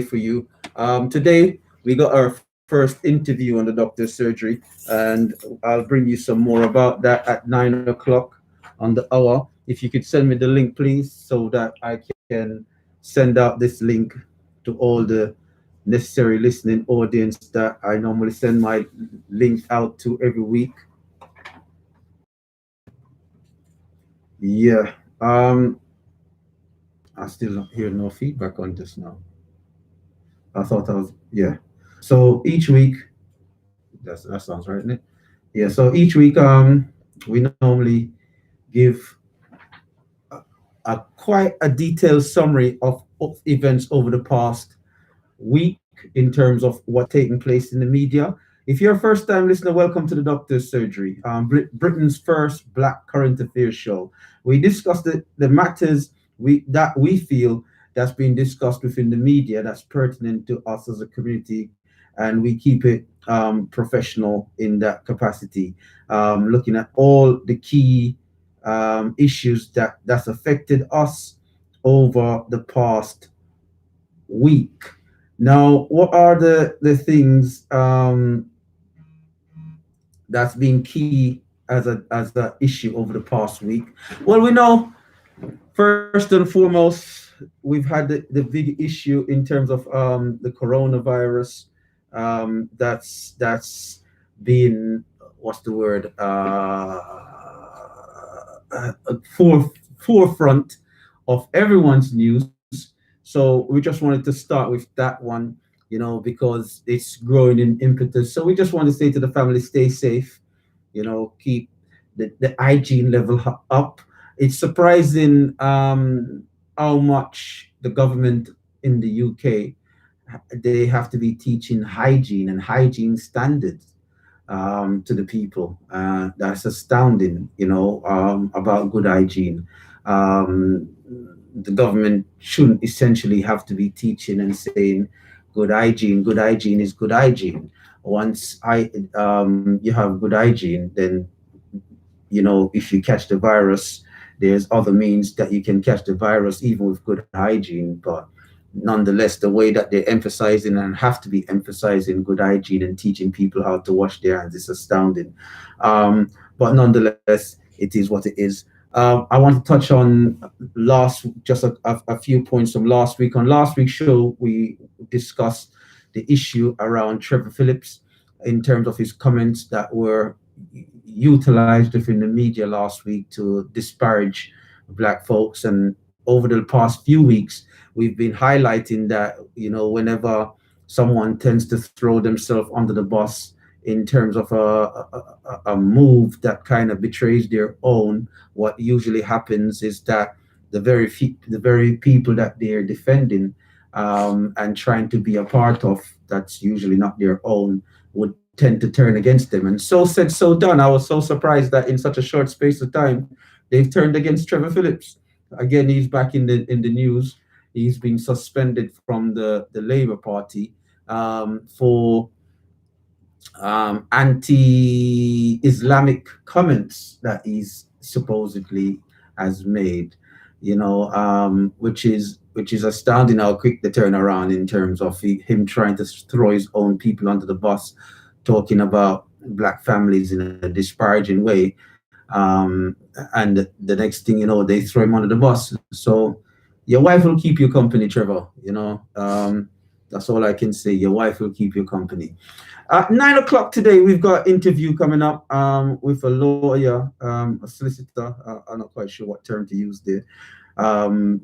for you. Today we got our first interview on the Drs Surgery, and I'll bring you some more about that at 9 o'clock on the hour. If you could send me the link, please, so that I can send out this link to all the necessary listening audience that I normally send my link out to every week. Yeah. I still don't hear no feedback on this now. I thought I was, yeah. So each week, that sounds right, isn't it? Yeah. So each week, we normally give quite a detailed summary of events over the past week in terms of what taking place in the media. If you're a first time listener, welcome to the Doctor's Surgery, Britain's first Black current affairs show. We discuss the matters we feel that's being discussed within the media that's pertinent to us as a community, and we keep it professional in that capacity, looking at all the key issues that's affected us over the past week. Now, what are the things that's been key as a issue over the past week? Well, we know first and foremost we've had the big issue in terms of the coronavirus. That's been, what's the word, forefront of everyone's news. So we just wanted to start with that one, because it's growing in impetus. So we just want to say to the family, stay safe, keep the hygiene level up. It's surprising how much the government in the UK, they have to be teaching hygiene and hygiene standards to the people. That's astounding, about good hygiene. The government shouldn't essentially have to be teaching and saying good hygiene is good hygiene. Once you have good hygiene, then if you catch the virus, there's other means that you can catch the virus even with good hygiene. But nonetheless, the way that they're emphasizing and have to be emphasizing good hygiene and teaching people how to wash their hands is astounding. But nonetheless, it is what it is. I want to touch on just a few points from last week. On last week's show, we discussed the issue around Trevor Phillips in terms of his comments that were utilized within the media last week to disparage Black folks. And over the past few weeks, we've been highlighting that, whenever someone tends to throw themselves under the bus in terms of a move that kind of betrays their own, what usually happens is that the very people that they're defending and trying to be a part of, that's usually not their own, would tend to turn against them. And so said, so done. I was so surprised that in such a short space of time, they've turned against Trevor Phillips. Again, he's back in the news. He's been suspended from the Labour Party for anti-Islamic comments that he's supposedly has made, which is astounding how quick the turnaround in terms of him trying to throw his own people under the bus, talking about Black families in a disparaging way. And the next thing you know, they throw him under the bus. So your wife will keep you company, Trevor. That's all I can say. Your wife will keep you company. At 9 o'clock today, we've got an interview coming up with a lawyer, a solicitor. I'm not quite sure what term to use there. And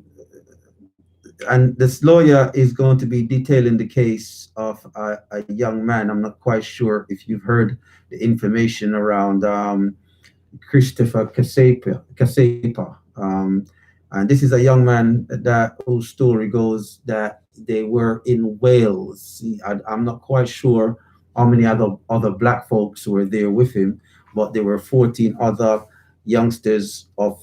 this lawyer is going to be detailing the case of a young man. I'm not quite sure if you've heard the information around Christopher Kasepa. And this is a young man whose story goes that they were in Wales. I'm not quite sure how many other Black folks were there with him, but there were 14 other youngsters of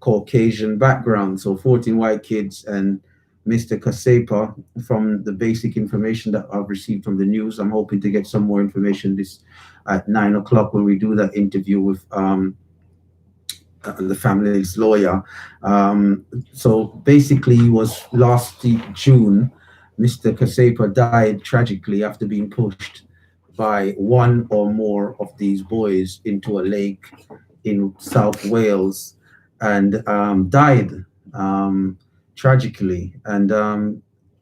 Caucasian background, so 14 white kids and Mr. Kasepa. From the basic information that I've received from the news, I'm hoping to get some more information this at 9 o'clock when we do that interview with the family's lawyer. So basically, it was last June Mr. Kasepa died tragically after being pushed by one or more of these boys into a lake in South Wales and died um, tragically. And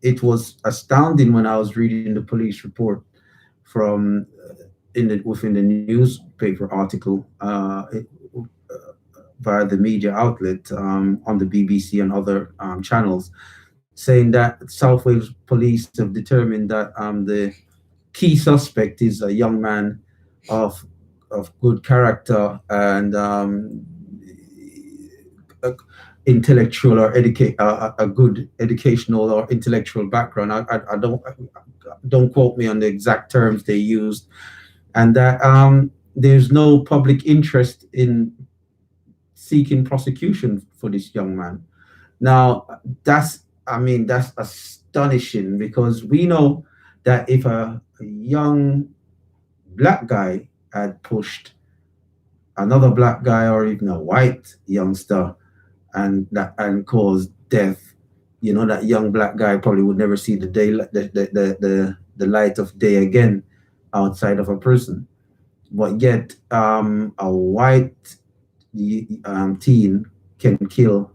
it was astounding when I was reading the police report from within the newspaper article via the media outlet on the BBC and other channels, saying that South Wales police have determined that the key suspect is a young man of good character and a intellectual or a good educational or intellectual background. I don't quote me on the exact terms they used, and that there's no public interest in seeking prosecution for this young man. Now, that's astonishing because we know that if a young black guy had pushed another black guy or even a white youngster and caused death, that young black guy probably would never see the day the light of day again outside of a prison. But yet, a white teen can kill,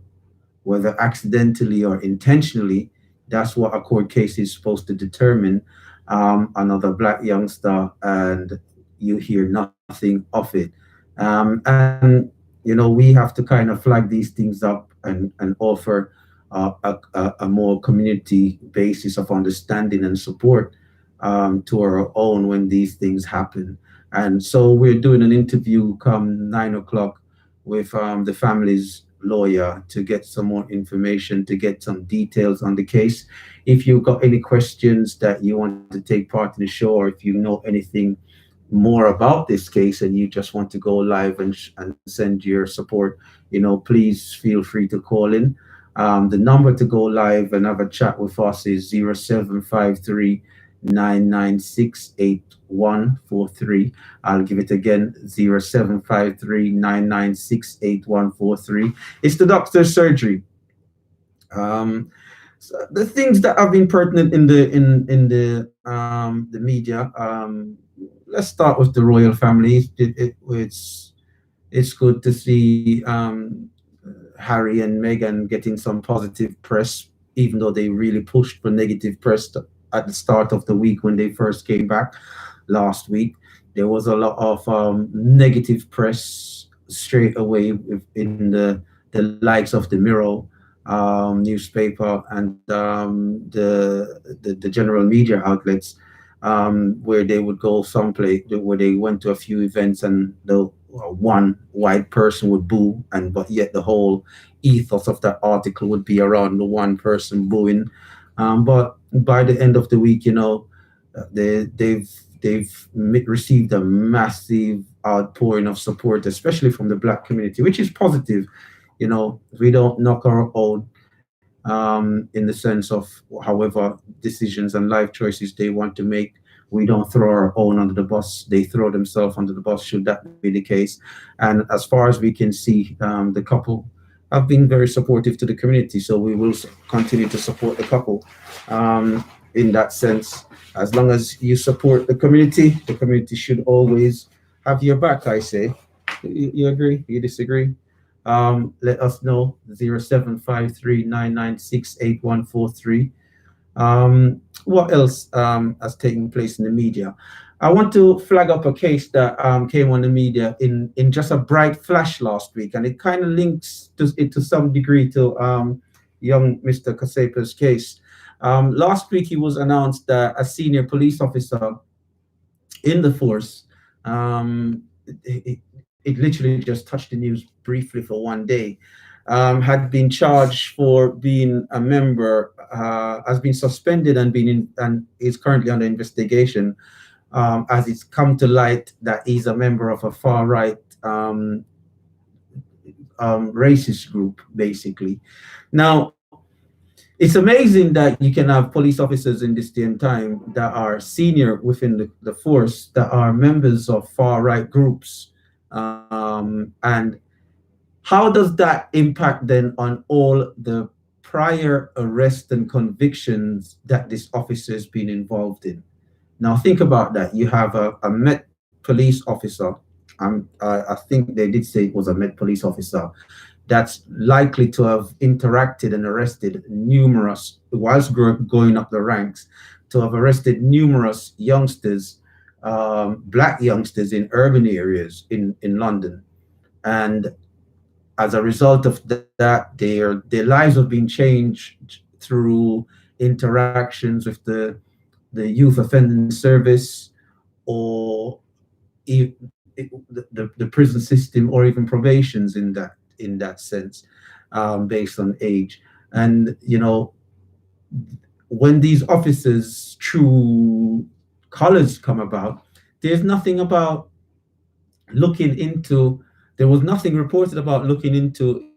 whether accidentally or intentionally. That's what a court case is supposed to determine. Another black youngster, and you hear nothing of it. And we have to kind of flag these things up and offer a more community basis of understanding and support to our own when these things happen. And so we're doing an interview come 9 o'clock with the family's lawyer to get some more information, to get some details on the case. If you've got any questions that you want to take part in the show, or if you know anything more about this case and you just want to go live and send your support, please feel free to call in. The number to go live and have a chat with us is 0753 9968143. I'll give it again, 0753 9968143. It's the Drs Surgery. So the things that have been pertinent in the media. Let's start with the royal family. It's good to see Harry and Meghan getting some positive press, even though they really pushed for negative press at the start of the week when they first came back last week. There was a lot of negative press straight away in the likes of the Mirror newspaper and the general media outlets, where they would go someplace where they went to a few events and the one white person would boo, but yet the whole ethos of that article would be around the one person booing. But by the end of the week, they've received a massive outpouring of support, especially from the black community, which is positive. We don't knock our own in the sense of however decisions and life choices they want to make. We don't throw our own under the bus. They throw themselves under the bus, should that be the case. And as far as we can see, the couple have been very supportive to the community. So we will continue to support the couple in that sense. As long as you support the community should always have your back, I say. You agree? You disagree? Let us know, 0753 9968143. What else has taken place in the media? I want to flag up a case that came on the media in just a bright flash last week, and it kind of links it to some degree to young Mr. Kasepa's case. Last week, he was announced that a senior police officer in the force, it literally just touched the news briefly for one day, had been charged for being a member, has been suspended and is currently under investigation, as it's come to light that he's a member of a far right racist group, basically. Now, it's amazing that you can have police officers in this day and time that are senior within the force that are members of far right groups. And how does that impact then on all the prior arrests and convictions that this officer has been involved in. Now, think about that. You have a Met police officer. I think they did say it was a Met police officer that's likely to have interacted and arrested numerous, whilst going up the ranks, to have arrested numerous youngsters, black youngsters in urban areas in London. And as a result of that, their lives have been changed through interactions with the youth offending service, or the prison system, or even probations in that sense, based on age. And when these officers' true colors come about, there's nothing about looking into. There was nothing reported about looking into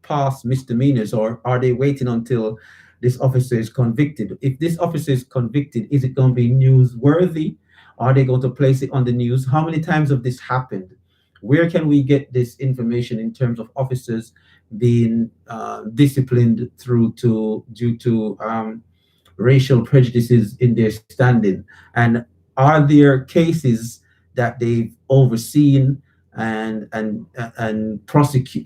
past misdemeanors, or are they waiting until this officer is convicted? If this officer is convicted, is it going to be newsworthy? Are they going to place it on the news? How many times have this happened? Where can we get this information in terms of officers being disciplined due to racial prejudices in their standing? And are there cases that they've overseen and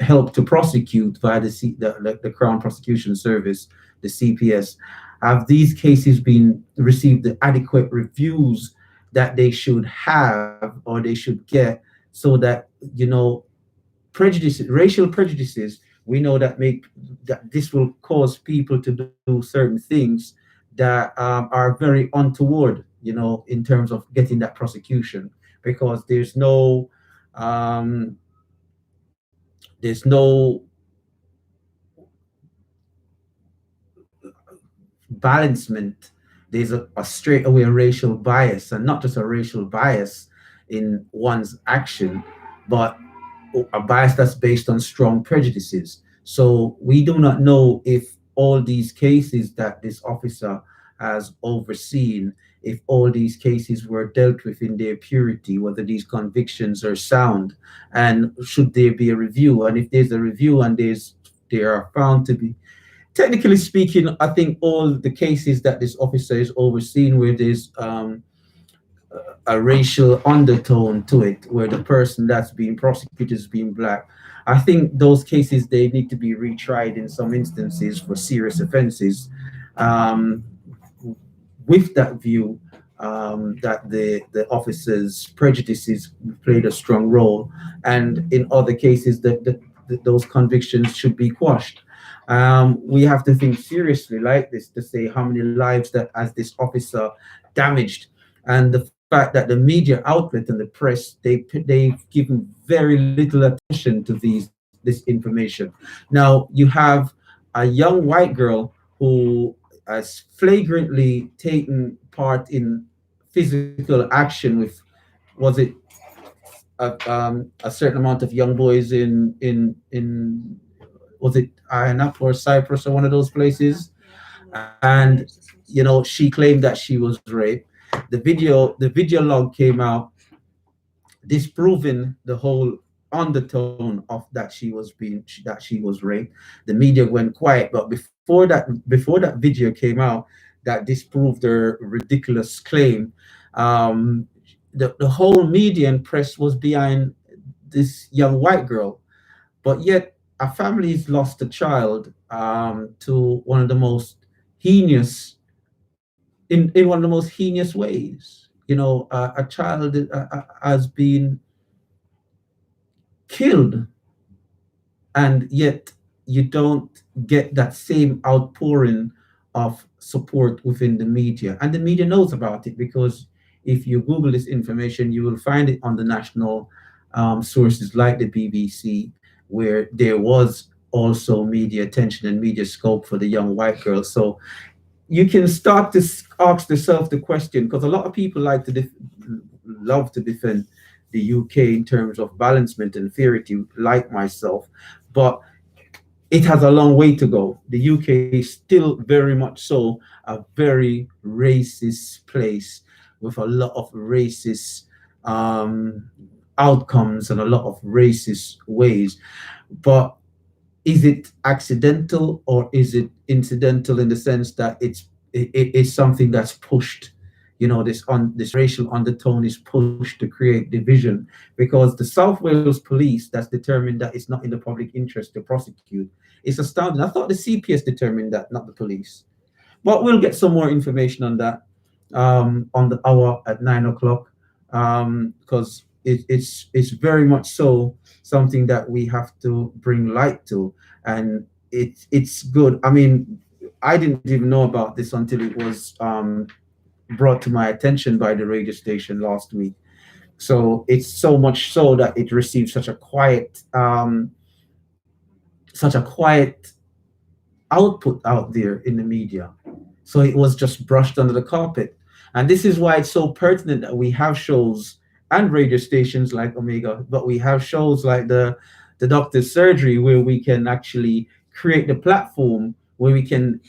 help to prosecute via the Crown Prosecution Service, the CPS? Have these cases been received the adequate reviews that they should have, or they should get, so that racial prejudices, we know that this will cause people to do certain things that are very untoward, in terms of getting that prosecution, because um, there's no balancement. There's a straightaway racial bias, and not just a racial bias in one's action, but a bias that's based on strong prejudices. So we do not know if all these cases that this officer has overseen, if all these cases were dealt with in their purity, whether these convictions are sound, and should there be a review. And if there's a review and they are found to be, technically speaking, I think all the cases that this officer is overseeing where there's a racial undertone to it, where the person that's being prosecuted is being black, I think those cases, they need to be retried in some instances for serious offenses, um, with that view, that the officer's prejudices played a strong role, and in other cases that those convictions should be quashed. We have to think seriously like this to say how many lives that as this officer damaged, and the fact that the media outlet and the press, they've given very little attention to this information. Now you have a young white girl who has flagrantly taken part in physical action with, was it a certain amount of young boys in was it Ironap or Cyprus or one of those places? And she claimed that she was raped. The video log came out disproving the whole undertone of that she was raped. The media went quiet, but before that video came out that disproved her ridiculous claim, the whole media and press was behind this young white girl. But yet a family's lost a child, to one of the most heinous, in one of the most heinous ways. A child has been killed, and yet you don't get that same outpouring of support within the media. And the media knows about it, because if you Google this information, you will find it on the national sources like the BBC, where there was also media attention and media scope for the young white girl. So you can start to ask yourself the question, because a lot of people love to defend the UK in terms of balancement and fairity, like myself, but it has a long way to go. The UK is still very much so a very racist place, with a lot of racist outcomes and a lot of racist ways. But is it accidental or is it incidental in the sense that it is something that's pushed, this racial undertone is pushed to create division, because the South Wales police that's determined that it's not in the public interest to prosecute. It's astounding. I thought the CPS determined that, not the police. But we'll get some more information on that on the hour at 9 o'clock, because it's very much so something that we have to bring light to, and it's good. I mean, I didn't even know about this until it was brought to my attention by the radio station last week. So it's so much so that it received such a quiet output out there in the media. So it was just brushed under the carpet. And this is why it's so pertinent that we have shows and radio stations like Omega, but we have shows like the Doctor's Surgery, where we can actually create the platform where we can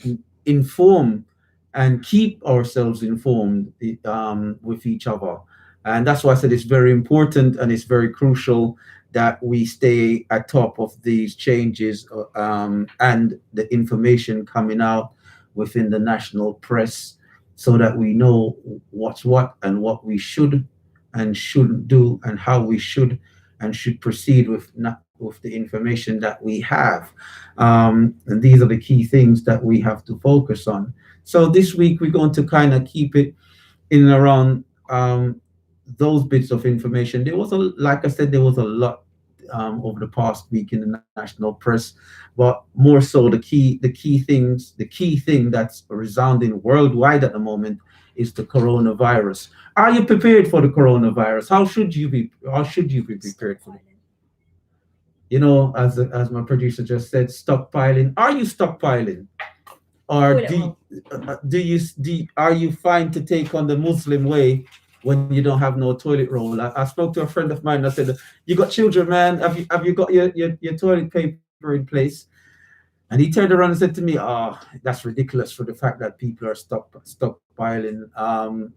inform and keep ourselves informed with each other. And that's why I said it's very important and it's very crucial that we stay at top of these changes, and the information coming out within the national press, so that we know what's what and what we should and shouldn't do, and how we should and should proceed with not with the information that we have. And these are the key things that we have to focus on. So this week we're going to kind of keep it in and around those bits of information. There was like I said, there was a lot over the past week in the national press, but more so the key thing that's resounding worldwide at the moment is the coronavirus. Are you prepared for the coronavirus? How should you be? How should you be prepared for it? As my producer just said, stockpiling. Are you stockpiling, or are you fine to take on the Muslim way when you don't have no toilet roll? I spoke to a friend of mine. I said, "You got children, man? Have you got your toilet paper in place?" And he turned around and said to me, "Oh, that's ridiculous for the fact that people are stockpiling." And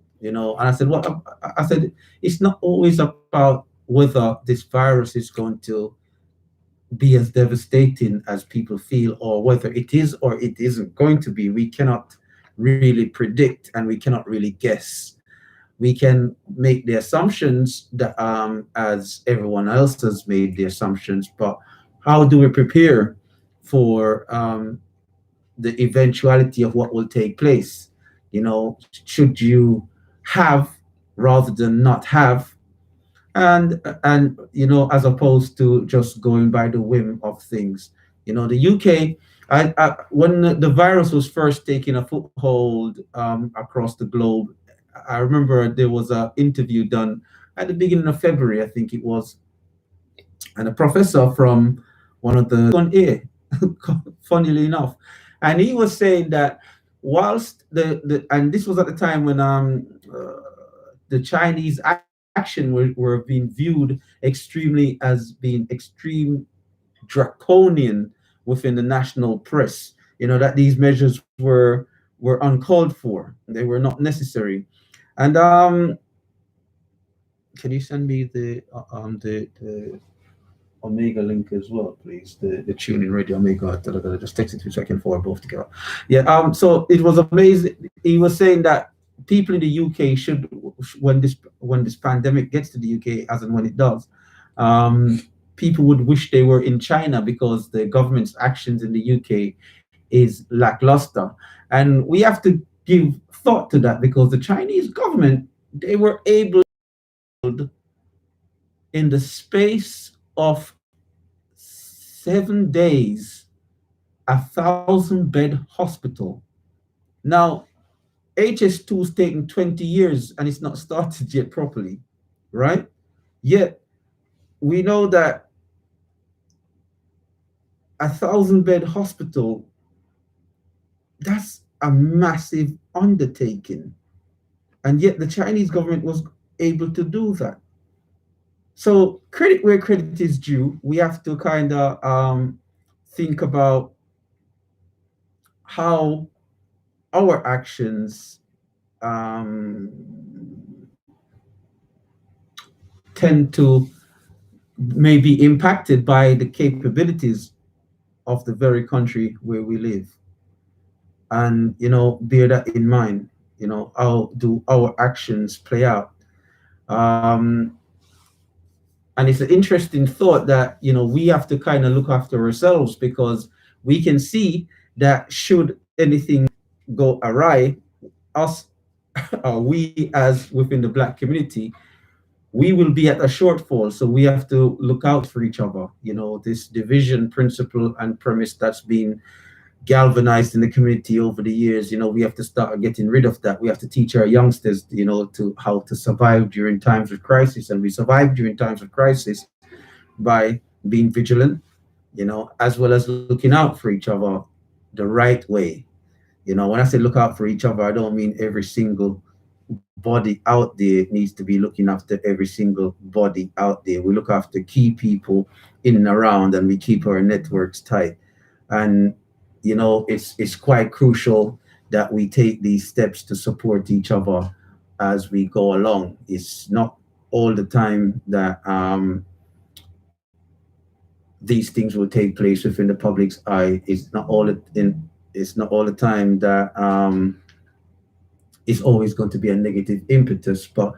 I said, "Well, I said it's not always about whether this virus is going to be as devastating as people feel, or whether it is or it isn't going to be. We cannot really predict and we cannot really guess. We can make the assumptions that as everyone else has made the assumptions, but how do we prepare for the eventuality of what will take place? Should you have rather than not have, and as opposed to just going by the whim of things. The UK, when the virus was first taking a foothold across the globe, I remember there was an interview done at the beginning of February, I think it was, and a professor from one of the on air, funnily enough, and he was saying that whilst and this was at the time when the Chinese action were being viewed extremely as being extreme draconian within the national press. That these measures were uncalled for. They were not necessary. And can you send me the Omega link as well, please? The tuning radio Omega. Just text it to me so I can forward both together. Yeah. So it was amazing. He was saying that people in the UK should, when this pandemic gets to the UK, as and when it does, people would wish they were in China, because the government's actions in the UK is lackluster, and we have to give thought to that, because the Chinese government, they were able, in the space of 7 days, 1,000-bed hospital. Now, HS2 is taking 20 years and it's not started yet properly, right? Yet we know that 1,000-bed hospital, that's a massive undertaking. And yet the Chinese government was able to do that. So credit where credit is due. We have to kind of think about how our actions tend to may be impacted by the capabilities of the very country where we live. And, bear that in mind. How do our actions play out? Um, and it's an interesting thought that, we have to kind of look after ourselves, because we can see that should anything go awry, us, or we as within the Black community, we will be at a shortfall. So we have to look out for each other. This division principle and premise that's been galvanized in the community over the years, we have to start getting rid of that. We have to teach our youngsters, to how to survive during times of crisis. And we survive during times of crisis by being vigilant, as well as looking out for each other the right way. When I say look out for each other, I don't mean every single body out there needs to be looking after every single body out there. We look after key people in and around, and we keep our networks tight. And it's quite crucial that we take these steps to support each other as we go along. It's not all the time that these things will take place within the public's eye. It's not all the time that it's always going to be a negative impetus. But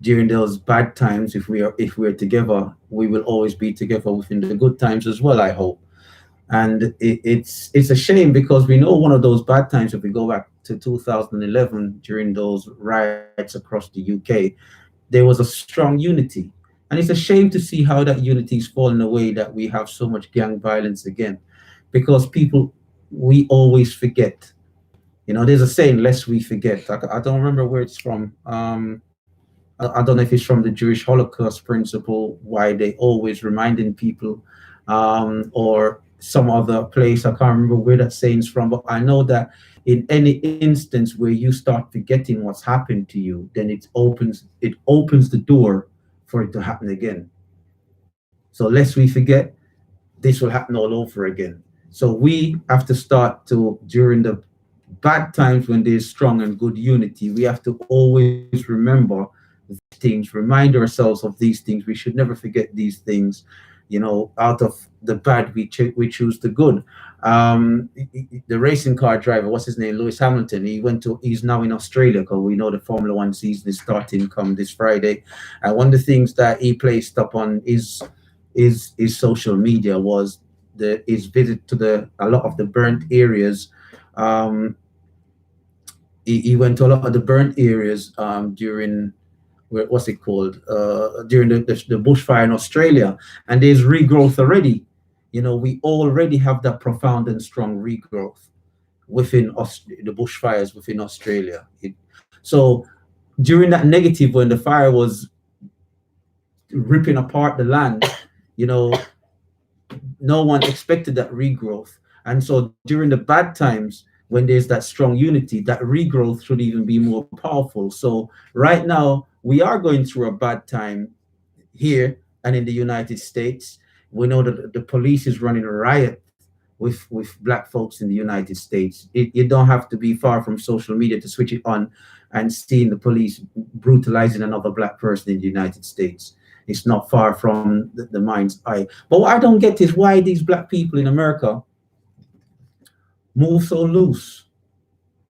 during those bad times, if we're together, we will always be together within the good times as well, I hope. And it's a shame, because we know one of those bad times, if we go back to 2011, during those riots across the UK, there was a strong unity. And it's a shame to see how that unity is falling away, that we have so much gang violence again, because we always forget. There's a saying, lest we forget. I don't remember where it's from. I don't know if it's from the Jewish Holocaust principle, why they always reminding people, or some other place. I can't remember where that saying's from, but I know that in any instance where you start forgetting what's happened to you, then it opens the door for it to happen again. So lest we forget, this will happen all over again. So we have to start to, during the bad times when there's strong and good unity, we have to always remember things, remind ourselves of these things. We should never forget these things. Out of the bad, we choose the good. The racing car driver, what's his name, Lewis Hamilton, he's now in Australia, because we know the Formula One season is starting come this Friday. And one of the things that he placed up on his social media was his visit to a lot of the burnt areas. He went to a lot of the burnt areas during, what's it called, during the bushfire in Australia, and there's regrowth already. We already have that profound and strong regrowth within the bushfires within Australia. So during that negative, when the fire was ripping apart the land, no one expected that regrowth. And so during the bad times, when there's that strong unity, that regrowth should even be more powerful. So right now, we are going through a bad time here and in the United States. We know that the police is running a riot with Black folks in the United States. You don't have to be far from social media to switch it on and seeing the police brutalizing another Black person in the United States. It's not far from the mind's eye. But what I don't get is why these Black people in America move so loose.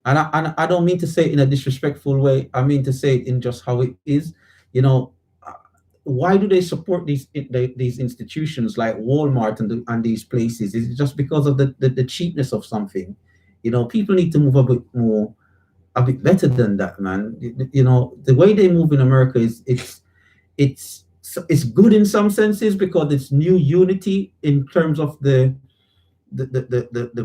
And I don't mean to say it in a disrespectful way. I mean to say it in just how it is. Why do they support these institutions like Walmart and these places? Is it just because of the cheapness of something? People need to move a bit better than that, man. The way they move in America it's good in some senses, because it's new unity in terms of the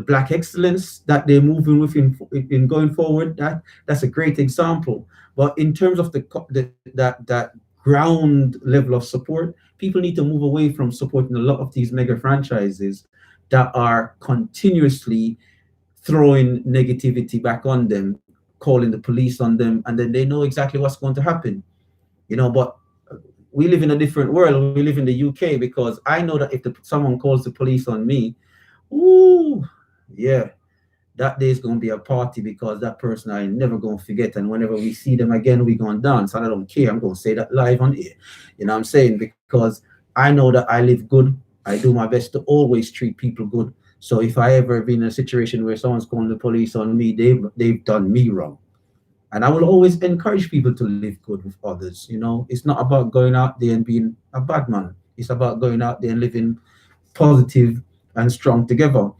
Black excellence that they're moving with in going forward. That's a great example. But in terms of that ground level of support, people need to move away from supporting a lot of these mega franchises that are continuously throwing negativity back on them, calling the police on them, and then they know exactly what's going to happen. But we live in a different world. We live in the UK, because I know that if someone calls the police on me, ooh, yeah, that day is going to be a party, because that person I never going to forget. And whenever we see them again, we going to dance. And I don't care. I'm going to say that live on air. You know what I'm saying? Because I know that I live good. I do my best to always treat people good. So if I ever been in a situation where someone's calling the police on me, they've done me wrong. And I will always encourage people to live good with others. It's not about going out there and being a bad man. It's about going out there and living positive and strong together,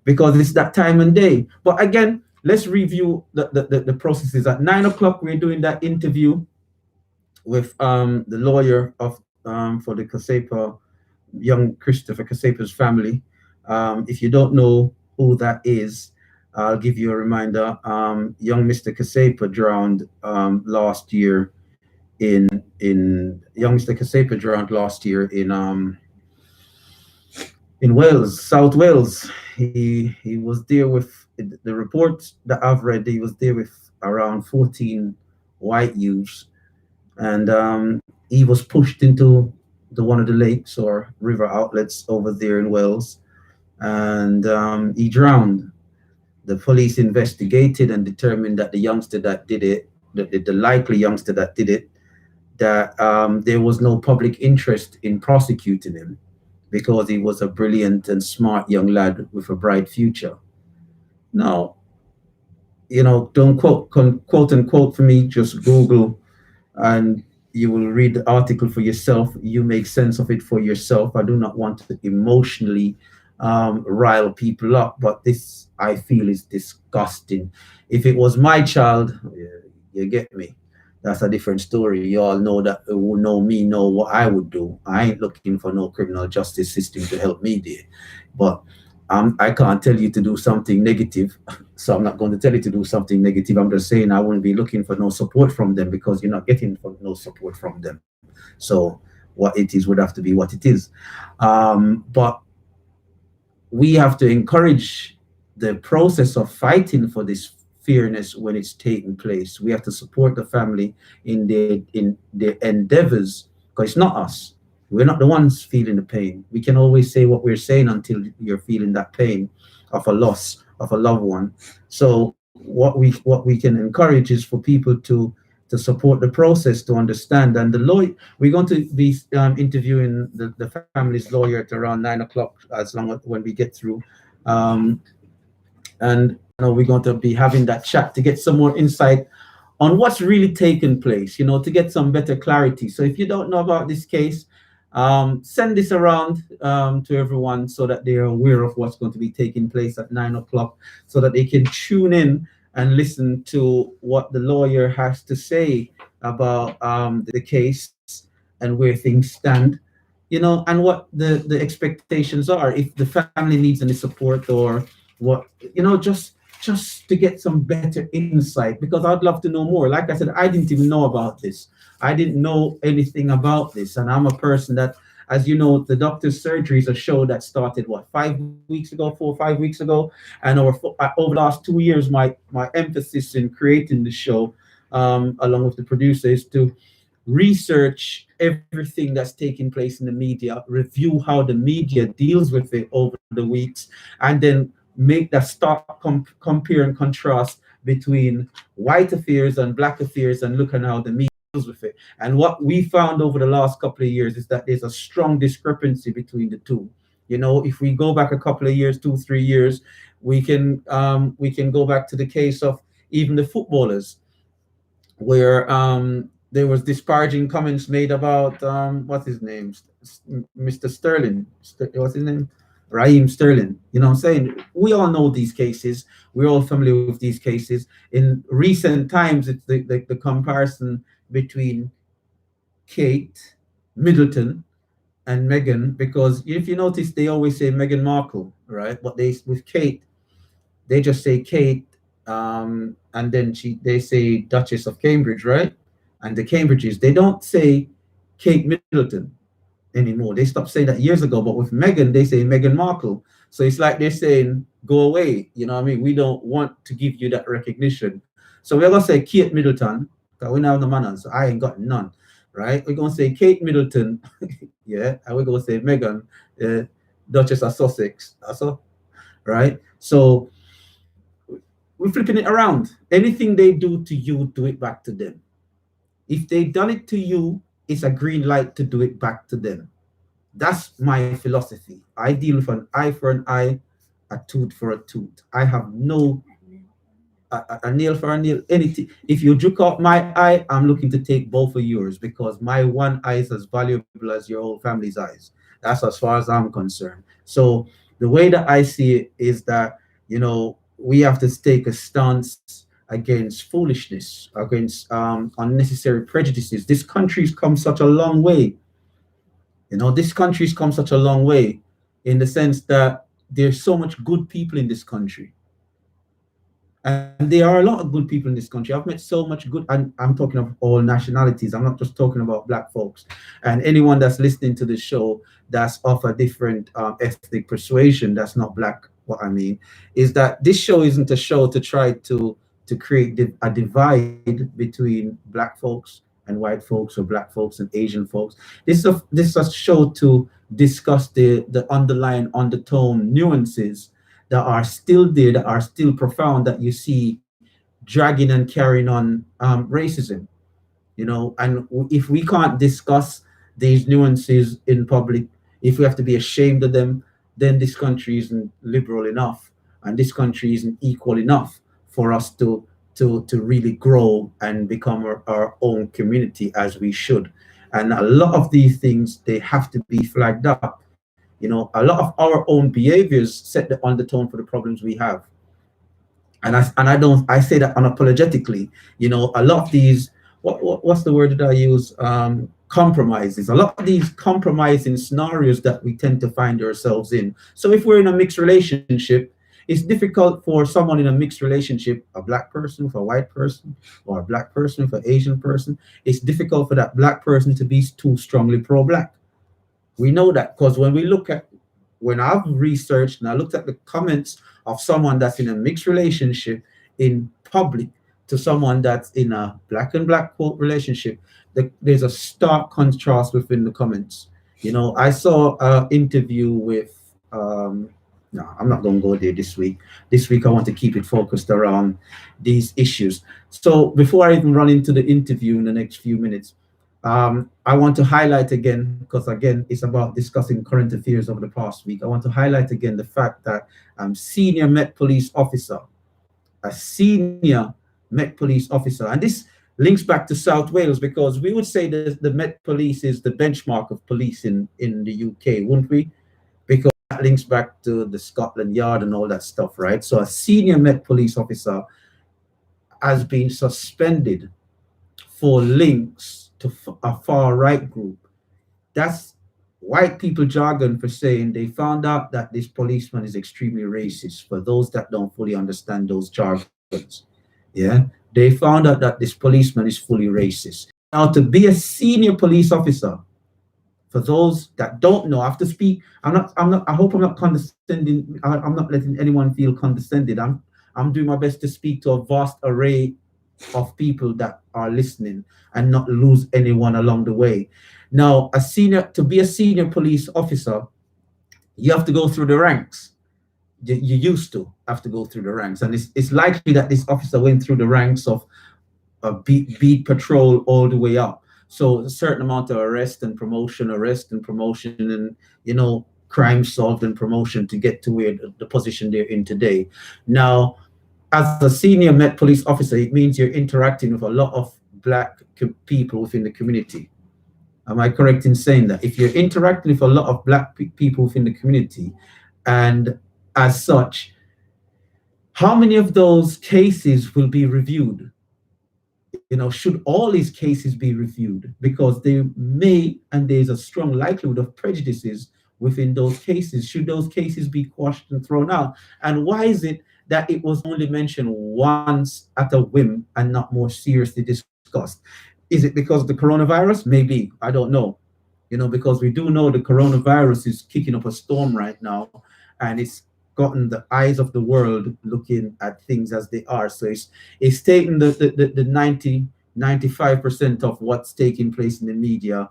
because it's that time and day. But again, let's review the processes. At 9 o'clock, we're doing that interview with the lawyer of for the Kasepa, young Christopher Kasepa's family. If you don't know who that is, I'll give you a reminder. Young Mr. Kasepa drowned last year in young Mr. Kasepa drowned last year in Wales, South Wales. He was there with the report that I've read. He was there with around 14 white youths, and he was pushed into the one of the lakes or river outlets over there in Wales, and he drowned. The police investigated and determined that the youngster that did it, the likely youngster that did it, that there was no public interest in prosecuting him because he was a brilliant and smart young lad with a bright future. Now, don't quote unquote for me, just Google and you will read the article for yourself. You make sense of it for yourself. I do not want to emotionally rile people up, but this I feel is disgusting. If it was my child, you get me. That's a different story. You all know that who know me know what I would do. I ain't looking for no criminal justice system to help me there. But I can't tell you to do something negative, so I'm not going to tell you to do something negative. I'm just saying I wouldn't be looking for no support from them because you're not getting no support from them. So what it is would have to be what it is. But we have to encourage the process of fighting for this fairness when it's taking place. We have to support the family in their endeavors, because it's not us. We're not the ones feeling the pain. We can always say what we're saying until you're feeling that pain of a loss of a loved one. So what we can encourage is for people to support the process, to understand. And the lawyer, we're going to be interviewing the family's lawyer at around 9 o'clock, as long as when we get through. Um, and we're going to be having that chat to get some more insight on what's really taken place, to get some better clarity. So if you don't know about this case, send this around to everyone so that they're aware of what's going to be taking place at 9 o'clock, so that they can tune in and listen to what the lawyer has to say about the case and where things stand, and what the expectations are, if the family needs any support, or what, just to get some better insight, because I'd love to know more. Like I said, I didn't even know about this. I didn't know anything about this. And I'm a person that, as you know, the Doctor's Surgery is a show that started, what, 5 weeks ago, 4 or 5 weeks ago. And over the last 2 years, my emphasis in creating the show, along with the producer, is to research everything that's taking place in the media, review how the media deals with it over the weeks, and then make that stark compare and contrast between white affairs and black affairs, and look at how the media deals with it. And what we found over the last couple of years is that there's a strong discrepancy between the two. If we go back a couple of years, 2 3 years, we can go back to the case of even the footballers, where there was disparaging comments made about what's his name, Mr. Sterling. What's his name? Raheem Sterling. You know what I'm saying? We all know these cases. We're all familiar with these cases. In recent times, it's the comparison between Kate Middleton and Meghan, because if you notice, they always say Meghan Markle, right? But with Kate, they just say Kate, and then they say Duchess of Cambridge, right? And the Cambridges, they don't say Kate Middleton anymore. They stopped saying that years ago. But with Meghan, they say Meghan Markle. So it's like they're saying, go away. You know what I mean? We don't want to give you that recognition. So we're going to say Kate Middleton, because we don't have the manners. So I ain't got none, right? We're going to say Kate Middleton, yeah, and we're going to say Meghan, Duchess of Sussex. That's all, right? So we're flipping it around. Anything they do to you, do it back to them. If they done it to you, it's a green light to do it back to them. That's my philosophy. I deal with an eye for an eye, a tooth for a tooth. I have no a nail for a nail, anything. If you juke out my eye, I'm looking to take both of yours because my one eye is as valuable as your whole family's eyes. That's as far as I'm concerned. So the way that I see it is that, we have to take a stance against foolishness, against unnecessary prejudices. This country's come such a long way. This country's come such a long way in the sense that there's so much good people in this country. And there are a lot of good people in this country. I've met so much good, and I'm talking of all nationalities. I'm not just talking about black folks. And anyone that's listening to this show that's of a different ethnic persuasion, that's not black, what I mean, is that this show isn't a show to try to create a divide between black folks and white folks, or black folks and Asian folks. This is a show to discuss the underlying undertone nuances that are still there, that are still profound, that you see dragging and carrying on racism. And if we can't discuss these nuances in public, if we have to be ashamed of them, then this country isn't liberal enough, and this country isn't equal enough for us to really grow and become our own community as we should. And a lot of these things, they have to be flagged up. A lot of our own behaviors set the undertone for the problems we have. And I say that unapologetically. A lot of these, what's the word that I use? Compromises. A lot of these compromising scenarios that we tend to find ourselves in. So if we're in a mixed relationship, it's difficult for someone in a mixed relationship, a black person with a white person, or a black person with an Asian person. It's difficult for that black person to be too strongly pro-black. We know that because when I've researched and I looked at the comments of someone that's in a mixed relationship in public to someone that's in a black and black quote relationship, there's a stark contrast within the comments. I saw an interview with, no, I'm not going to go there this week. This week, I want to keep it focused around these issues. So before I even run into the interview in the next few minutes, I want to highlight again, because again, it's about discussing current affairs over the past week. I want to highlight again the fact that senior Met Police officer, a senior Met Police officer, and this links back to South Wales, because we would say that the Met Police is the benchmark of police in the UK, wouldn't we? Because that links back to the Scotland Yard and all that stuff, right? So a senior Met Police officer has been suspended for links to a far right group. That's white people jargon for saying they found out that this policeman is extremely racist. For those that don't fully understand those jargons, yeah, they found out that this policeman is fully racist. Now, to be a senior police officer, for those that don't know, I have to speak. I hope I'm not condescending. I'm not letting anyone feel condescended. I'm doing my best to speak to a vast array of people that are listening and not lose anyone along the way. Now, to be a senior police officer, you have to go through the ranks. You used to have to go through the ranks, and it's likely that this officer went through the ranks of beat patrol all the way up. So a certain amount of arrest and promotion, and crime solved and promotion to get to where the position they're in today. Now, as a senior Met Police officer, it means you're interacting with a lot of black people within the community. Am I correct in saying that? If you're interacting with a lot of black people within the community, and as such, how many of those cases will be reviewed? Should all these cases be reviewed? Because they may, and there's a strong likelihood of prejudices within those cases. Should those cases be quashed and thrown out? And why is it that it was only mentioned once at a whim and not more seriously discussed? Is it because of the coronavirus? Maybe, I don't know. Because we do know the coronavirus is kicking up a storm right now, and it's gotten the eyes of the world looking at things as they are. So it's taking the 95% of what's taking place in the media.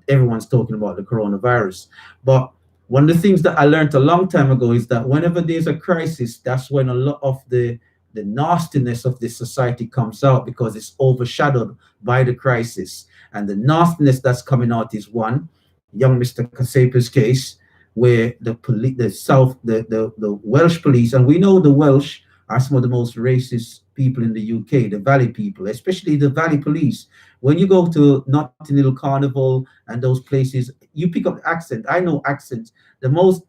Everyone's talking about the coronavirus. But one of the things that I learned a long time ago is that whenever there's a crisis, that's when a lot of the nastiness of this society comes out, because it's overshadowed by the crisis. And the nastiness that's coming out is, one, young Mr. Kasepa's case, where the police, the South, the Welsh police, and we know the Welsh are some of the most racist people in the UK, the Valley people, especially the Valley police. When you go to Notting Hill Carnival and those places, you pick up the accent. I know accents. The most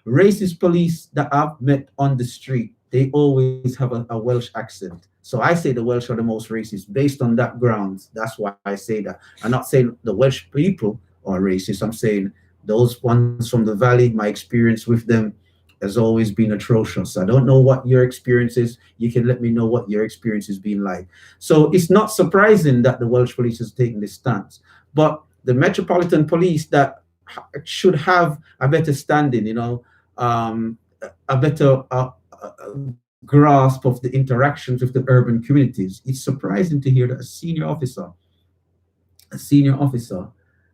racist police that I've met on the street, they always have a Welsh accent. So I say the Welsh are the most racist based on that grounds. That's why I say that. I'm not saying the Welsh people are racist. I'm saying those ones from the valley, my experience with them has always been atrocious. I don't know what your experience is. You can let me know what your experience has been like. So it's not surprising that the Welsh police has taken this stance. But the Metropolitan Police that should have a better standing, a better grasp of the interactions with the urban communities. It's surprising to hear that a senior officer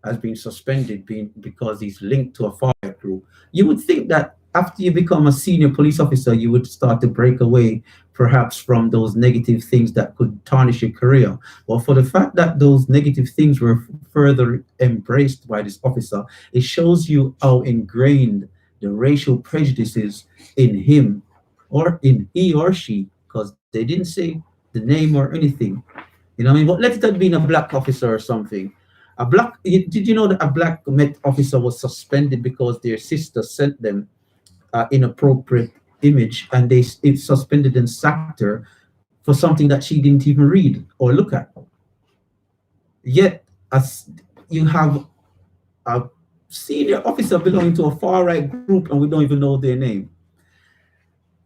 has been suspended because he's linked to a far right group. You would think that after you become a senior police officer, you would start to break away perhaps from those negative things that could tarnish your career. Well, for the fact that those negative things were further embraced by this officer, it shows you how ingrained the racial prejudices in him or in he or she, because they didn't say the name or anything. You know what I mean? But let it have been a black officer or something. Did you know that a black Met officer was suspended because their sister sent them inappropriate image, and it suspended and sacked her for something that she didn't even read or look at. Yet, as you have a senior officer belonging to a far right group, and we don't even know their name.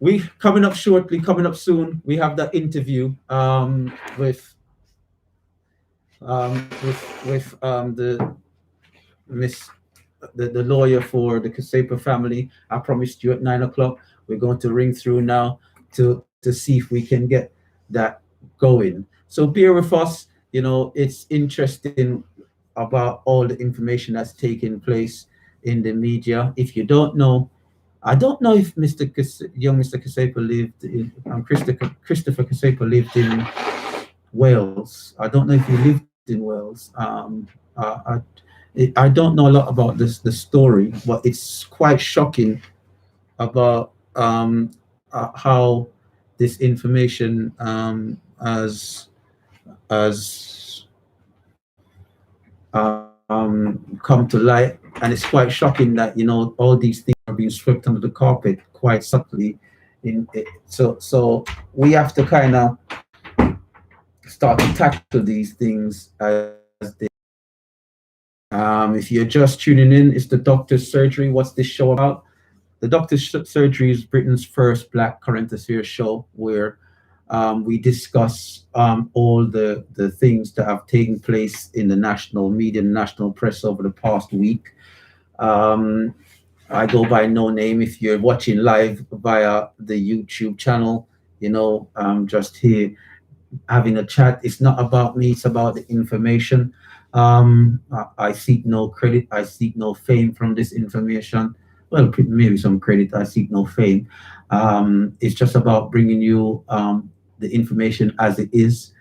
We coming up shortly, coming up soon. We have that interview with the Miss the lawyer for the Kasepa family. I promised you at 9 o'clock. We're going to ring through now to see if we can get that going. So bear with us. It's interesting about all the information that's taking place in the media. If you don't know, I don't know if young Mr. Kasepa lived in Christopher Kasepa lived in Wales. I don't know if he lived in Wales. I don't know a lot about the story, but it's quite shocking about how this information has come to light, and it's quite shocking that all these things are being swept under the carpet quite subtly. So we have to kind of start to tackle these things as if you're just tuning in, it's the Doctor's Surgery. What's this show about? The Doctor's Surgery is Britain's first Black current affairs show where we discuss all the things that have taken place in the national media and national press over the past week. I go by no name. If you're watching live via the YouTube channel, I'm just here having a chat. It's not about me, it's about the information. I seek no credit, I seek no fame from this information. Well, maybe some credit, I seek no fame. It's just about bringing you the information as it is,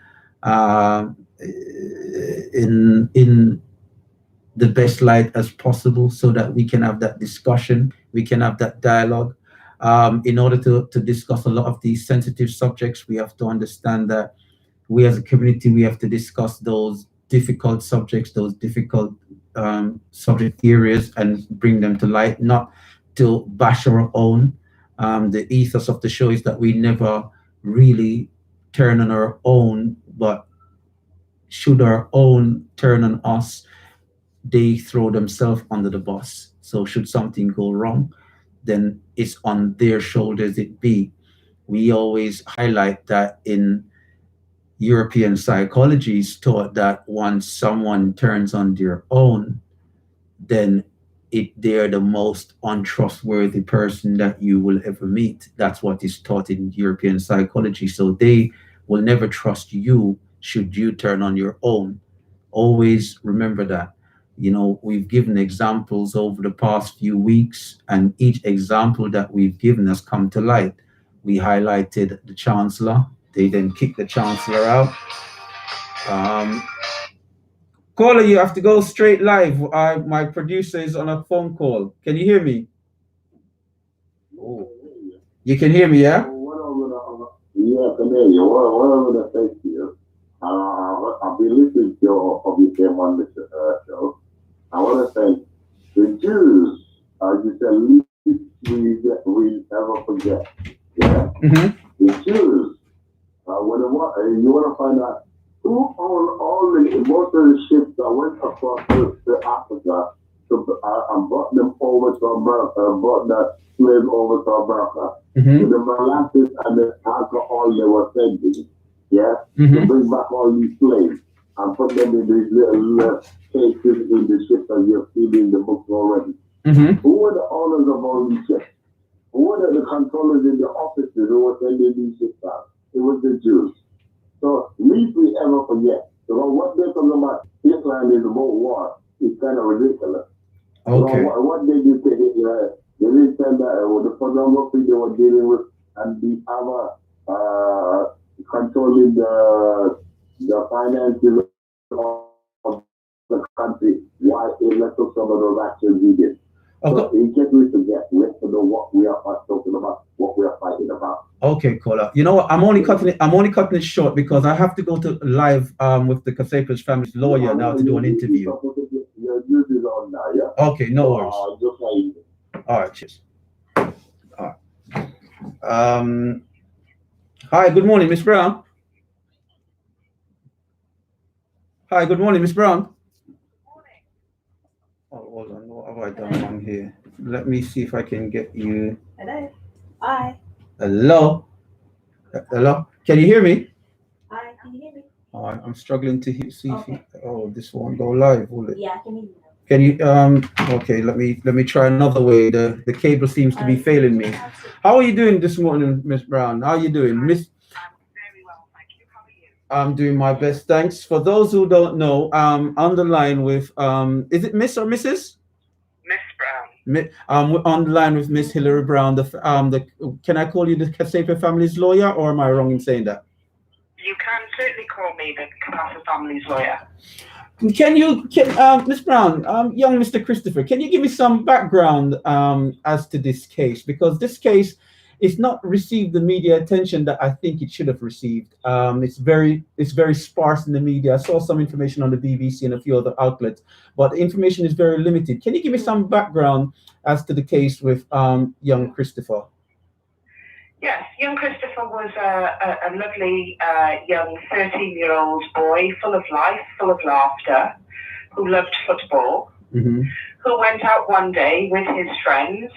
in the best light as possible, so that we can have that discussion, we can have that dialogue. In order to discuss a lot of these sensitive subjects, we have to understand that we as a community, we have to discuss those difficult subjects, those difficult subject areas, and bring them to light, not to bash our own. The ethos of the show is that we never really turn on our own, but should our own turn on us, they throw themselves under the bus. So should something go wrong, then it's on their shoulders it be. We always highlight that in European psychology is taught that once someone turns on their own, then they're the most untrustworthy person that you will ever meet. That's what is taught in European psychology. So they will never trust you should you turn on your own. Always remember that. We've given examples over the past few weeks, and each example that we've given has come to light. We highlighted the Chancellor. They then kicked the Chancellor out. Um, Caller, you have to go straight live. My producer is on a phone call. Can you hear me? Oh, you can hear me, yeah? Yeah, I can hear you. What I'm going to say to you, I've been listening to your obviously on this show. I want to say the Jews, you said, least we ever forget. Yeah? The Jews, you want to find out who owned most of the ships that went across to Africa and brought them over to America, brought the slaves over to America. With the molasses and the alcohol they were sending, yeah, to bring back all these slaves and put them in these little cases in the ships that you've seen in the books already. Who were the owners of all these ships? Who were the controllers in the offices who were sending these ships out? It was the Jews. So, least we ever forget. So, what they're talking about Islam is about war. It's kind of ridiculous. Okay. So, what they did to Hitler, they didn't send that, the pornography they were dealing with, and the other controlling the finances of the country, why Hitler took some of those actions he did. Okay. So, in case we forget, we have to know what we are talking about, what we are fighting about. Okay, caller. You know what? I'm only cutting it short because I have to go to live with the Kasepa's family's lawyer now to do an interview. On now, yeah? Okay, no worries. All right, cheers. All right. Hi, good morning, Miss Brown. Hi, good morning, Miss Brown. Oh, hold on. What have I done wrong here? Let me see if I can get you. Hello. Hi. Hello. Hello. Can you hear me? Hi. Can you hear me? I'm struggling to see Okay. if this won't go live, will it? Yeah, I can hear you now. Can you okay, let me try another way. The cable seems to be failing me. How are you doing this morning, Miss Brown? How are you doing? Miss Very well, thank you. How are you? I'm doing my best, thanks. For those who don't know, on the line with is it Miss or Mrs.? Miss Brown. I'm on the line with Miss Hillary Brown. The can I call you the Kasepa family's lawyer, or am I wrong in saying that? You can certainly call me the Kapasa family's lawyer. Can Miss Brown, young Mr. Christopher, can you give me some background as to this case? Because this case is not received the media attention that I think it should have received. It's very sparse in the media. I saw some information on the BBC and a few other outlets, but the information is very limited. Can you give me some background as to the case with young Christopher? Yes, young Christopher was a lovely young 13-year-old boy, full of life, full of laughter, who loved football, who went out one day with his friends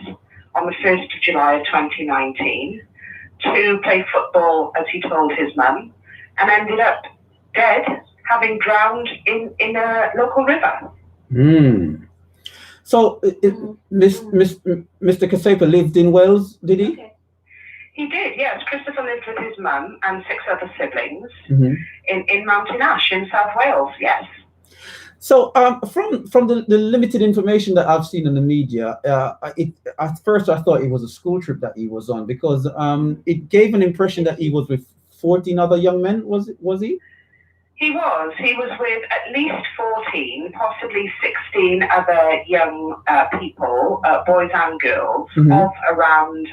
on the 1st of July of 2019 to play football, as he told his mum, and ended up dead, having drowned in a local river. So, Mr. Kasepa lived in Wales, did he? Okay. He did, yes. Christopher lived with his mum and 6 other siblings in Mountain Ash in South Wales, yes. So from the limited information that I've seen in the media, at first I thought it was a school trip that he was on, because it gave an impression that he was with 14 other young men, was he? He was with at least 14, possibly 16 other young people, boys and girls, of around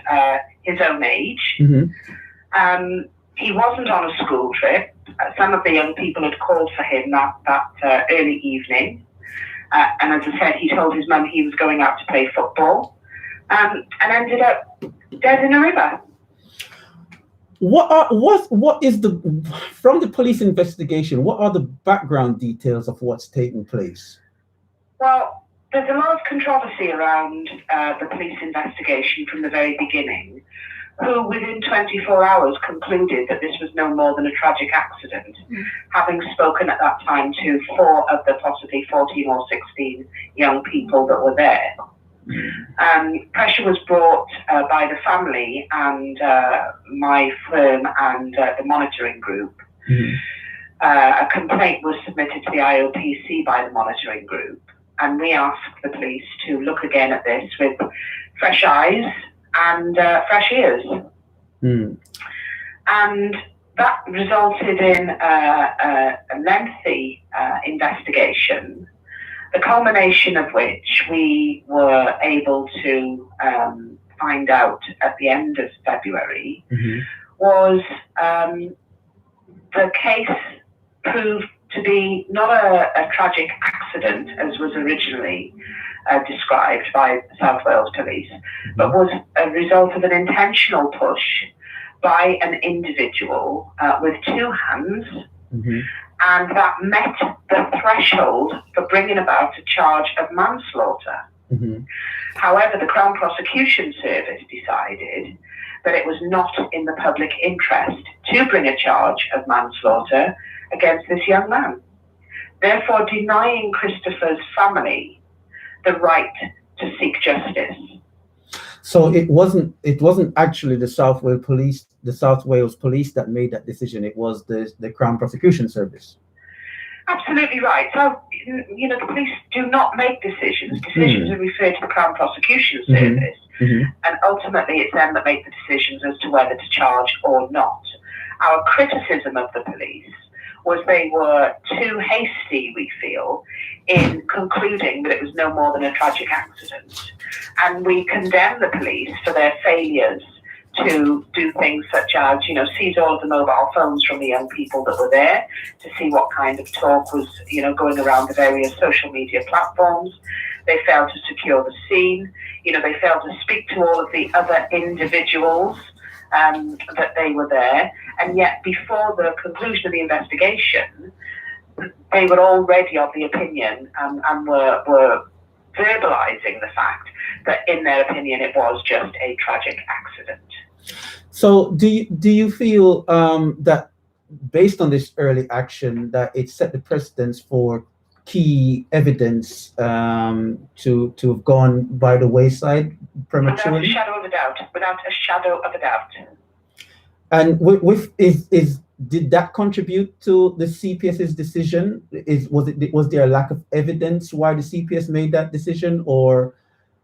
his own age. He wasn't on a school trip. Some of the young people had called for him that early evening. And as I said, he told his mum he was going out to play football and ended up dead in a river. What is from the police investigation, what are the background details of what's taking place? Well, there's a lot of controversy around the police investigation from the very beginning, who within 24 hours concluded that this was no more than a tragic accident, having spoken at that time to 4 of the possibly 14 or 16 young people that were there. Pressure was brought by the family and my firm and the monitoring group. A complaint was submitted to the IOPC by the monitoring group, and we asked the police to look again at this with fresh eyes and fresh ears. And that resulted in a lengthy investigation the culmination of which we were able to find out at the end of February, was the case proved to be not a tragic accident, as was originally described by South Wales Police, but was a result of an intentional push by an individual with two hands, and that met the threshold for bringing about a charge of manslaughter. However, the Crown Prosecution Service decided that it was not in the public interest to bring a charge of manslaughter against this young man, therefore denying Christopher's family the right to seek justice. So it wasn't actually the South Wales Police that made that decision. It was the Crown Prosecution Service. Absolutely right. So, the police do not make decisions. Decisions are referred to the Crown Prosecution Service, and ultimately it's them that make the decisions as to whether to charge or not. Our criticism of the police was they were too hasty, we feel, in concluding that it was no more than a tragic accident. And we condemn the police for their failures to do things such as, seize all of the mobile phones from the young people that were there to see what kind of talk was, going around the various social media platforms. They failed to secure the scene. They failed to speak to all of the other individuals that they were there. And yet, before the conclusion of the investigation, they were already of the opinion and were verbalizing the fact that, in their opinion, it was just a tragic accident. So do you feel that based on this early action that it set the precedence for key evidence to have gone by the wayside prematurely? Without a shadow of a doubt. Without a shadow of a doubt. And did that contribute to the CPS's decision? Was there a lack of evidence why the CPS made that decision, or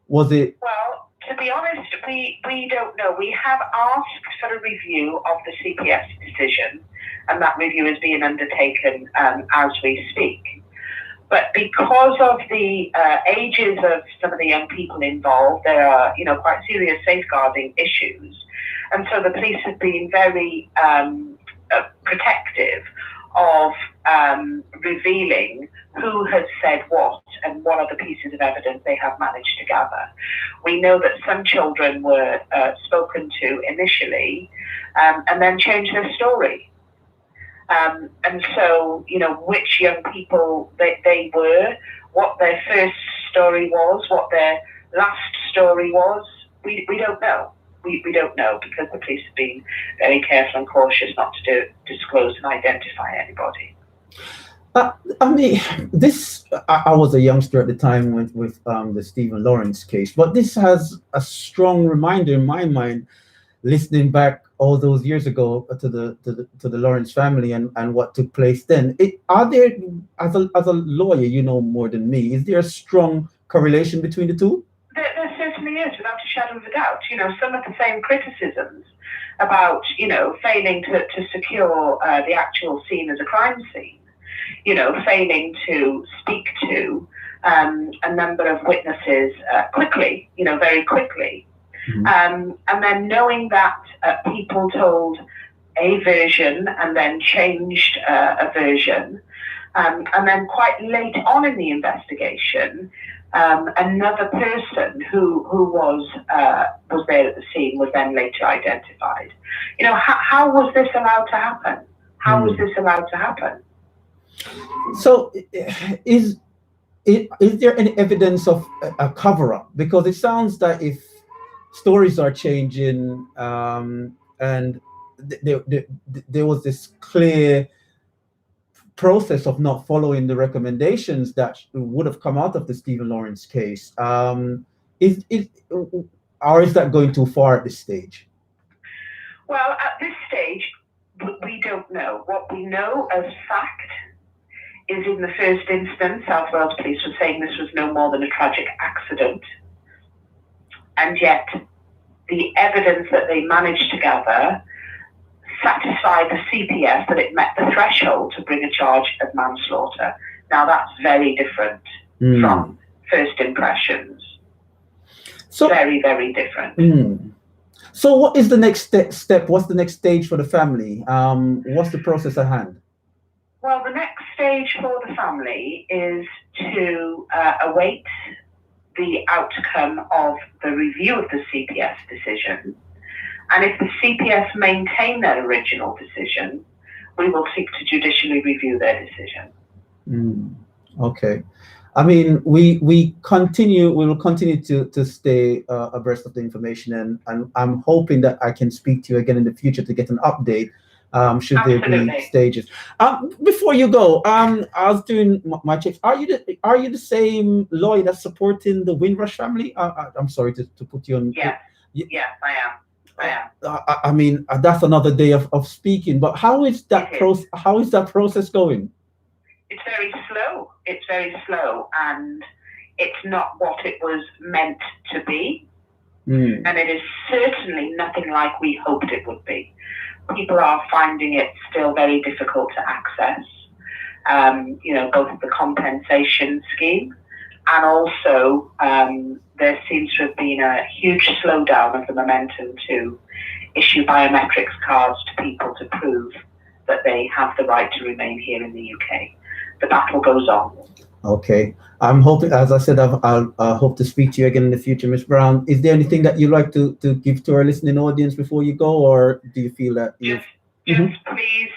was it? Well, to be honest, we don't know. We have asked for a review of the CPS decision, and that review is being undertaken as we speak. But because of the ages of some of the young people involved, there are, quite serious safeguarding issues. And so the police have been very protective of revealing who has said what and what are the pieces of evidence they have managed to gather. We know that some children were spoken to initially and then changed their story. And so, which young people they were, what their first story was, what their last story was, we don't know. We don't know because the police have been very careful and cautious not to disclose and identify anybody. I was a youngster at the time with the Stephen Lawrence case, but this has a strong reminder in my mind, listening back all those years ago to the Lawrence family and what took place then. Are there, as a lawyer, more than me, is there a strong correlation between the two? There certainly is, without a shadow of a doubt. Some of the same criticisms about, failing to secure the actual scene as a crime scene, failing to speak to a number of witnesses quickly, very quickly. And then knowing that people told a version and then changed a version, and then quite late on in the investigation, another person who was there at the scene was then later identified. How was this allowed to happen? How was this allowed to happen? So, is there any evidence of a cover-up? Because it sounds that if stories are changing, and there was this clear process of not following the recommendations that would have come out of the Stephen Lawrence case. Is that going too far at this stage? Well, at this stage, we don't know. What we know as fact is, in the first instance, South Wales Police were saying this was no more than a tragic accident. And yet, the evidence that they managed to gather satisfied the CPS that it met the threshold to bring a charge of manslaughter. Now, that's very different. from first impressions. So Very, very different. So what is the next step? What's the next stage for the family? What's the process at hand? Well, the next stage for the family is to await the outcome of the review of the CPS decision. And if the CPS maintain their original decision, we will seek to judicially review their decision. Okay. I mean, we will continue to stay abreast of the information, and I'm hoping that I can speak to you again in the future to get an update. Should there be stages? Before you go, I was doing my checks. Are you the same lawyer that's supporting the Windrush family? I'm sorry to put you on. Yes, I am. I mean, that's another day of speaking. But how is that process? How is that process going? It's very slow. It's very slow, and it's not what it was meant to be. And it is certainly nothing like we hoped it would be. People are finding it still very difficult to access, both the compensation scheme and also there seems to have been a huge slowdown of the momentum to issue biometrics cards to people to prove that they have the right to remain here in the UK. The battle goes on. Okay. I'm hoping, as I said, I'll hope to speak to you again in the future, Ms. Brown. Is there anything that you'd like to give to our listening audience before you go, or do you feel that just please,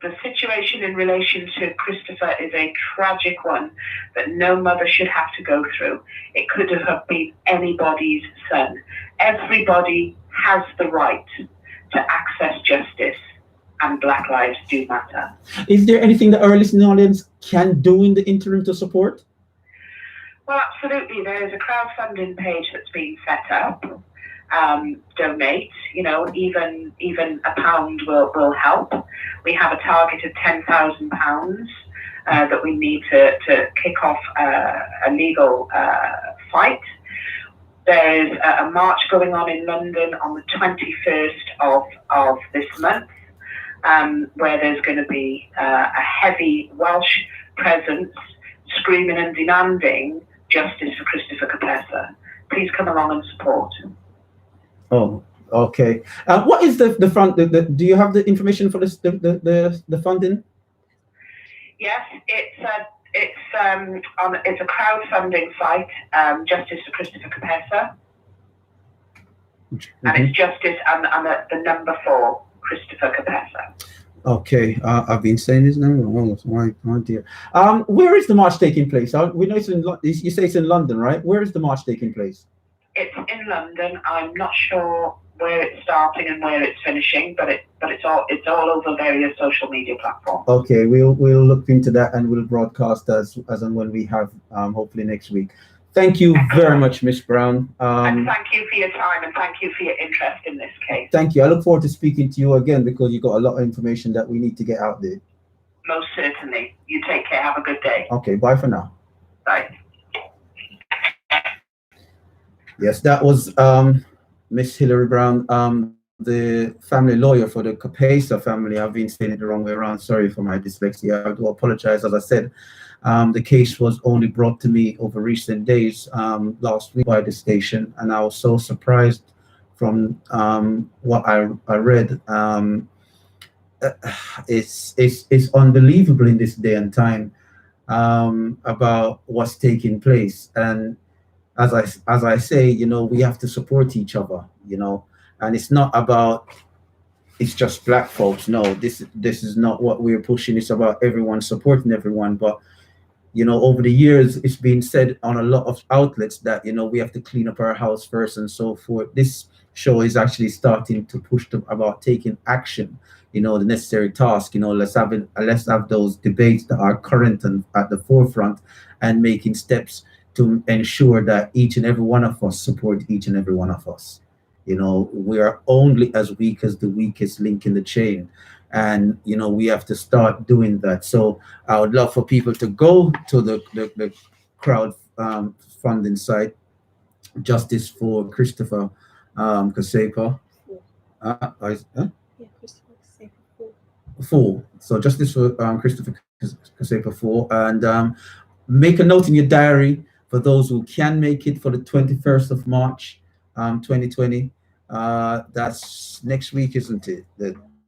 the situation in relation to Christopher is a tragic one that no mother should have to go through. It could have been anybody's son. Everybody has the right to access justice, and Black lives do matter. Is there anything that our listening audience can do in the interim to support? Well, absolutely. There is a crowdfunding page that's been set up. Donate, even £1 will help. We have a target of £10,000 that we need to kick off a legal fight. There is a march going on in London on the 21st of this month, where there's going to be a heavy Welsh presence screaming and demanding justice for Christopher Capessa. Please come along and support. Oh, okay. What is the fund? Do you have the information for this the funding? Yes, it's a crowdfunding site, Justice for Christopher Capessa, and it's justice and the number 4. Christopher Capessa. Okay, I've been saying his name wrong. Oh dear. Where is the march taking place? We know it's in. You say it's in London, right? Where is the march taking place? It's in London. I'm not sure where it's starting and where it's finishing, but it's all over various social media platforms. Okay, we'll look into that and we'll broadcast as and when we have hopefully next week. Thank you very much, Ms. Brown. And thank you for your time and thank you for your interest in this case. Thank you. I look forward to speaking to you again because you got a lot of information that we need to get out there. Most certainly. You take care. Have a good day. Okay, bye for now. Bye. Yes, that was Miss Hilary Brown, the family lawyer for the Capessa family. I've been saying it the wrong way around. Sorry for my dyslexia. I do apologize. As I said, the case was only brought to me over recent days, last week by the station, and I was so surprised from what I read. It's unbelievable in this day and time about what's taking place. And as I say, we have to support each other, and it's not about it's just black folks. No, this is not what we're pushing. It's about everyone supporting everyone. But over the years, it's been said on a lot of outlets that we have to clean up our house first and so forth. This show is actually starting to push about taking action. The necessary task. Let's have those debates that are current and at the forefront, and making steps to ensure that each and every one of us support each and every one of us. We are only as weak as the weakest link in the chain. And, we have to start doing that. So I would love for people to go to the crowd funding site, Justice for Christopher Capessa. Christopher Capessa 4. So Justice for Christopher Capessa 4. And make a note in your diary for those who can make it for the 21st of March, 2020. That's next week, isn't it?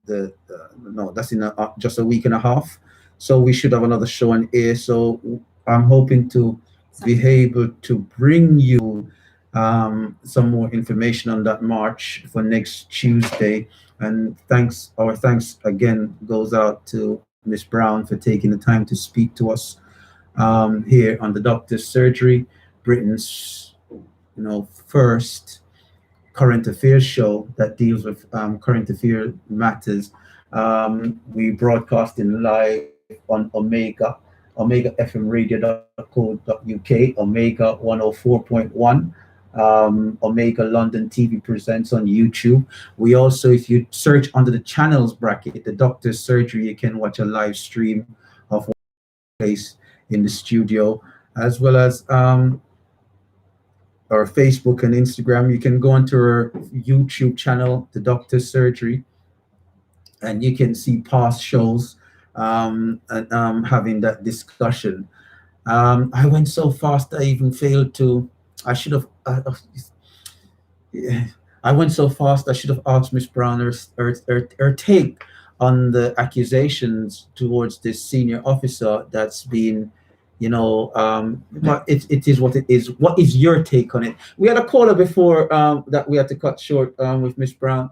No, that's in just a week and a half. So we should have another show on air. So I'm hoping to be able to bring you some more information on that march for next Tuesday. And our thanks again goes out to Miss Brown for taking the time to speak to us here on the Doctor's Surgery, Britain's first current affairs show that deals with current affairs matters. We broadcasting live on omegafmradio.co.uk, Omega 104.1. Omega London TV presents on YouTube. We also, if you search under the channels bracket, the Doctor's Surgery, you can watch a live stream of what place in the studio, as well as our Facebook and Instagram. You can go onto our YouTube channel, the Doctor's Surgery, and you can see past shows and having that discussion. I went so fast I even failed to. I should have. Yeah, I went so fast. I should have asked Miss Brown her take on the accusations towards this senior officer that's been, but it is what it is. What is your take on it? We had a caller before that we had to cut short with Miss Brown.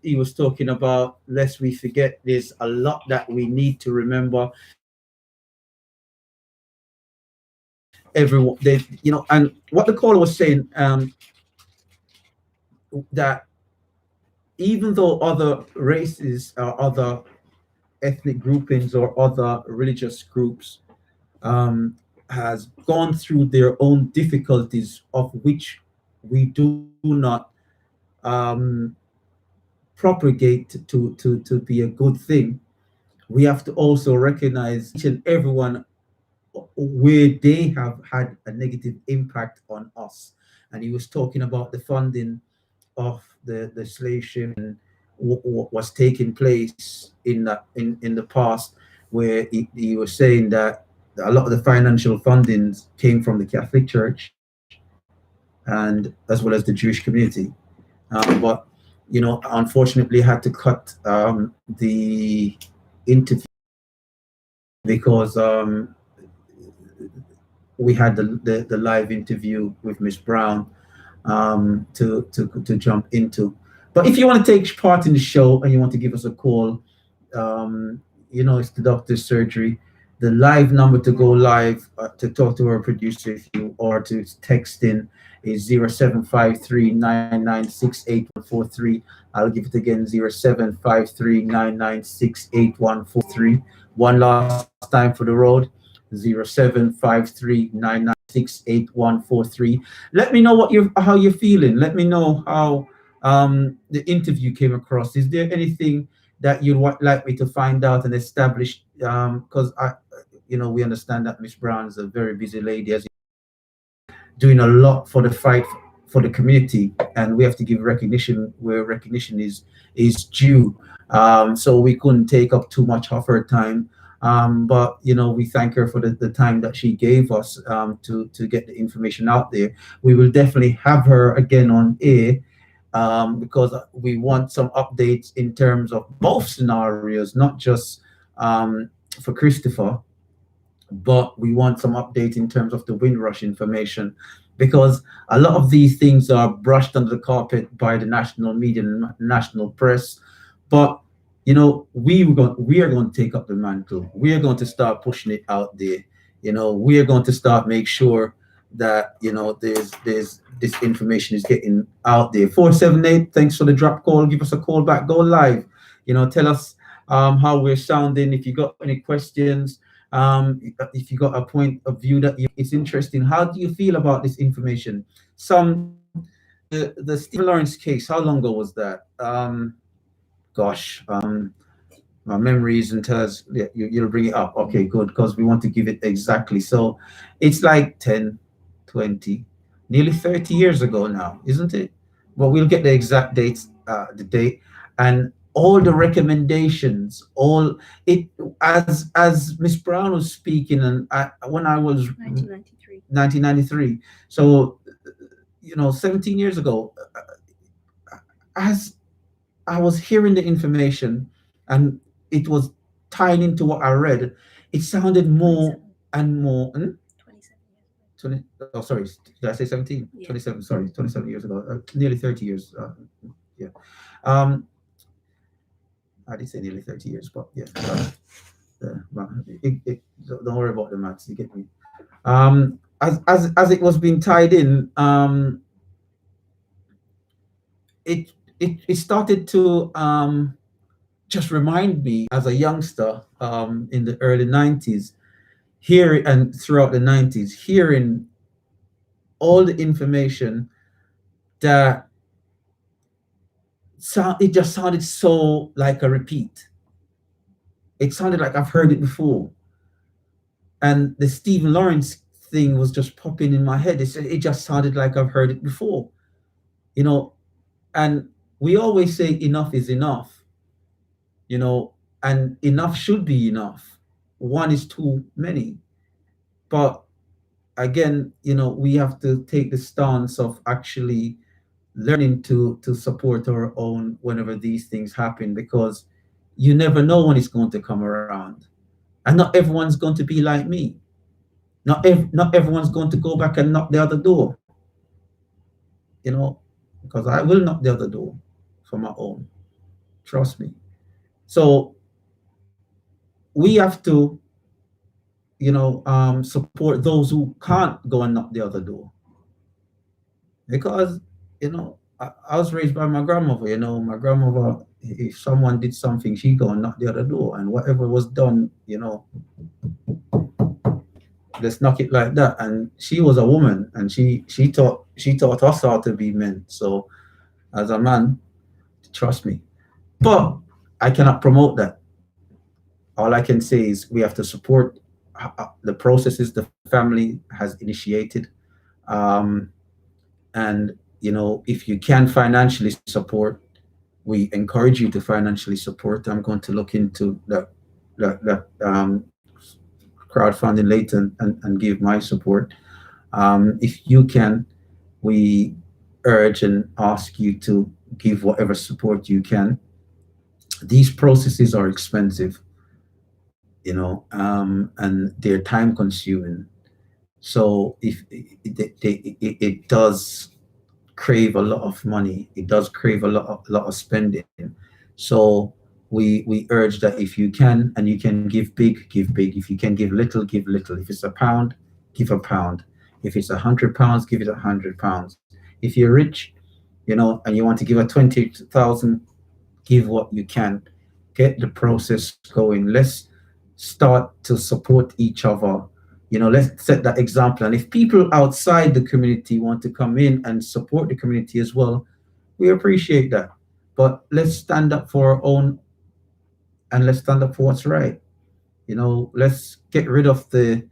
He was talking about, lest we forget, there's a lot that we need to remember. Everyone, and what the caller was saying, that even though other races or other ethnic groupings or other religious groups has gone through their own difficulties, of which we do not propagate to be a good thing, we have to also recognize each and everyone where they have had a negative impact on us. And he was talking about the funding of the slave ship and what was taking place in the past, where he was saying that a lot of the financial fundings came from the Catholic Church and as well as the Jewish community. But unfortunately, had to cut the interview because we had the live interview with Miss Brown to jump into. But if you want to take part in the show and you want to give us a call, it's the Doctor's Surgery. The live number to go live to talk to our producer, if you or to text in, is 0753996843. I'll give it again, 0753996843. One last time for the road, 0753996843. Let me know how you're feeling. Let me know how the interview came across. Is there anything that you'd like me to find out and establish? Because we understand that Miss Brown is a very busy lady, as doing a lot for the fight for the community, and we have to give recognition where recognition is due. So we couldn't take up too much of her time. But we thank her for the time that she gave us to get the information out there. We will definitely have her again on air because we want some updates in terms of both scenarios, not just for Christopher, but we want some update in terms of the Windrush information, because a lot of these things are brushed under the carpet by the national media and national press. But we are going to take up the mantle. We are going to start pushing it out there. We are going to start make sure that there's this information is getting out there. 478, thanks for the drop call. Give us a call back. Go live. Tell us how we're sounding. If you got any questions, if you got a point of view that it's interesting, how do you feel about this information? The Stephen Lawrence case, how long ago was that? My memory isn't as, yeah, you'll bring it up. Okay, good, because we want to give it exactly. So it's like 10, 20, nearly 30 years ago now, isn't it? Well, we'll get the exact dates, the date. And all the recommendations, all it, as Miss Brown was speaking, and when I was 1993. 1993, so 17 years ago, as I was hearing the information and it was tying into what I read, it sounded more 27. and more. 27 years. 20, oh, sorry, did I say 17? Yeah. 27, sorry, 27 years ago, nearly 30 years. Yeah. Um, I did say nearly 30 years, but yeah. But don't worry about the maths, you get me. As it was being tied in, it started to just remind me as a youngster in the early 90s, here and throughout the 90s, hearing all the information that it just sounded so like a repeat. It sounded like I've heard it before. And the Stephen Lawrence thing was just popping in my head. It just sounded like I've heard it before, and we always say enough is enough, and enough should be enough. One is too many. But again, we have to take the stance of actually learning to support our own whenever these things happen, because you never know when it's going to come around. And not everyone's going to be like me. Not everyone's going to go back and knock the other door, because I will knock the other door for my own. Trust me. So we have to, support those who can't go and knock the other door. Because, I was raised by my grandmother. My grandmother, if someone did something, she'd go and knock the other door, and whatever was done, let's knock it like that. And she was a woman, and she taught us how to be men. So as a man, trust me. But I cannot promote that. All I can say is we have to support the processes the family has initiated. And if you can financially support, we encourage you to financially support. I'm going to look into that crowdfunding later and give my support. If you can, we urge and ask you to give whatever support you can. These processes are expensive, and they're time consuming. So if it does crave a lot of money, it does crave a lot of spending. So we urge that if you can, and you can give big, give big. If you can give little, give little. If it's £1, give £1. If it's £100, give it £100. If you're rich, and you want to give a 20,000, give what you can. Get the process going. Let's start to support each other. Let's set that example. And if people outside the community want to come in and support the community as well, we appreciate that. But let's stand up for our own, and let's stand up for what's right. Let's get rid of the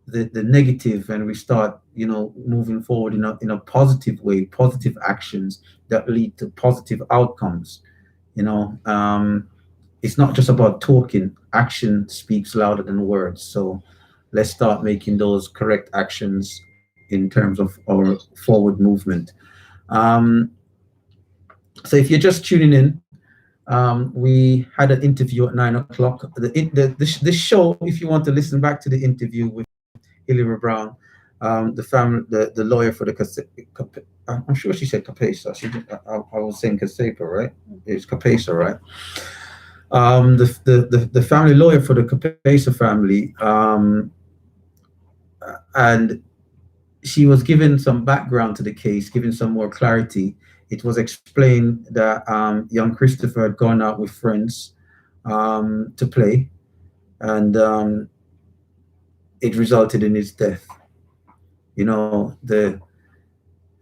negative, and we start, moving forward in a positive way, positive actions that lead to positive outcomes. It's not just about talking. Action speaks louder than words. So let's start making those correct actions in terms of our forward movement. So if you're just tuning in, we had an interview at 9 o'clock. This show, if you want to listen back to the interview with Hilary Brown, the lawyer for the, I'm sure she said Capesa. I was saying Casepa, right? It's Capesa, right? The family lawyer for the Capesa family, and she was given some background to the case, giving some more clarity. It was explained that young Christopher had gone out with friends to play, and it resulted in his death.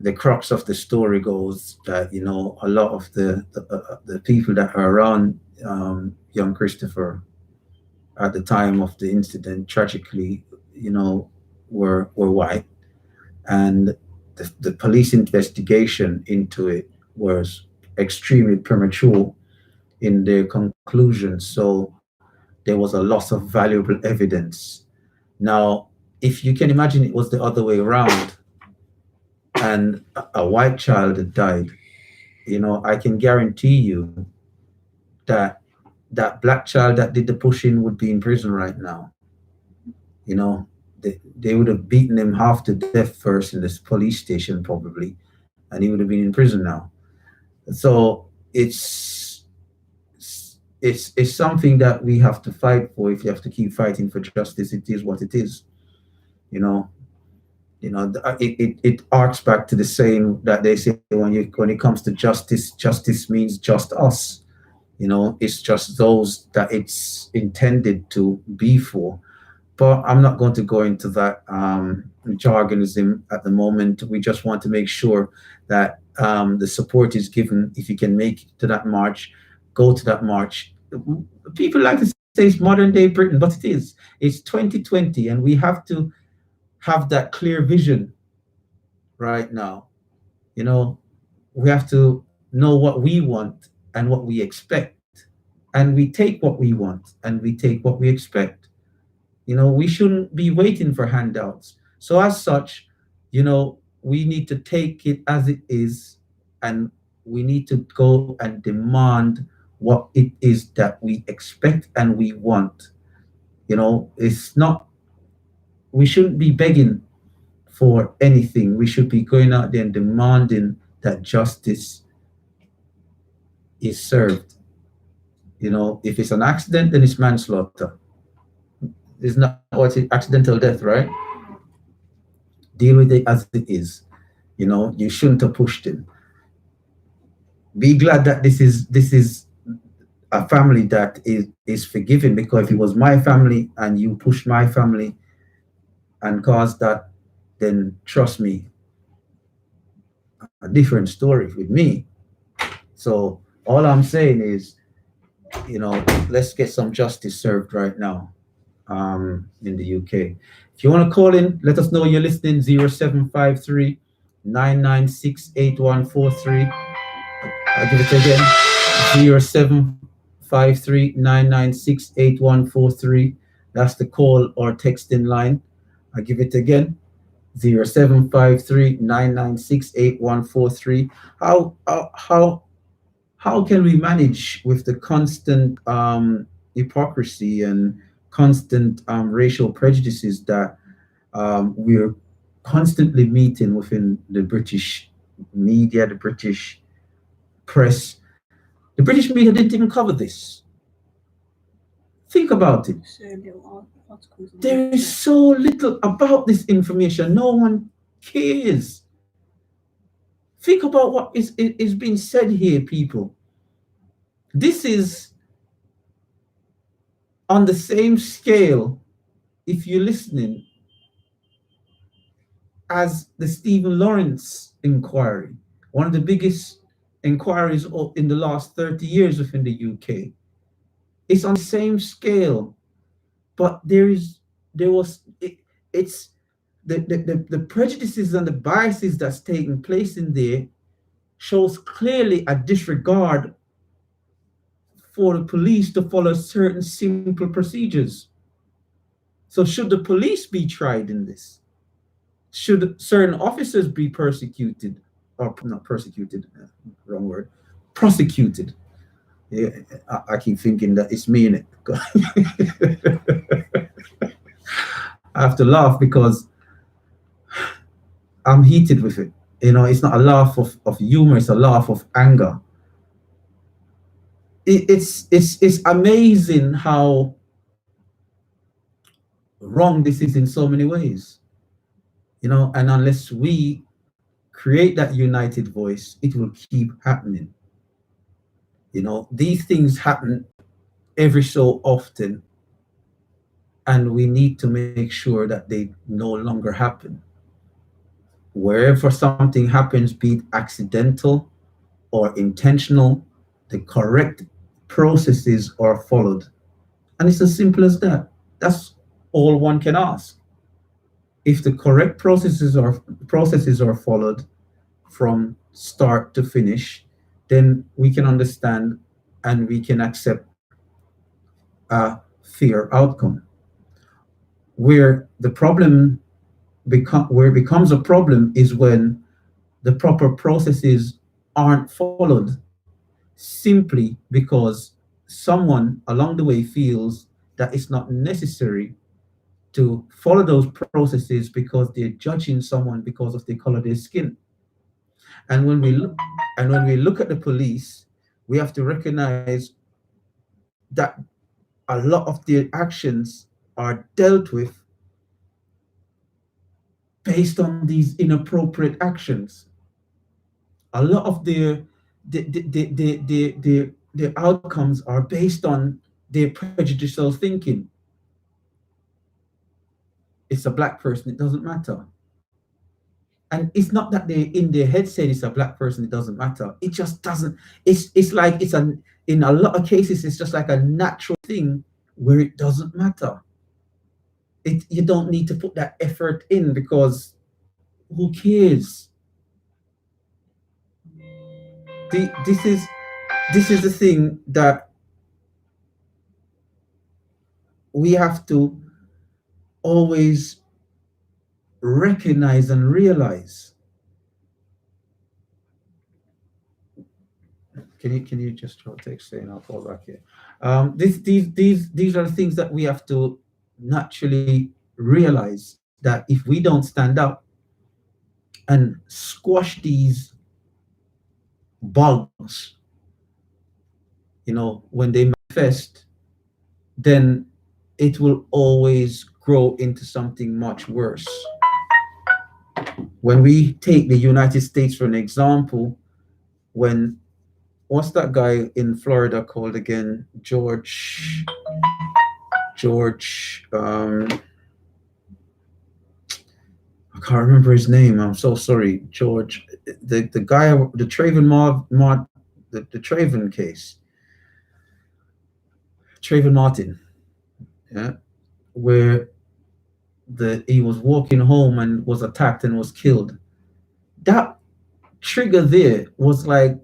The crux of the story goes that a lot of the people that are around young Christopher at the time of the incident, tragically, were white, and the police investigation into it was extremely premature. in their conclusion. So there was a loss of valuable evidence. Now, if you can imagine it was the other way around and a white child had died, I can guarantee you that that black child that did the pushing would be in prison right now. You know, they would have beaten him half to death first in this police station, probably, and he would have been in prison now. So it's something that we have to fight for. If you have to keep fighting for justice, it is what it is. You know, it arcs back to the saying that they say when it comes to justice, justice means just us. It's just those that it's intended to be for. But I'm not going to go into that jargonism at the moment. We just want to make sure that the support is given. If you can make it to that march, go to that march. People like to say it's modern day Britain, but it is. It's 2020, and we have to have that clear vision right now. We have to know what we want and what we expect. And we take what we want and we take what we expect. We shouldn't be waiting for handouts. So, as such, we need to take it as it is, and we need to go and demand what it is that we expect and we want. It's not, we shouldn't be begging for anything. We should be going out there and demanding that justice is served. If it's an accident, then it's manslaughter. It's not what's it, accidental death, right? Deal with it as it is. You shouldn't have pushed him. Be glad that this is a family that is forgiven, because if it was my family and you pushed my family and caused that, then trust me, a different story with me. So all I'm saying is, let's get some justice served right now in the UK. If you want to call in, let us know you're listening. 0753 996 8143. I'll give it again. 0753 996 8143. That's the call or texting line. I'll give it again. 0753 996 8143. How can we manage with the constant hypocrisy and constant racial prejudices that we're constantly meeting within the British media, the British press? The British media didn't even cover this. Think about it. So little articles. There is so little about this information. No one cares. Think about what is being said here, people. This is on the same scale, if you're listening, as the Stephen Lawrence inquiry, one of the biggest inquiries in the last 30 years within the UK. It's on the same scale, but it's the prejudices and the biases that's taking place in there shows clearly a disregard for the police to follow certain simple procedures. So should the police be tried in this? Should certain officers be persecuted, or not persecuted, wrong word, prosecuted? Yeah, I keep thinking that it's me in it. I have to laugh because I'm heated with it. It's not a laugh of humor, it's a laugh of anger. It's amazing how wrong this is in so many ways. And unless we create that united voice, it will keep happening. These things happen every so often, and we need to make sure that they no longer happen. Wherever something happens, be it accidental or intentional, the correct processes are followed. And it's as simple as that. That's all one can ask. If the correct processes are followed from start to finish, then we can understand and we can accept a fair outcome. Where the problem where it becomes a problem is when the proper processes aren't followed simply because someone along the way feels that it's not necessary to follow those processes because they're judging someone because of the color of their skin. And when we look at the police, we have to recognize that a lot of their actions are dealt with based on these inappropriate actions. A lot of their outcomes are based on their prejudicial thinking. It's a black person, it doesn't matter. And it's not that they in their head said it's a black person, it doesn't matter. It just doesn't. It's like it's an in a lot of cases it's just like a natural thing where it doesn't matter. You don't need to put that effort in because who cares? This is the thing that we have to always recognize and realize. Can you just throw text saying I'll call back here? These are the things that we have to naturally realize that if we don't stand up and squash these bugs, when they manifest, then it will always grow into something much worse. When we take the United States for an example, what's that guy in Florida called again? George, I can't remember his name. I'm so sorry. George, the guy, the Trayvon case, Trayvon Martin, yeah, where he was walking home and was attacked and was killed. That trigger there was like,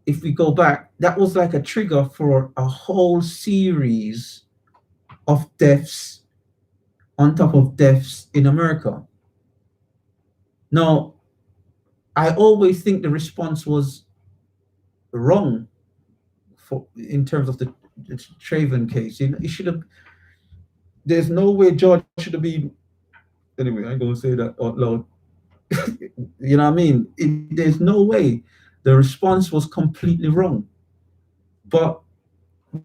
if we go back, that was like a trigger for a whole series of deaths on top of deaths in America. Now, I always think the response was wrong in terms of the Trayvon case. It should have. There's no way George should have been. Anyway, I'm gonna say that out loud. You know what I mean? There's no way. The response was completely wrong. But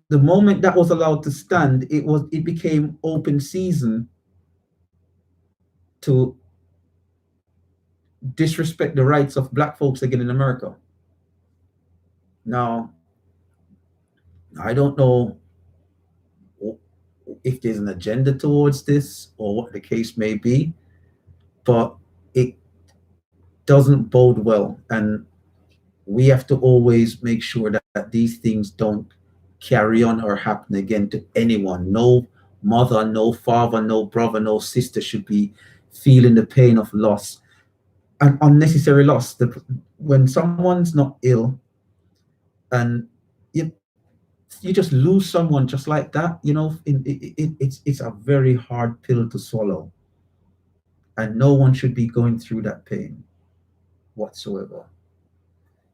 the moment that was allowed to stand, it became open season to disrespect the rights of black folks again in America. Now, I don't know if there's an agenda towards this or what the case may be, but it doesn't bode well. And we have to always make sure that these things don't carry on or happen again to anyone. No mother, no father, no brother, no sister should be feeling the pain of loss, an unnecessary loss. When someone's not ill and you just lose someone just like that, it's a very hard pill to swallow, and no one should be going through that pain whatsoever.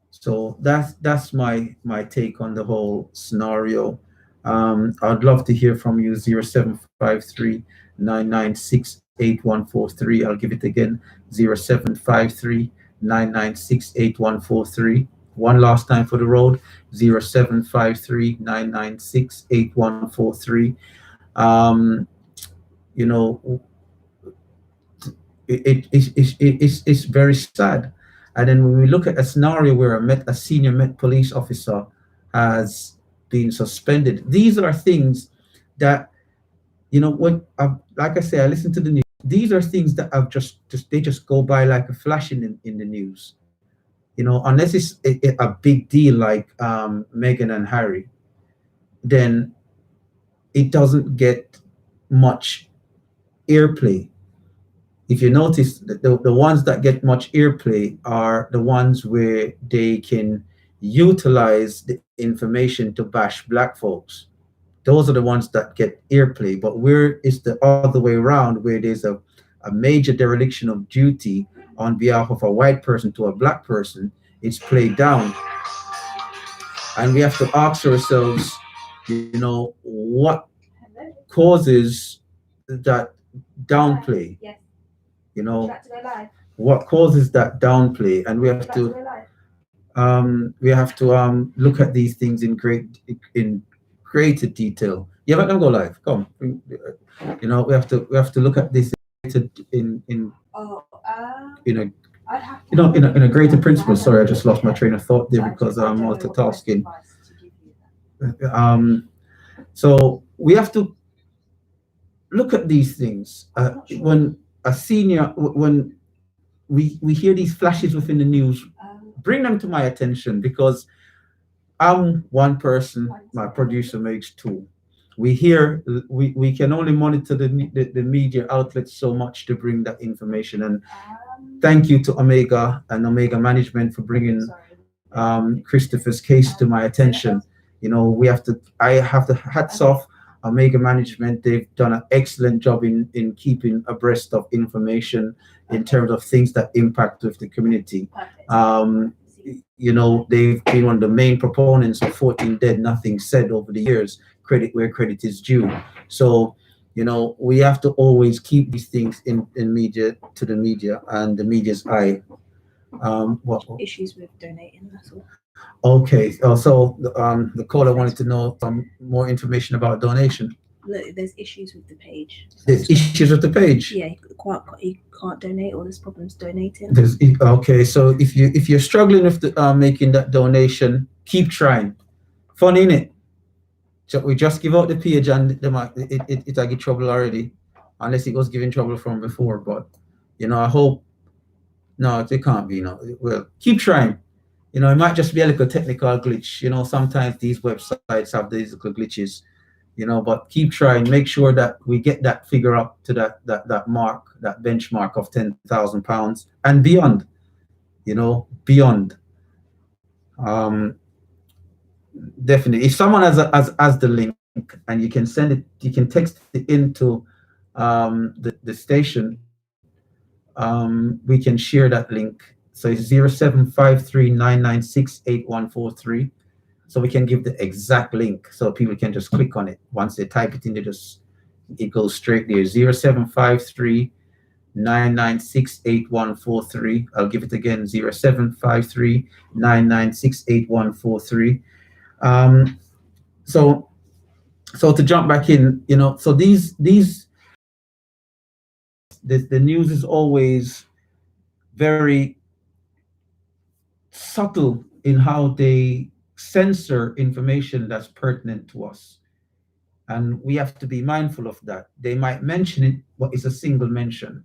So that's my take on the whole scenario. I'd love to hear from you. 0753-996-8143. I'll give it again. 0753-996-8143. One last time for the road. 0753-996-8143. It's very sad. And then when we look at a scenario where a senior Met police officer has been suspended, these are things that, like I say, I listen to the news. These are things that have they just go by like a flash in the news. Unless it's a big deal like Meghan and Harry, then it doesn't get much airplay. If you notice, the ones that get much airplay are the ones where they can utilize the information to bash black folks. Those are the ones that get airplay. But where it's the other way around, where there's a major dereliction of duty on behalf of a white person to a black person, it's played down. And we have to ask ourselves, what causes that downplay? You know, what causes that downplay? And we have to look at these things in greater detail. Yeah, let them go live. Come, we have to look at this in in a greater principle. Sorry, I just lost my train of thought there because I'm multitasking. So we have to look at these things when we hear these flashes within the news. Bring them to my attention, because I'm one person, my producer makes two. We can only monitor the media outlets so much to bring that information. And thank you to Omega and Omega Management for bringing Christopher's case to my attention. I have the hats off Omega Management. They've done an excellent job in keeping abreast of information in terms of things that impact with the community. They've been one of the main proponents of 14 Dead, Nothing Said over the years, credit where credit is due. So, we have to always keep these things in media, to the media and the media's eye. What Issues with donating, that's all. Okay, so the caller wanted to know some more information about donation. Look, there's issues with the page. There's issues with the page. Yeah, you can't donate, or there's problems donating. Okay, so if you're struggling with making that donation, keep trying. Fun, innit? So we just give out the page and it get trouble already, unless it was giving trouble from before. But I hope it can't be. Well, keep trying. It might just be a little technical glitch. Sometimes these websites have these little glitches. But keep trying. Make sure that we get that figure up to that mark, that benchmark of £10,000 and beyond. Beyond. Definitely. If someone has the link and you can send it, you can text it into the station. We can share that link. So it's 0753996843. So we can give the exact link so people can just click on it. Once they type it in, it goes straight there. 0753996843. I'll give it again, 0753996843. So to jump back in, so the news is always very subtle in how they censor information that's pertinent to us, and we have to be mindful of that. They might mention it, but it's a single mention.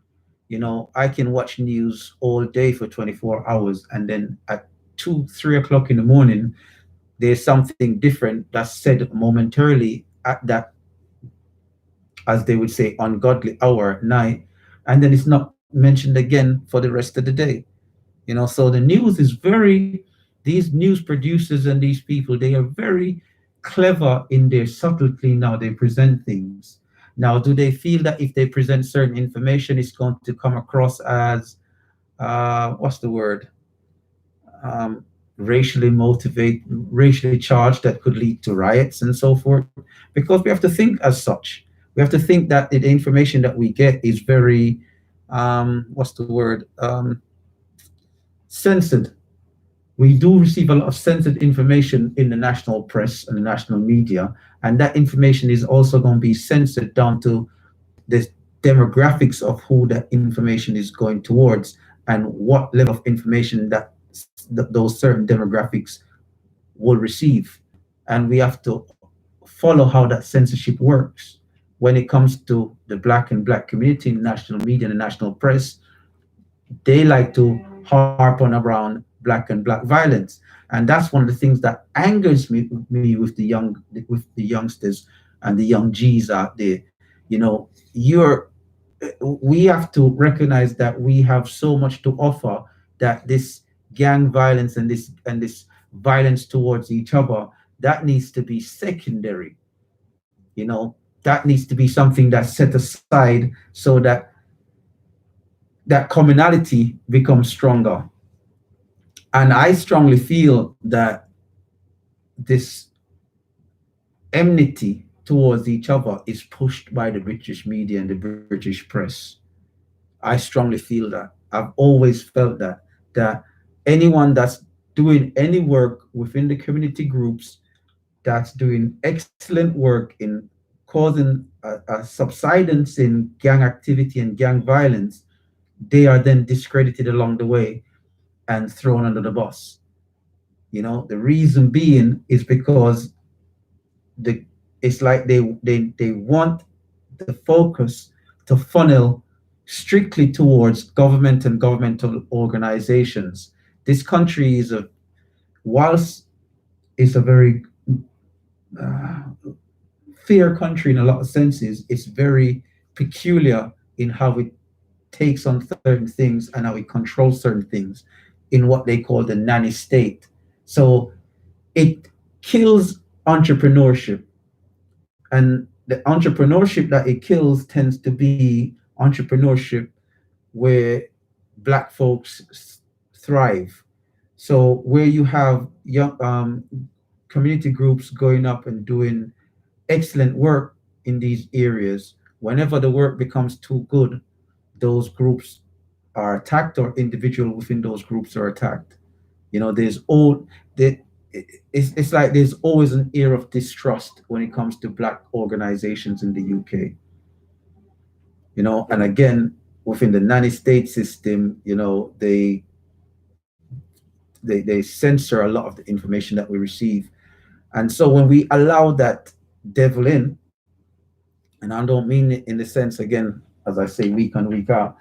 I can watch news all day for 24 hours, and then at 2-3 o'clock in the morning there's something different that's said momentarily at that, as they would say, ungodly hour at night, and then it's not mentioned again for the rest of the day. So the news is these news producers and these people, they are very clever in their subtlety. Now they present things. Now, do they feel that if they present certain information, it's going to come across as racially motivated, racially charged, that could lead to riots and so forth? Because we have to think as such. We have to think that the information that we get is very censored. We do receive a lot of censored information in the national press and the national media, and that information is also going to be censored down to the demographics of who that information is going towards and what level of information that those certain demographics will receive. And we have to follow how that censorship works. When it comes to the black and black community in the national media and the national press, they like to harp on around black and black violence, and that's one of the things that angers me with the youngsters and the young G's out there. We have to recognize that we have so much to offer, that this gang violence and this violence towards each other, that needs to be secondary. You know, that needs to be something that's set aside so that that commonality becomes stronger. And I strongly feel that this enmity towards each other is pushed by the British media and the British press. I strongly feel that. I've always felt that anyone that's doing any work within the community groups, that's doing excellent work in causing a subsidence in gang activity and gang violence, they are then discredited along the way and thrown under the bus. You know, the reason being is because the it's like they want the focus to funnel strictly towards government and governmental organizations. This country is a whilst it's a very uh, fair country in a lot of senses, it's very peculiar in how it takes on certain things and how it controls certain things in what they call the nanny state. So it kills entrepreneurship, and the entrepreneurship that it kills tends to be entrepreneurship where black folks thrive. So where you have young community groups going up and doing excellent work in these areas, whenever the work becomes too good, those groups are attacked, or individual within those groups are attacked. You know, there's all that it's like there's always an air of distrust when it comes to black organizations in the UK. You know, and again, within the nanny state system, you know, they censor a lot of the information that we receive. And so when we allow that devil in, and I don't mean it in the sense, again, as I say, week in, week out,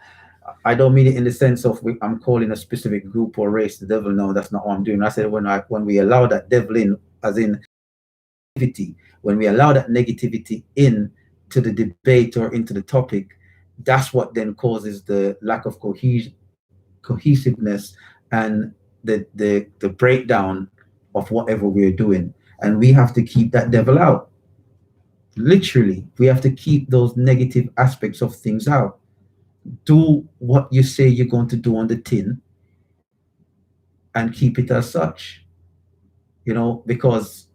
I don't mean it in the sense of I'm calling a specific group or race the devil. No, that's not what I'm doing. I said when we allow that devil in, as in negativity, when we allow that negativity in to the debate or into the topic, that's what then causes the lack of cohesiveness and the breakdown of whatever we're doing. And we have to keep that devil out. Literally, we have to keep those negative aspects of things out. Do what you say you're going to do on the tin and keep it as such. You know, because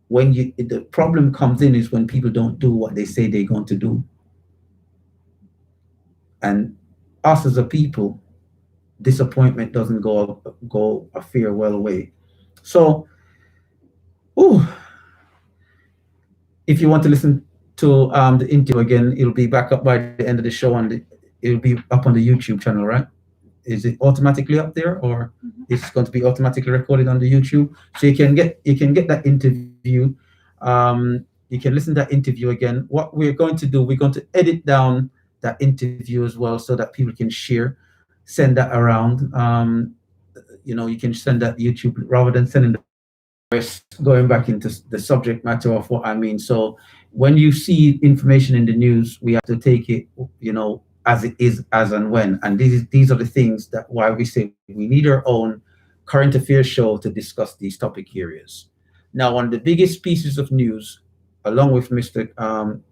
when the problem comes in is when people don't do what they say they're going to do. And us as a people, disappointment doesn't go a farewell way. So, if you want to listen to the interview again, it'll be back up by the end of the show, and it'll be up on the YouTube channel, right? Is it automatically up there, or it's going to be automatically recorded on the YouTube? So you can get that interview. You can listen to that interview again. What we're going to do, we're going to edit down that interview as well, so that people can share, send that around. You know, you can send that YouTube rather than sending the going back into the subject matter of what I mean. So when you see information in the news, we have to take it, you know, as it is, as and when. And these are the things that why we say we need our own current affairs show to discuss these topic areas. Now, one of the biggest pieces of news, along with Mr.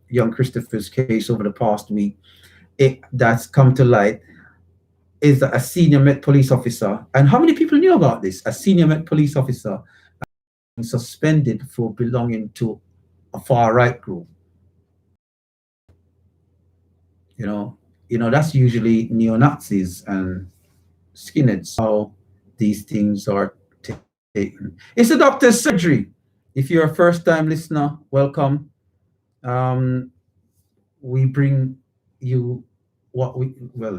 Young Christopher's case over the past week, that's come to light is that a senior Met police officer, and how many people knew about this? A senior Met police officer suspended for belonging to a far right group. You know that's usually neo-Nazis and skinheads. How these things are taken. It's a Drs Surgery. If you're a first-time listener, welcome. We bring you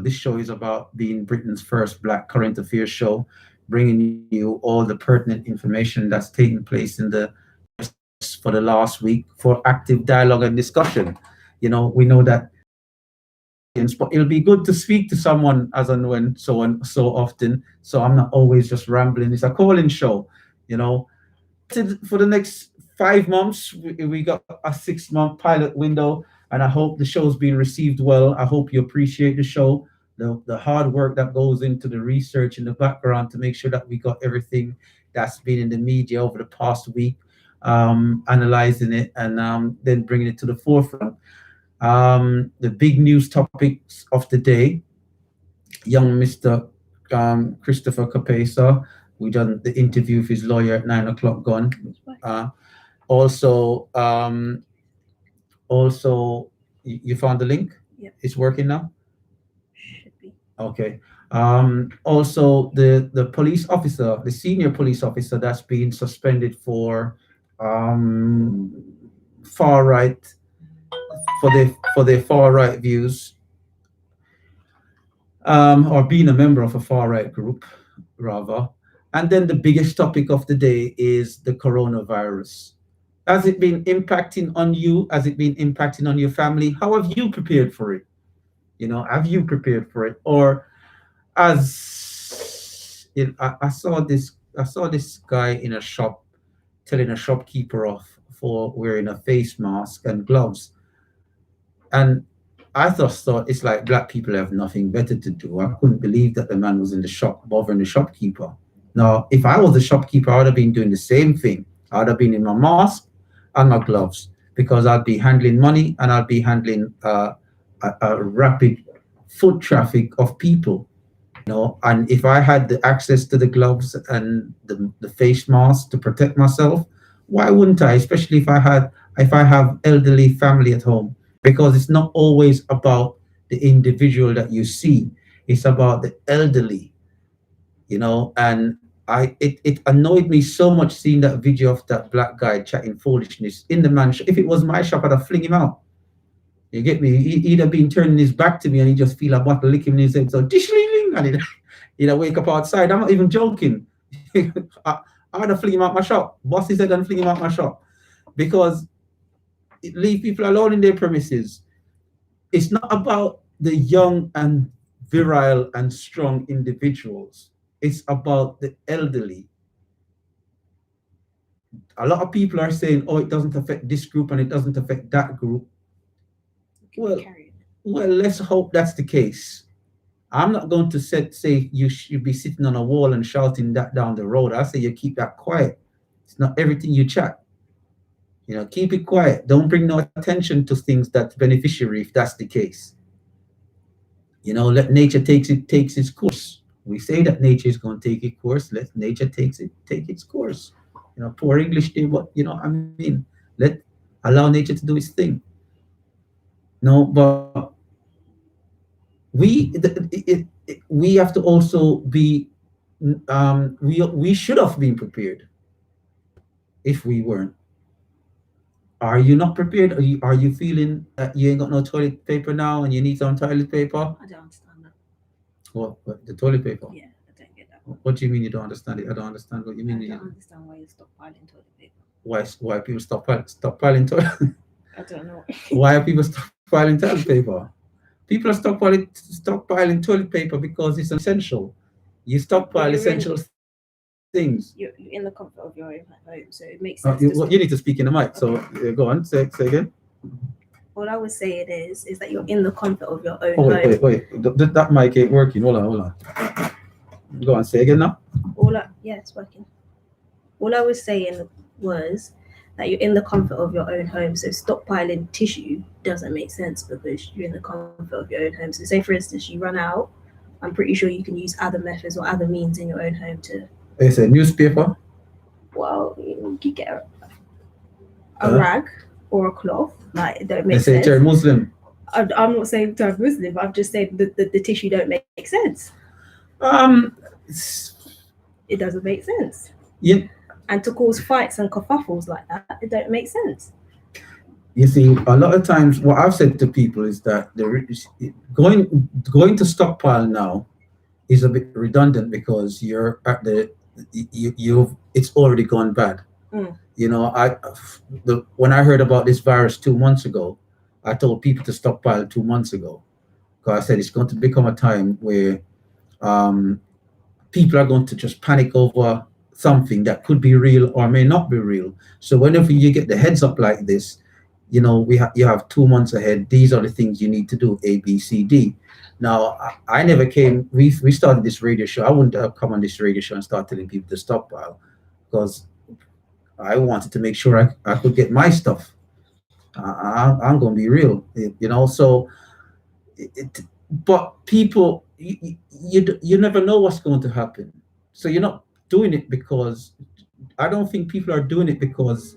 this show is about being Britain's first Black current affairs show, bringing you all the pertinent information that's taken place in the for the last week for active dialogue and discussion. You know, we know that, but it'll be good to speak to someone as and when so often. So I'm not always just rambling. It's a call-in show, you know. For the next 5 months, we got a 6-month pilot window, and I hope the show's being received well. I hope you appreciate the show, the hard work that goes into the research in the background to make sure that we got everything that's been in the media over the past week, analyzing it and then bringing it to the forefront. The big news topics of the day: young Mr. Christopher Capesa. We done the interview with his lawyer at 9 o'clock. Gone. Uh, also, you found the link. Yep. It's working now. Should be. Okay. Also, the police officer, the senior police officer that's been suspended for far right for their far right views, or being a member of a far right group, rather. And then the biggest topic of the day is the coronavirus. Has it been impacting on you? Has it been impacting on your family? How have you prepared for it? Have you prepared for it? Or I saw this guy in a shop telling a shopkeeper off for wearing a face mask and gloves. And I thought it's like black people have nothing better to do. I couldn't believe that the man was in the shop bothering the shopkeeper. Now, if I was the shopkeeper, I would have been doing the same thing. I would have been in my mask and my gloves, because I'd be handling money and I'd be handling a rapid foot traffic of people. And if I had the access to the gloves and the face mask to protect myself, why wouldn't I? Especially if I have elderly family at home, because it's not always about the individual that you see; it's about the elderly. And it annoyed me so much seeing that video of that black guy chatting foolishness in the man shop. If it was my shop, I'd have fling him out. You get me? He'd have been turning his back to me and he just feel a bottle licking in his head. So dish-ling-ling, and he'd wake up outside. I'm not even joking. I'd have fling him out my shop. Boss he said and fling him out my shop. Because it leave people alone in their premises. It's not about the young and virile and strong individuals. It's about the elderly. A lot of people are saying, oh, it doesn't affect this group and it doesn't affect that group. Well, let's hope that's the case. I'm not going to say you should be sitting on a wall and shouting that down the road. I say you keep that quiet. It's not everything you chat. Keep it quiet. Don't bring no attention to things that's beneficiary if that's the case. Let nature take its course. We say that nature is going to take its course. Let nature take its course. Poor English there, but allow nature to do its thing. No, but we have to also be. We should have been prepared. If we weren't, are you not prepared? Are you feeling that you ain't got no toilet paper now and you need some toilet paper? I don't understand that. What the toilet paper? Yeah, I don't get that. What do you mean you don't understand it? I don't understand what you mean. I don't understand why you're stockpiling toilet paper. Why people stockpiling toilet? I don't know. Why are people stockpiling toilet paper? People are stockpiling toilet paper because it's essential. You stockpile essential things. You're in the comfort of your own home, so it makes sense. You need to speak in the mic. So go on, say again. All I was saying is that you're in the comfort of your own Oh, home. wait. That mic ain't working. Hold on. Go on, say again now. Yeah, it's working. All I was saying was that you're in the comfort of your own home. So stockpiling tissue doesn't make sense because you're in the comfort of your own home. So say, for instance, you run out, I'm pretty sure you can use other methods or other means in your own home to... It's a newspaper? Well, you could get a rag or a cloth. Like, it don't make sense. They say you're Muslim. I'm not saying to a Muslim, I'm just saying that the tissue don't make sense. It doesn't make sense. Yeah. And to cause fights and kerfuffles like that, it don't make sense. You see, a lot of times what I've said to people is that going to stockpile now is a bit redundant because you're at it's already gone bad. When I heard about this virus 2 months ago, I told people to stockpile 2 months ago, because I said it's going to become a time where people are going to just panic over something that could be real or may not be real. So whenever you get the heads up like this, you have 2 months ahead. These are the things you need to do, A, B, C, D. Now, I never came. We started this radio show. I wouldn't have come on this radio show and start telling people to stockpile. because I wanted to make sure I could get my stuff. I'm going to be real, So, but people, you never know what's going to happen. So you're not doing it because I don't think people are doing it because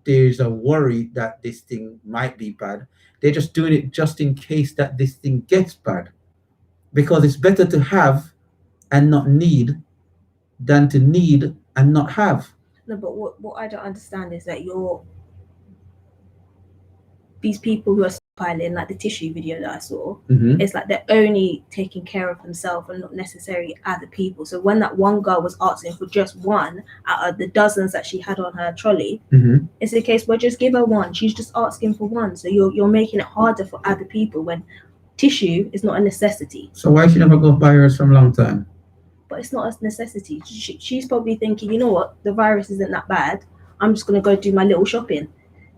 there's a worry that this thing might be bad. They're just doing it just in case that this thing gets bad, because it's better to have and not need than to need and not have. No, but what I don't understand is that these people who are stockpiling, like the tissue video that I saw, it's like they're only taking care of themselves and not necessarily other people. So when that one girl was asking for just one out of the dozens that she had on her trolley, it's the case where just give her one. She's just asking for one. So you're making it harder for other people when tissue is not a necessity. So why she never go buy hers from a long time? But it's not a necessity. She's probably thinking, you know what, the virus isn't that bad. I'm just going to go do my little shopping.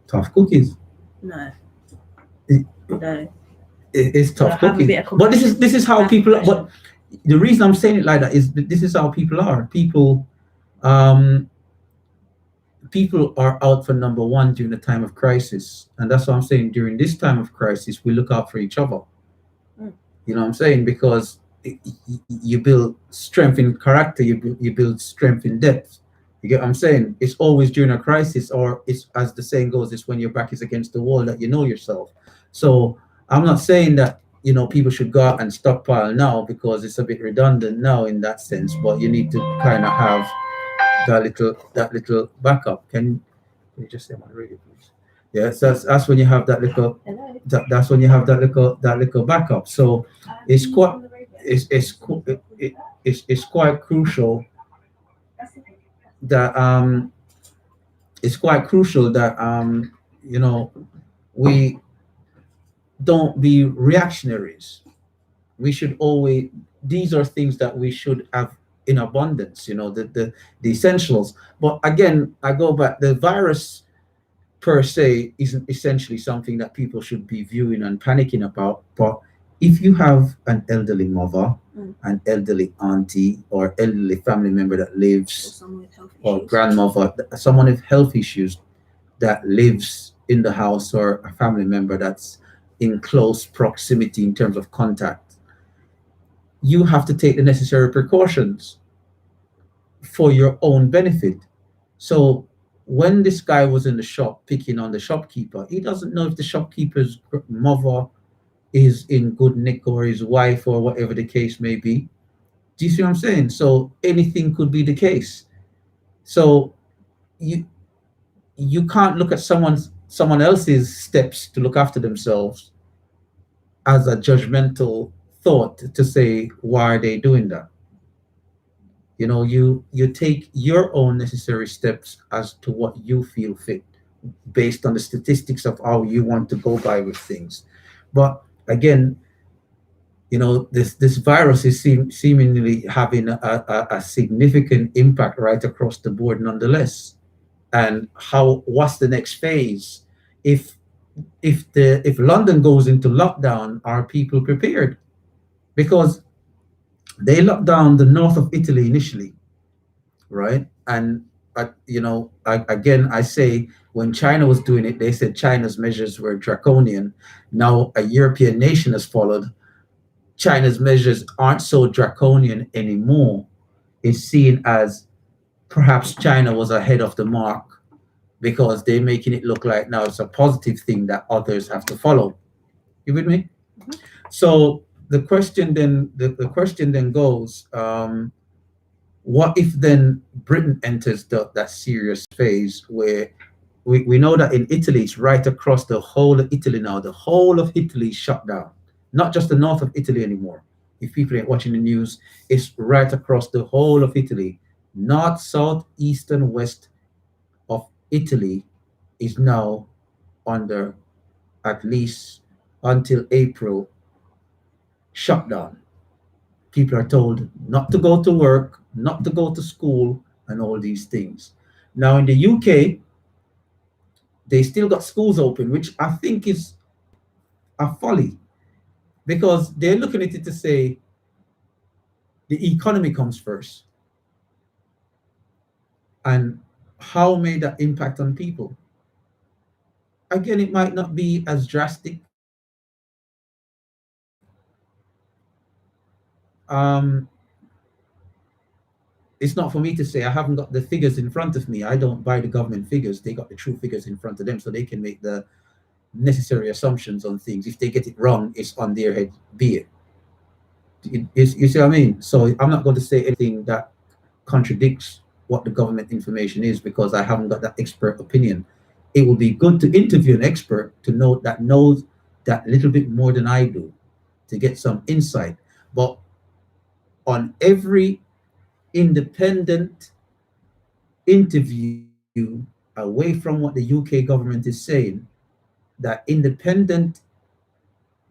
Tough cookies. No. It's tough cookies. But this is how people are. But the reason I'm saying it like that is this is how people are. People are out for number one during the time of crisis. And that's what I'm saying. During this time of crisis, we look out for each other. You know what I'm saying? Because you build strength in character, you build strength in depth. You get what I'm saying? It's always during a crisis, or it's, as the saying goes, it's when your back is against the wall that you know yourself. So I'm not saying that people should go out and stockpile now, because it's a bit redundant now in that sense. But you need to kind of have that little backup. Can you just say my radio, please? Yes, that's when you have that little. That's when you have that little backup. So it's quite it's quite crucial that we don't be reactionaries. We should always, these are things that we should have in abundance, the essentials. But again, I go back, the virus per se isn't essentially something that people should be viewing and panicking about. But if you have an elderly mother, an elderly auntie, or elderly family member that lives, or grandmother, someone with health issues that lives in the house, or a family member that's in close proximity in terms of contact, you have to take the necessary precautions for your own benefit. So when this guy was in the shop picking on the shopkeeper, he doesn't know if the shopkeeper's mother is in good nick, or his wife, or whatever the case may be. Do you see what I'm saying? So anything could be the case. So you can't look at someone else's steps to look after themselves as a judgmental thought to say, why are they doing that? You take your own necessary steps as to what you feel fit, based on the statistics of how you want to go by with things. But again, this virus is seemingly having a significant impact right across the board nonetheless. And what's the next phase? If London goes into lockdown, are people prepared? Because they locked down the north of Italy initially, right? And I say, when China was doing it, they said China's measures were draconian. Now a European nation has followed. China's measures aren't so draconian anymore. It's seen as perhaps China was ahead of the mark, because they're making it look like now it's a positive thing that others have to follow. You with me? So the question then goes, what if then Britain enters that serious phase where we know that in Italy, it's right across the whole of Italy now. The whole of Italy is shut down, not just the north of Italy anymore. If people ain't watching the news, it's right across the whole of Italy. North, south, east, and west of Italy is now under, at least until April, shutdown. People are told not to go to work, not to go to school, and all these things. Now in the UK, they still got schools open, which I think is a folly, because they're looking at it to say the economy comes first. And how may that impact on people? Again, it might not be as drastic. Um, it's not for me to say. I haven't got the figures in front of me. I don't buy the government figures. They got the true figures in front of them, so they can make the necessary assumptions on things. If they get it wrong, it's on their head, be it. You see what I mean? So I'm not going to say anything that contradicts what the government information is because I haven't got that expert opinion. It would be good to interview an expert to know that knows that little bit more than I do to get some insight. But on every independent interview away from what the UK government is saying, that independent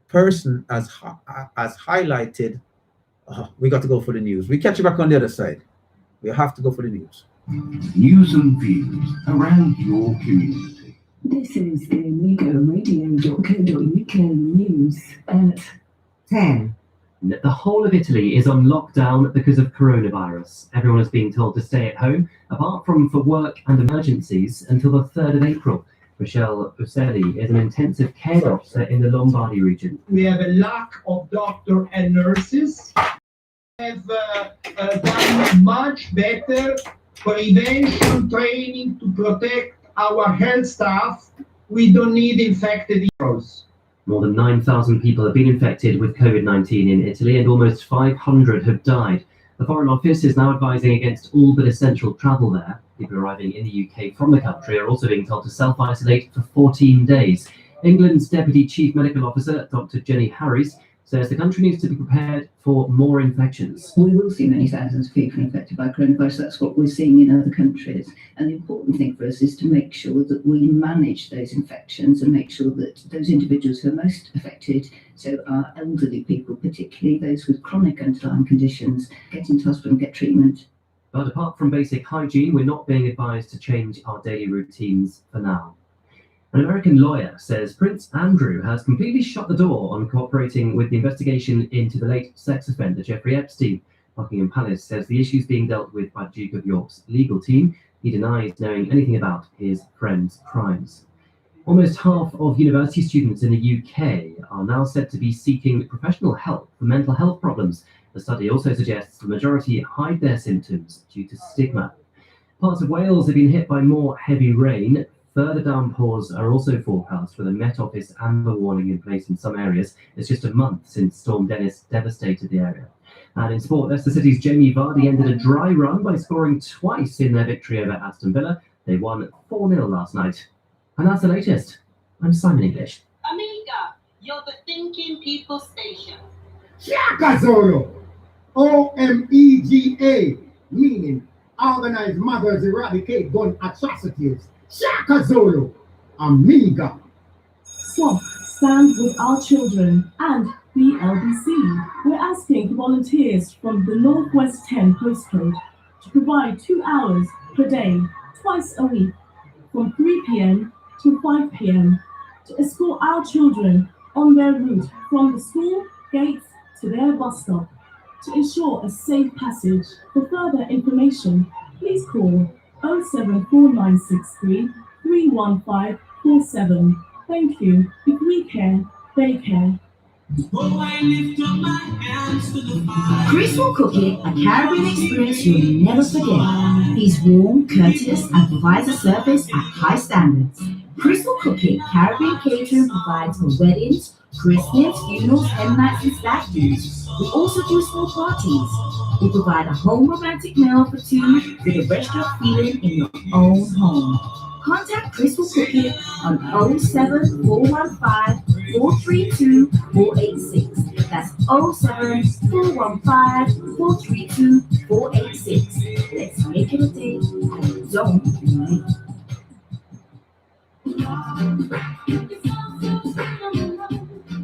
person as highlighted, we got to go for the news. We catch you back on the other side. We have to go for the news. News and views around your community. This is the amigoradio.co.uk news at 10. The whole of Italy is on lockdown because of coronavirus. Everyone is being told to stay at home, apart from for work and emergencies, until the 3rd of April. Michelle Uselli is an intensive care doctor in the Lombardy region. We have a lack of doctors and nurses. We have done much better prevention training to protect our health staff. We don't need infected heroes. More than 9,000 people have been infected with COVID-19 in Italy and almost 500 have died. The Foreign Office is now advising against all but essential travel there. People arriving in the UK from the country are also being told to self-isolate for 14 days. England's Deputy Chief Medical Officer, Dr. Jenny Harries, says the country needs to be prepared for more infections. We will see many thousands of people infected by coronavirus. That's what we're seeing in other countries. And the important thing for us is to make sure that we manage those infections and make sure that those individuals who are most affected, so our elderly people, particularly those with chronic underlying conditions, get into hospital and get treatment. But apart from basic hygiene, we're not being advised to change our daily routines for now. An American lawyer says Prince Andrew has completely shut the door on cooperating with the investigation into the late sex offender Jeffrey Epstein. Buckingham Palace says the issue is being dealt with by Duke of York's legal team. He denies knowing anything about his friend's crimes. Almost half of university students in the UK are now said to be seeking professional help for mental health problems. The study also suggests the majority hide their symptoms due to stigma. Parts of Wales have been hit by more heavy rain. Further downpours are also forecast with a Met Office amber warning in place in some areas. It's just a month since Storm Dennis devastated the area. And in sport, Leicester City's Jamie Vardy ended a dry run by scoring twice in their victory over Aston Villa. They won 4-0 last night. And that's the latest. I'm Simon English. Amiga, you're the Thinking People station. Shaka Zolo! OMEGA, meaning Organized Mothers Eradicate Gun Atrocities. Shaka Zolo! Amiga! SWAP stands with our children and BLBC. We're asking for volunteers from the Northwest 10 postcode to provide 2 hours per day, twice a week, from 3 p.m. to 5 p.m. to escort our children on their route from the school gates to their bus stop to ensure a safe passage. For further information, please call 074963 31547. Thank you. If we care, they care. Crystal Cooking, a Caribbean experience you'll never forget. He's warm, courteous, and provides a service at high standards. Crystal Cooking Caribbean Catering provides for weddings, Christmas, funerals, hen nights, and stag do's. We also do small parties. We provide a home romantic meal for two with a restaurant feeling in your own home. Contact Crystal Cooking on 07415 432 486. That's 07415 432 486. Let's make it a day and don't be late.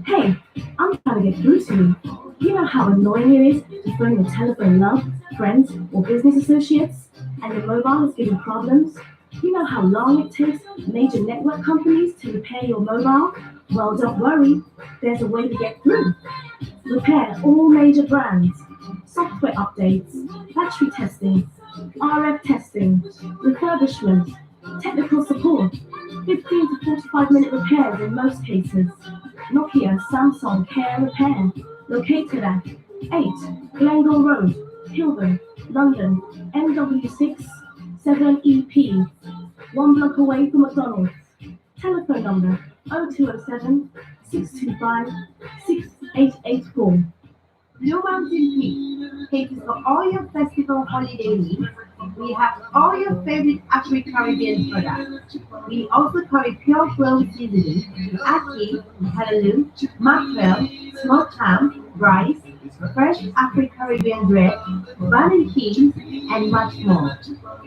Hey, I'm trying to get through to you. You know how annoying it is to phone your telephone love, friends, or business associates, and your mobile is giving problems? You know how long it takes major network companies to repair your mobile? Well, don't worry, there's a way to get through. Repair all major brands, software updates, battery testing, RF testing, refurbishment, technical support, 15 to 45-minute repairs in most cases. Nokia Samsung Care Repair, located at 8 Glengall Road, Hilburn, London, NW6 7EP, 1 block away from McDonald's. Telephone number 0207 625 6884. Blue Mountain Peak caters for all your festival holiday needs. We have all your favorite Afro-Caribbean products. We also carry pure flow seasoning, ackee, halaloum, mackerel, smoked ham, rice, fresh Afro-Caribbean bread, bun peas, and much more.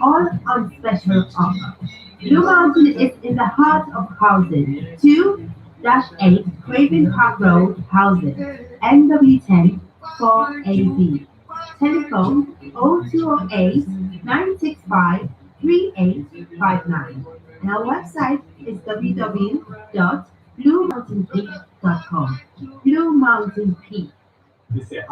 All on special offer. Blue Mountain is in the heart of housing. 2-8 Craven Park Road, housing, NW10 4AB. Telephone 0208 965 3859. And our website is www.bluemountainpeak.com. Blue Mountain Peak. Master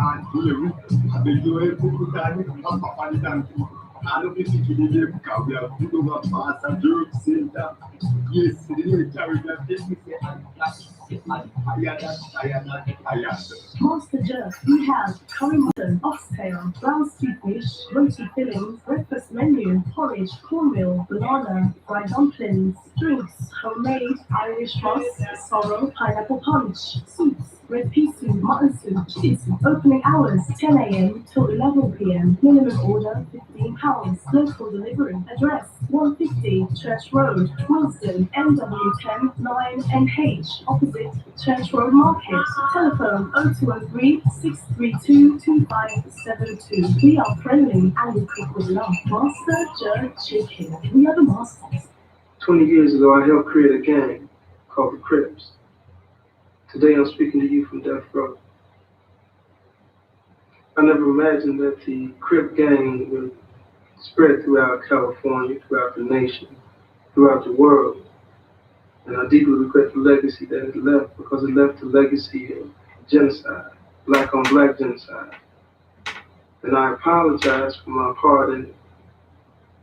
Jerk, we have curry mutton, oxtail, brown stew fish, roti fillings, breakfast menu, porridge, cornmeal, banana, fried dumplings, drinks, homemade Irish moss, sorrel, pineapple punch, soups, red pea soup, mutton soup, chicken soup. Opening hours 10 a.m. till 11 p.m. Minimum order £15. Local delivery. Address 150 Church Road, Wilston, NW10 9NH, opposite Church Road Market. Telephone 0203 632 2572. We are friendly and we cook with love. Master Jerk Chicken. We are the masters. 20 years ago, I helped create a gang called the Crips. Today, I'm speaking to you from death row. I never imagined that the Crip gang would spread throughout California, throughout the nation, throughout the world. And I deeply regret the legacy that it left, because it left a legacy of genocide, black on black genocide. And I apologize for my part in it.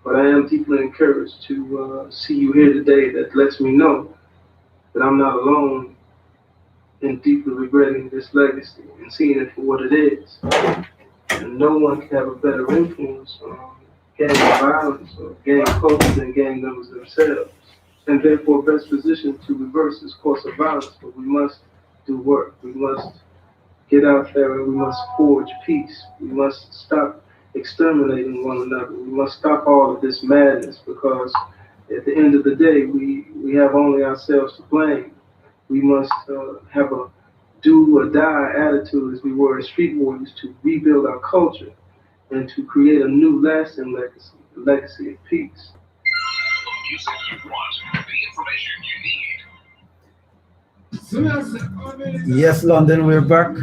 But I am deeply encouraged to see you here today. That lets me know that I'm not alone in deeply regretting this legacy and seeing it for what it is. And no one can have a better influence on gang violence or gang culture than gang members themselves, and therefore best positioned to reverse this course of violence. But we must do work. We must get out there and we must forge peace. We must stop exterminating one another. We must stop all of this madness, because at the end of the day, we have only ourselves to blame. We must have a do or die attitude, as we were as street warriors, to rebuild our culture and to create a new lasting legacy, a legacy of peace. You said you want the information you need. Yes, London, we're back.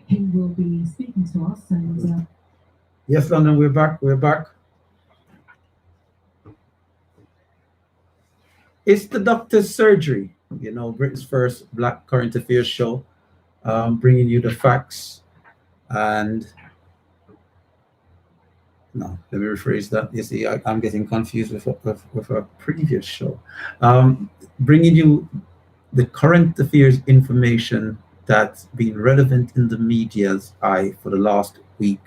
He will be speaking to us, and Yes, London, we're back. We're back. It's the Drs Surgery, Britain's first Black current affairs show, bringing you the facts. And no, let me rephrase that. You see, I'm getting confused with a previous show. Bringing you the current affairs information that's been relevant in the media's eye for the last week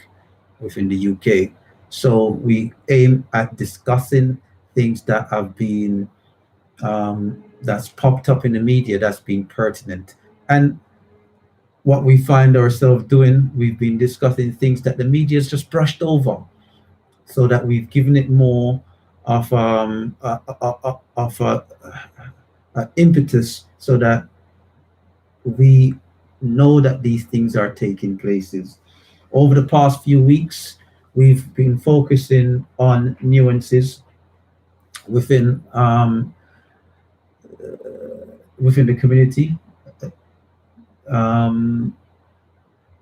within the UK. So we aim at discussing things that have been that's popped up in the media that's been pertinent. And what we find ourselves doing, we've been discussing things that the media's just brushed over, so that we've given it more of impetus, so that we know that these things are taking places. Over the past few weeks, we've been focusing on nuances within the community. And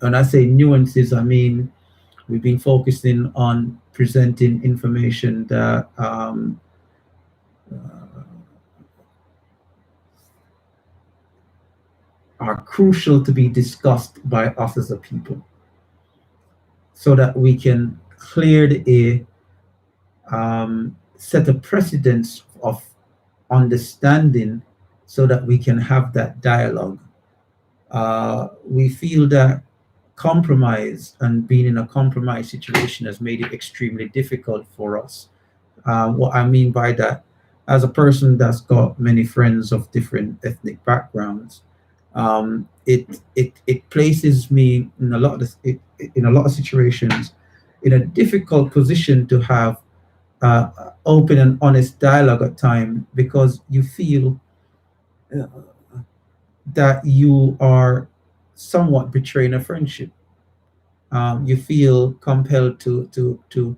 I say nuances, I mean, we've been focusing on presenting information that are crucial to be discussed by us as a people, so that we can clear the air, set a precedence of understanding, so that we can have that dialogue. We feel that compromise and being in a compromise situation has made it extremely difficult for us. What I mean by that, as a person that's got many friends of different ethnic backgrounds, it places me in a lot of in a lot of situations in a difficult position to have open and honest dialogue at times, because you feel uh, that you are somewhat betraying a friendship. You feel compelled to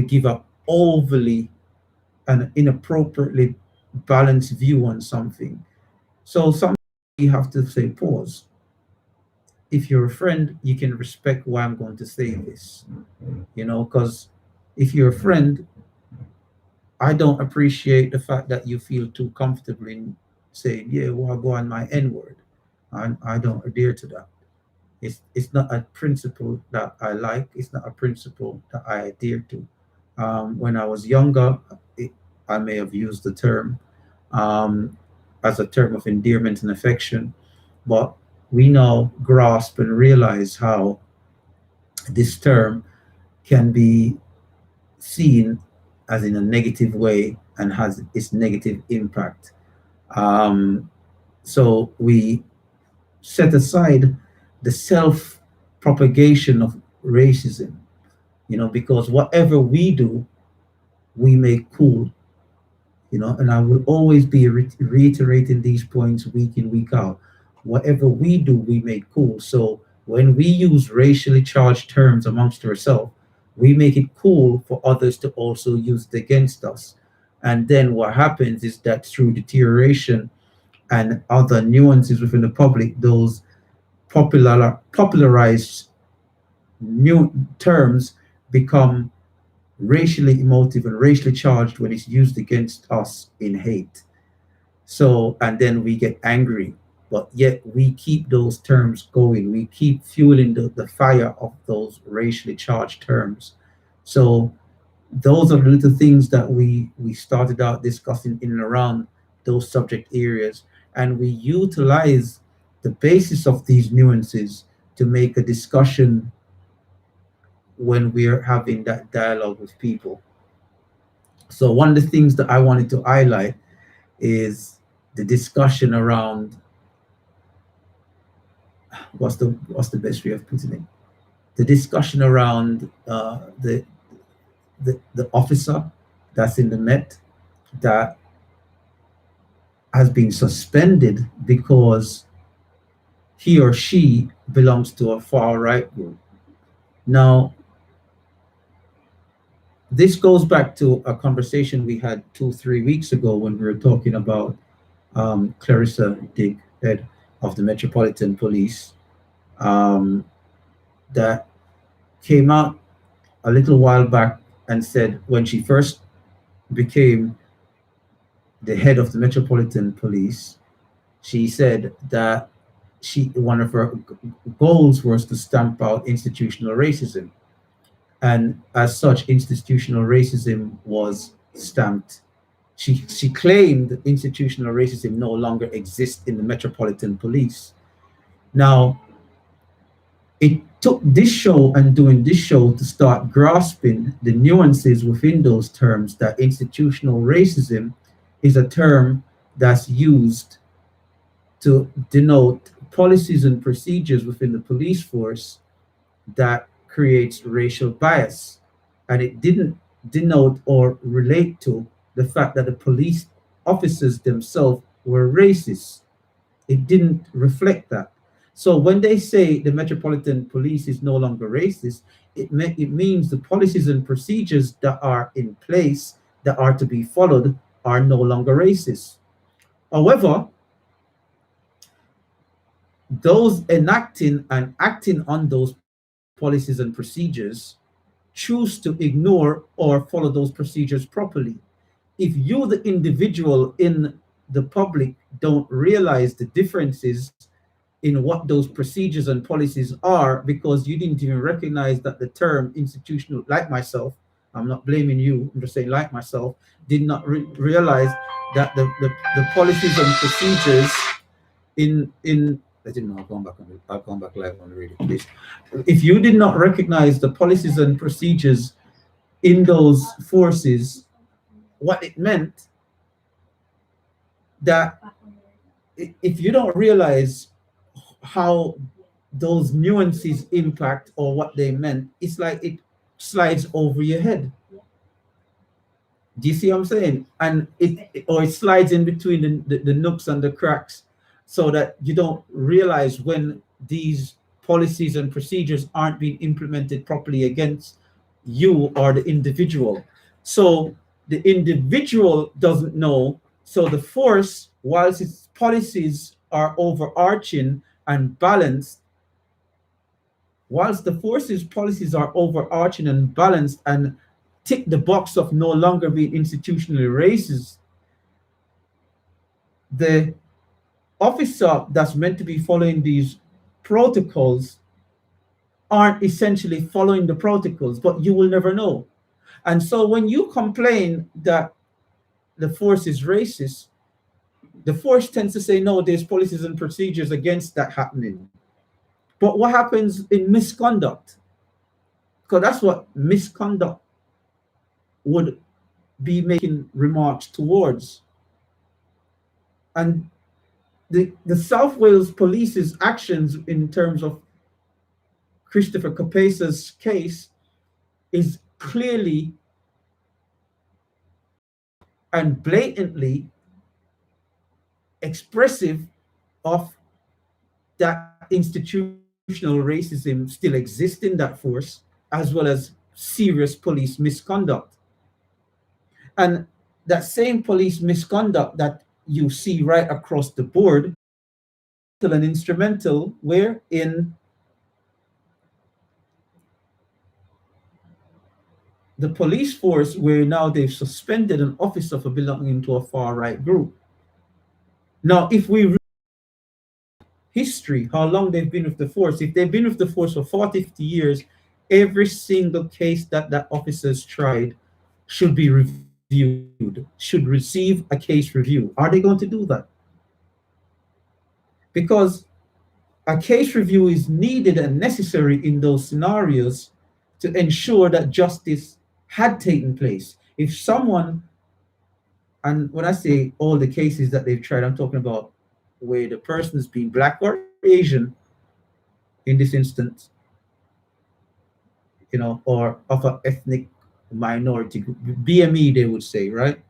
give up overly and inappropriately balanced view on something. So sometimes you have to say pause. If you're a friend, you can respect why I'm going to say this. Because if you're a friend, I don't appreciate the fact that you feel too comfortable in saying, yeah, well, I'll go on my N word. I don't adhere to that. It's not a principle that I like. It's not a principle that I adhere to. When I was younger, it, I may have used the term um, as a term of endearment and affection, but we now grasp and realize how this term can be seen as in a negative way and has its negative impact. So we set aside the self propagation of racism, because whatever we do, we make cool, and I will always be reiterating these points week in, week out. Whatever we do, we make cool. So when we use racially charged terms amongst ourselves, we make it cool for others to also use it against us. And then what happens is that through deterioration and other nuances within the public, those popularized new terms become racially emotive and racially charged when it's used against us in hate. So, and then we get angry, but yet we keep those terms going. We keep fueling the fire of those racially charged terms. So those are the little things that we started out discussing in and around those subject areas. And we utilize the basis of these nuances to make a discussion when we're having that dialogue with people. So one of the things that I wanted to highlight is the discussion around what's the best way of putting it? The discussion around the officer that's in the Met that has been suspended because he or she belongs to a far right group. Now, this goes back to a conversation we had 2-3 weeks ago when we were talking about Clarissa Dick, head of the Metropolitan Police, that came out a little while back and said when she first became the head of the Metropolitan Police, she said that one of her goals was to stamp out institutional racism. And as such, institutional racism was stamped. She claimed that institutional racism no longer exists in the Metropolitan Police. Now, it took this show and doing this show to start grasping the nuances within those terms, that institutional racism is a term that's used to denote policies and procedures within the police force that creates racial bias. And it didn't denote or relate to the fact that the police officers themselves were racist. It didn't reflect that. So when they say the Metropolitan Police is no longer racist, it means the policies and procedures that are in place that are to be followed are no longer racist. However, those enacting and acting on those policies and procedures choose to ignore or follow those procedures properly. If you, the individual in the public, don't realize the differences in what those procedures and policies are, because you didn't even recognize that the term institutional, like myself, I'm not blaming you, I'm just saying like myself, did not realize that the policies and procedures in I didn't know, I'll come back live on the radio, please. If you did not recognize the policies and procedures in those forces, what it meant, that if you don't realize how those nuances impact or what they meant, it's like it slides over your head. Do you see what I'm saying? And it slides in between the nooks and the cracks, so that you don't realize when these policies and procedures aren't being implemented properly against you or the individual. So the individual doesn't know. So the force, whilst its policies are overarching and balanced, whilst the force's policies are overarching and balanced and tick the box of no longer being institutionally racist, the officer that's meant to be following these protocols aren't essentially following the protocols, but you will never know. And so when you complain that the force is racist, the force tends to say, no, there's policies and procedures against that happening. But what happens in misconduct? Because that's what misconduct would be making remarks towards. And the South Wales Police's actions in terms of Christopher Capace's case is clearly and blatantly expressive of that institutional racism still exists in that force, as well as serious police misconduct. And that same police misconduct that you see right across the board, and instrumental, where in the police force, where now they've suspended an officer for belonging to a far-right group. Now, if we read history, how long they've been with the force, if they've been with the force for 40, 50 years, every single case that that officer's tried should be reviewed, should receive a case review. Are they going to do that? Because a case review is needed and necessary in those scenarios to ensure that justice had taken place. If someone, and when I say all the cases that they've tried, I'm talking about where the person has been black or Asian in this instance, you know, or of an ethnic minority group, BME they would say, right?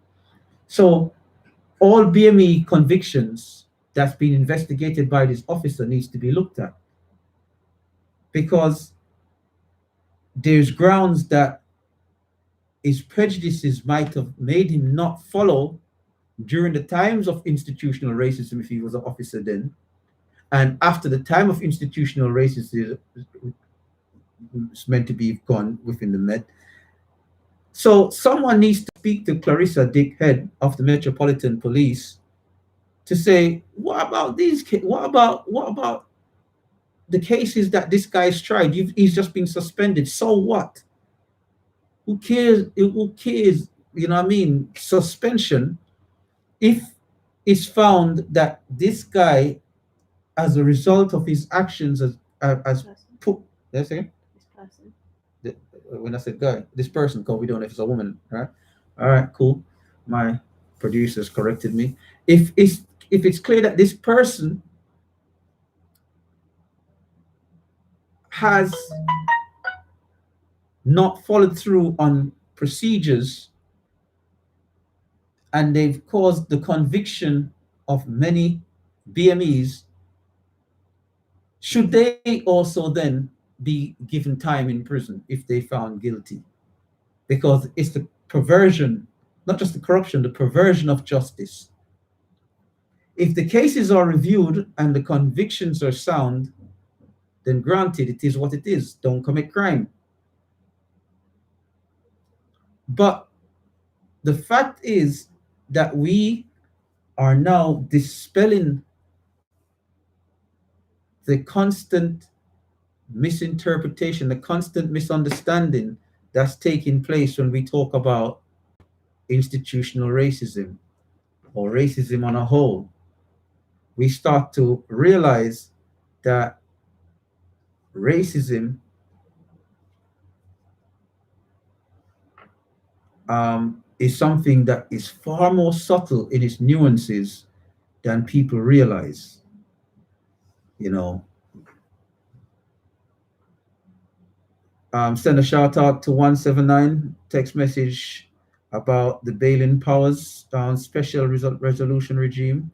So all BME convictions that's been investigated by this officer needs to be looked at, because there's grounds that his prejudices might have made him not follow during the times of institutional racism if he was an officer then, and after the time of institutional racism is meant to be gone within the Met. So someone needs to speak to Clarissa Dick, head of the Metropolitan Police, to say, what about these? What about the cases that this guy's tried? He's just been suspended. So what? Who cares? Who cares? You know what I mean? Suspension. If it's found that this guy, as a result of his actions, as put, let's say, when I said guy, this person, because we don't know if it's a woman, right? All right, cool. My producers corrected me. If it's clear that this person has not followed through on procedures and they've caused the conviction of many BMEs, should they also then be given time in prison if they found guilty? Because it's the perversion, not just the corruption, the perversion of justice. If the cases are reviewed and the convictions are sound, then granted, it is what it is. Don't commit crime. But the fact is that we are now dispelling the constant misinterpretation, the constant misunderstanding that's taking place when we talk about institutional racism or racism on a whole, we start to realize that racism is something that is far more subtle in its nuances than people realize. You know, send a shout out to 179 text message about the Bail-in Powers special resolution regime,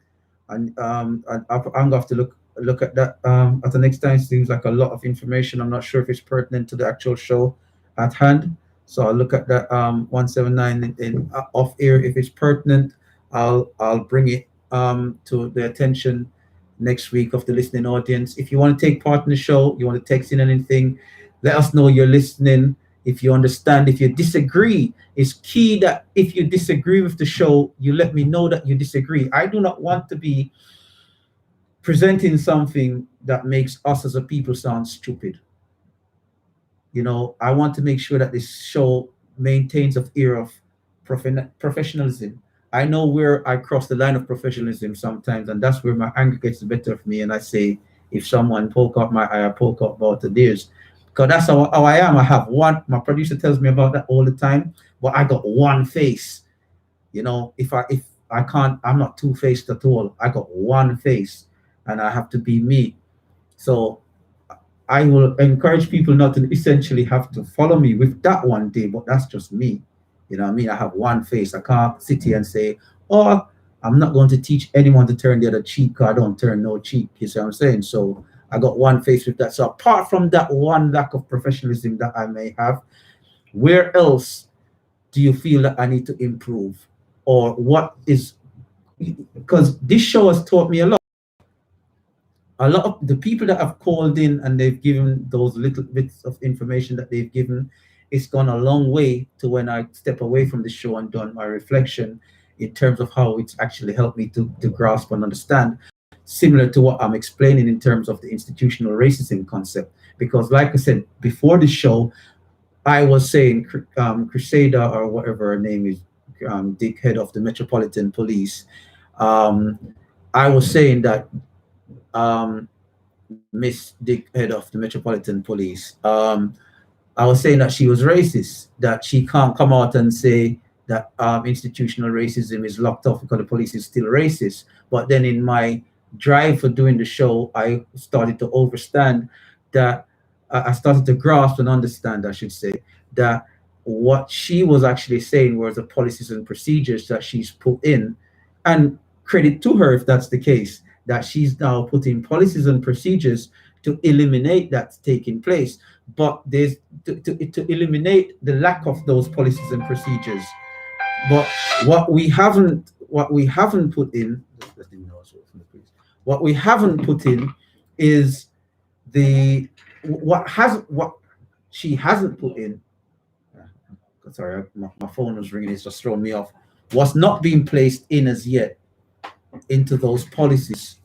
and I'm going to have to look at that at the next time. Seems like a lot of information. I'm not sure if it's pertinent to the actual show at hand, so I'll look at that 179 in off air. If it's pertinent, I'll bring it to the attention next week of the listening audience. If you want to take part in the show, you want to text in anything, let us know you're listening. If you understand, if you disagree, it's key that if you disagree with the show, you let me know that you disagree. I do not want to be presenting something that makes us as a people sound stupid. You know, I want to make sure that this show maintains an era of professionalism. I know where I cross the line of professionalism sometimes, and that's where my anger gets the better of me. And I say, if someone poke out my eye, I poke out both of theirs. Because that's how I am. I have one. My producer tells me about that all the time. But I got one face. You know, if I can't, I'm not two-faced at all. I got one face, and I have to be me. So I will encourage people not to essentially have to follow me with that one day. But that's just me. You know what I mean? I have one face. I can't sit here and say, oh, I'm not going to teach anyone to turn the other cheek. I don't turn no cheek. You see what I'm saying? So I got one face with that. So apart from that one lack of professionalism that I may have, where else do you feel that I need to improve? Or what is, because this show has taught me a lot. A lot of the people that have called in and they've given those little bits of information that they've given, it's gone a long way to when I step away from the show and done my reflection in terms of how it's actually helped me to grasp and understand, similar to what I'm explaining in terms of the institutional racism concept. Because like I said, before the show, I was saying Crusader, or whatever her name is, Dick, head of the Metropolitan Police, I was saying that Miss Dick, head of the Metropolitan Police, I was saying that she was racist, that she can't come out and say that institutional racism is locked off because the police is still racist. But then in my drive for doing the show, I started to understand that, I started to grasp and understand, I should say, that what she was actually saying was the policies and procedures that she's put in, and credit to her if that's the case, that she's now putting policies and procedures to eliminate that's taking place. But there's to eliminate the lack of those policies and procedures. But what we haven't put in, what we haven't put in is what she hasn't put in. Sorry, my phone was ringing, it's just thrown me off. What's not being placed in as yet into those policies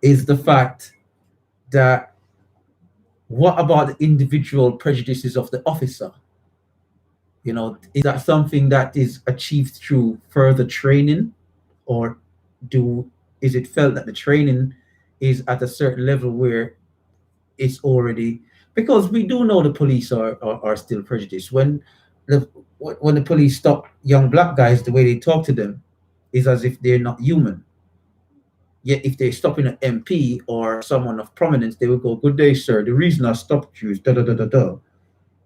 is the fact that what about the individual prejudices of the officer? You know, is that something that is achieved through further training, or is it felt that the training is at a certain level where it's already, because we do know the police are still prejudiced. When the police stop young black guys, the way they talk to them is as if they're not human. Yet if they're stopping an MP or someone of prominence, they will go, "Good day, sir. The reason I stopped you is da da da da da."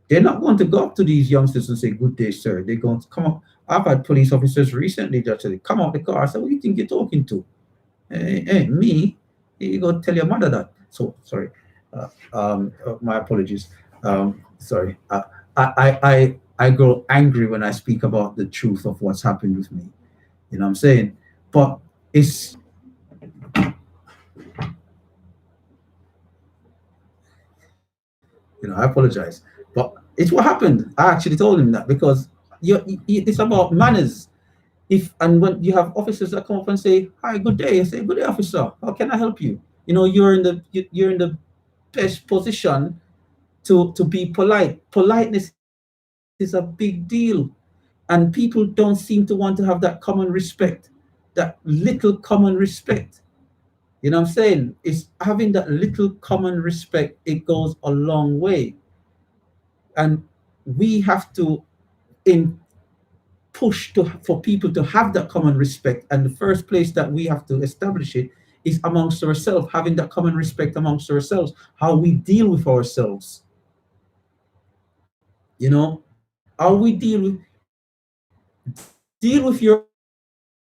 They're not going to go up to these youngsters and say, "Good day, sir." They're going to come up. I've had police officers recently that say, "Come out the car." I said, "What do you think you're talking to?" Hey, me? You go tell your mother that. So sorry. My apologies. Sorry. I grow angry when I speak about the truth of what's happened with me. You know what I'm saying? But it's, I apologize, but it's what happened. I actually told him that, because it's about manners. When you have officers that come up and say, "Hi, good day," I say, "Good day, officer. How can I help you?" you know, you're in the best position to be polite. Politeness is a big deal, and people don't seem to want to have that common respect, that little common respect. You know what I'm saying? It's having that little common respect. It goes a long way, and we have to push for people to have that common respect. And the first place that we have to establish it is amongst ourselves, having that common respect amongst ourselves, how we deal with ourselves. You know, how we deal with your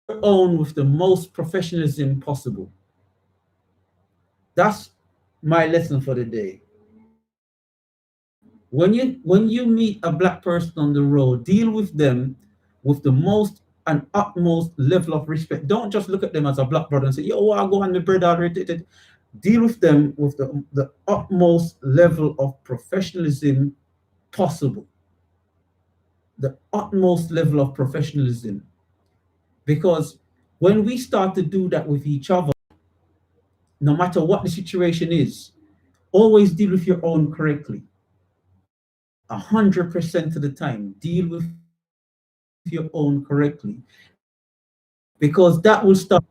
own with the most professionalism possible. That's my lesson for the day. When you meet a black person on the road, deal with them with the most and utmost level of respect. Don't just look at them as a black brother and say, yo, I'll go on the brother. Deal with them with the utmost level of professionalism possible. The utmost level of professionalism. Because when we start to do that with each other, no matter what the situation is, always deal with your own correctly. 100% of the time, deal with your own correctly. Because that will start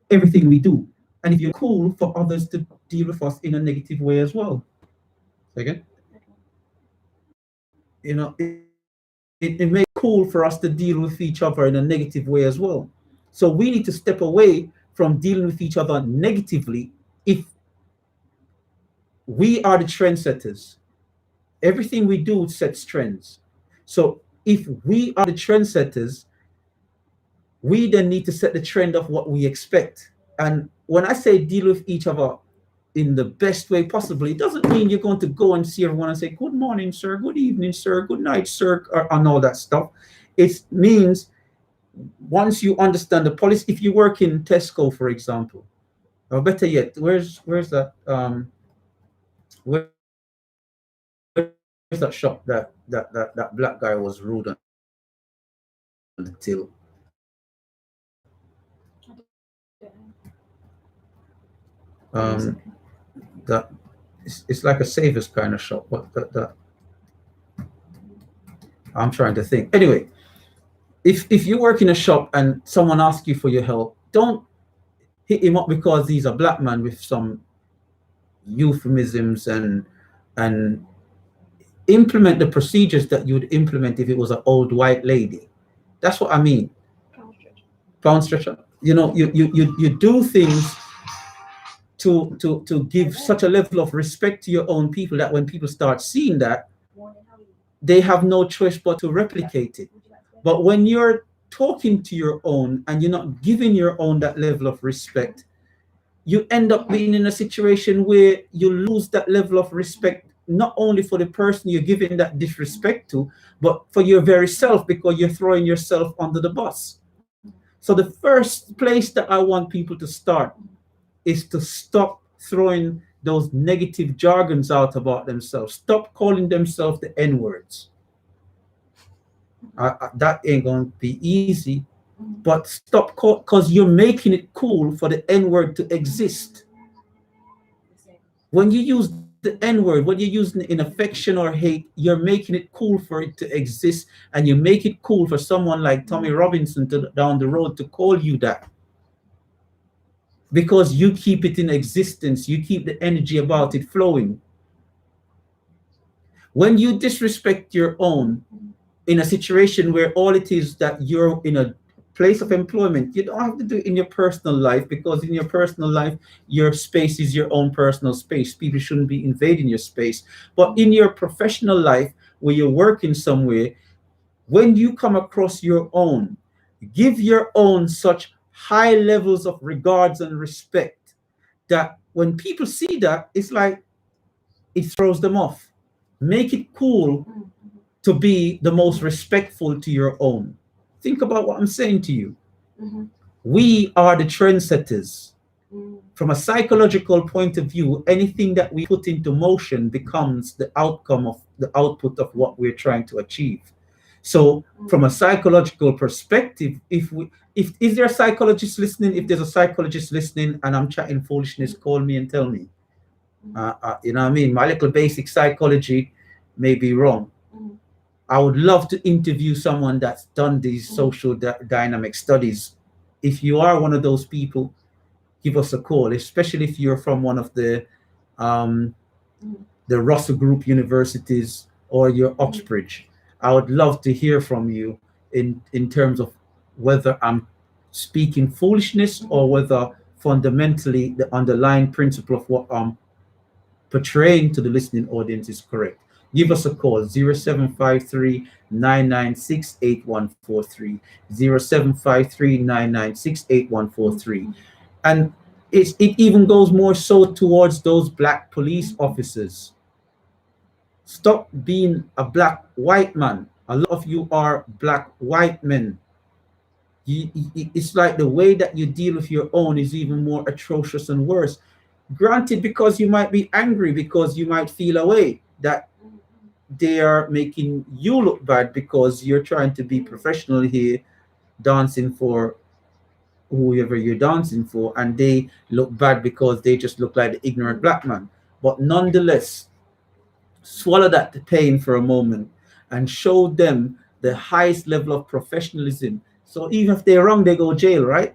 everything we do. And if you're cool for others to deal with us in a negative way as well. Again? You know, it makes it cool for us to deal with each other in a negative way as well. So we need to step away from dealing with each other negatively if we are the trendsetters. Everything we do sets trends. So if we are the trendsetters, we then need to set the trend of what we expect. And when I say deal with each other in the best way possible, it doesn't mean you're going to go and see everyone and say, good morning, sir, good evening, sir, good night, sir, and all that stuff. It means once you understand the policy, if you work in Tesco, for example, or better yet, where's that where's that shop that black guy was rude on the till? That it's like a Savers kind of shop. What that I'm trying to think. Anyway, if you work in a shop and someone asks you for your help, don't hit him up because he's a black man with some euphemisms, and implement the procedures that you would implement if it was an old white lady. That's what I mean. Pound stretcher. You know, you do things to give such a level of respect to your own people that when people start seeing that, they have no choice but to replicate it. But when you're talking to your own and you're not giving your own that level of respect, you end up being in a situation where you lose that level of respect, not only for the person you're giving that disrespect to, but for your very self, because you're throwing yourself under the bus. So the first place that I want people to start is to stop throwing those negative jargons out about themselves. Stop calling themselves the N-words. That ain't going to be easy, but stop, because you're making it cool for the N-word to exist. When you use the N-word, when you're using it in affection or hate, you're making it cool for it to exist, and you make it cool for someone like Tommy Robinson down the road to call you that. Because you keep it in existence, you keep the energy about it flowing. When you disrespect your own in a situation where all it is that you're in a place of employment, you don't have to do it in your personal life, because in your personal life, your space is your own personal space. People shouldn't be invading your space. But in your professional life, where you're working somewhere, when you come across your own, give your own such high levels of regards and respect that when people see that, it's like it throws them off. Make it cool to be the most respectful to your own. Think about what I'm saying to you. We are the trendsetters. From a psychological point of view, anything that we put into motion becomes the outcome of the output of what we're trying to achieve. So from a psychological perspective, if is there a psychologist listening? If there's a psychologist listening and I'm chatting foolishness, call me and tell me. You know what I mean? My little basic psychology may be wrong. I would love to interview someone that's done these social dynamic studies. If you are one of those people, give us a call, especially if you're from one of the Russell Group universities or your Oxbridge. I would love to hear from you in terms of whether I'm speaking foolishness or whether fundamentally the underlying principle of what I'm portraying to the listening audience is correct. Give us a call, 0753 996 8143, 0753 996 8143. And it even goes more so towards those black police officers. Stop being a black white man. A lot of you are black white men. It's like the way that you deal with your own is even more atrocious and worse. Granted, because you might be angry, because you might feel a way that they are making you look bad because you're trying to be professional here, dancing for whoever you're dancing for, and they look bad because they just look like the ignorant black man. But nonetheless, swallow that pain for a moment and show them the highest level of professionalism. So even if they're wrong, they go jail, right?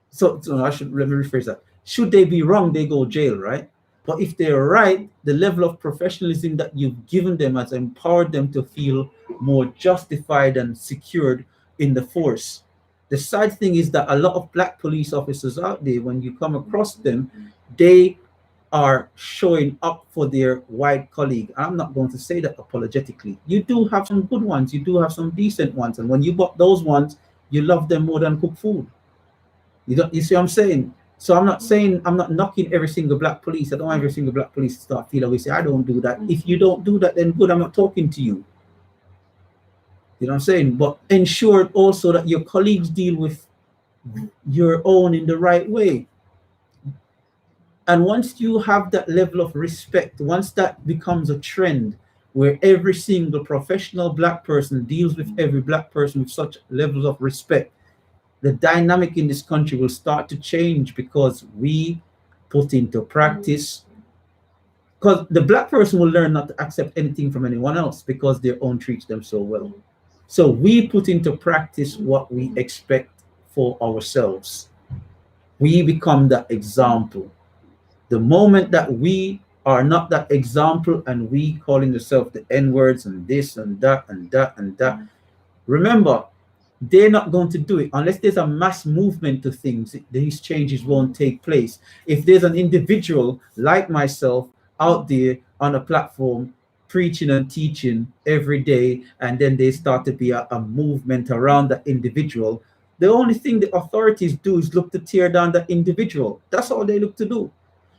So let me rephrase that. Should they be wrong, they go jail, right? But if they're right, the level of professionalism that you've given them has empowered them to feel more justified and secured in the force. The sad thing is that a lot of black police officers out there, when you come across them, they are showing up for their white colleague. I'm not going to say that apologetically. You do have some good ones, you do have some decent ones, and when you bought those ones, you love them more than cook food. You see what I'm saying? So I'm not knocking every single black police. I don't want every single black police to start feeling we say, I don't do that. If you don't do that, then good, I'm not talking to you. You know what I'm saying? But ensure also that your colleagues deal with your own in the right way. And once you have that level of respect, once that becomes a trend where every single professional black person deals with every black person with such levels of respect, the dynamic in this country will start to change because we put into practice, because the black person will learn not to accept anything from anyone else because their own treats them so well. So we put into practice what we expect for ourselves. We become that example. The moment that we are not that example and we calling ourselves the N-words and this and that and that and that, remember, they're not going to do it unless there's a mass movement to things. These changes won't take place. If there's an individual like myself out there on a platform preaching and teaching every day, and then they start to be a movement around that individual, the only thing the authorities do is look to tear down that individual. That's all they look to do.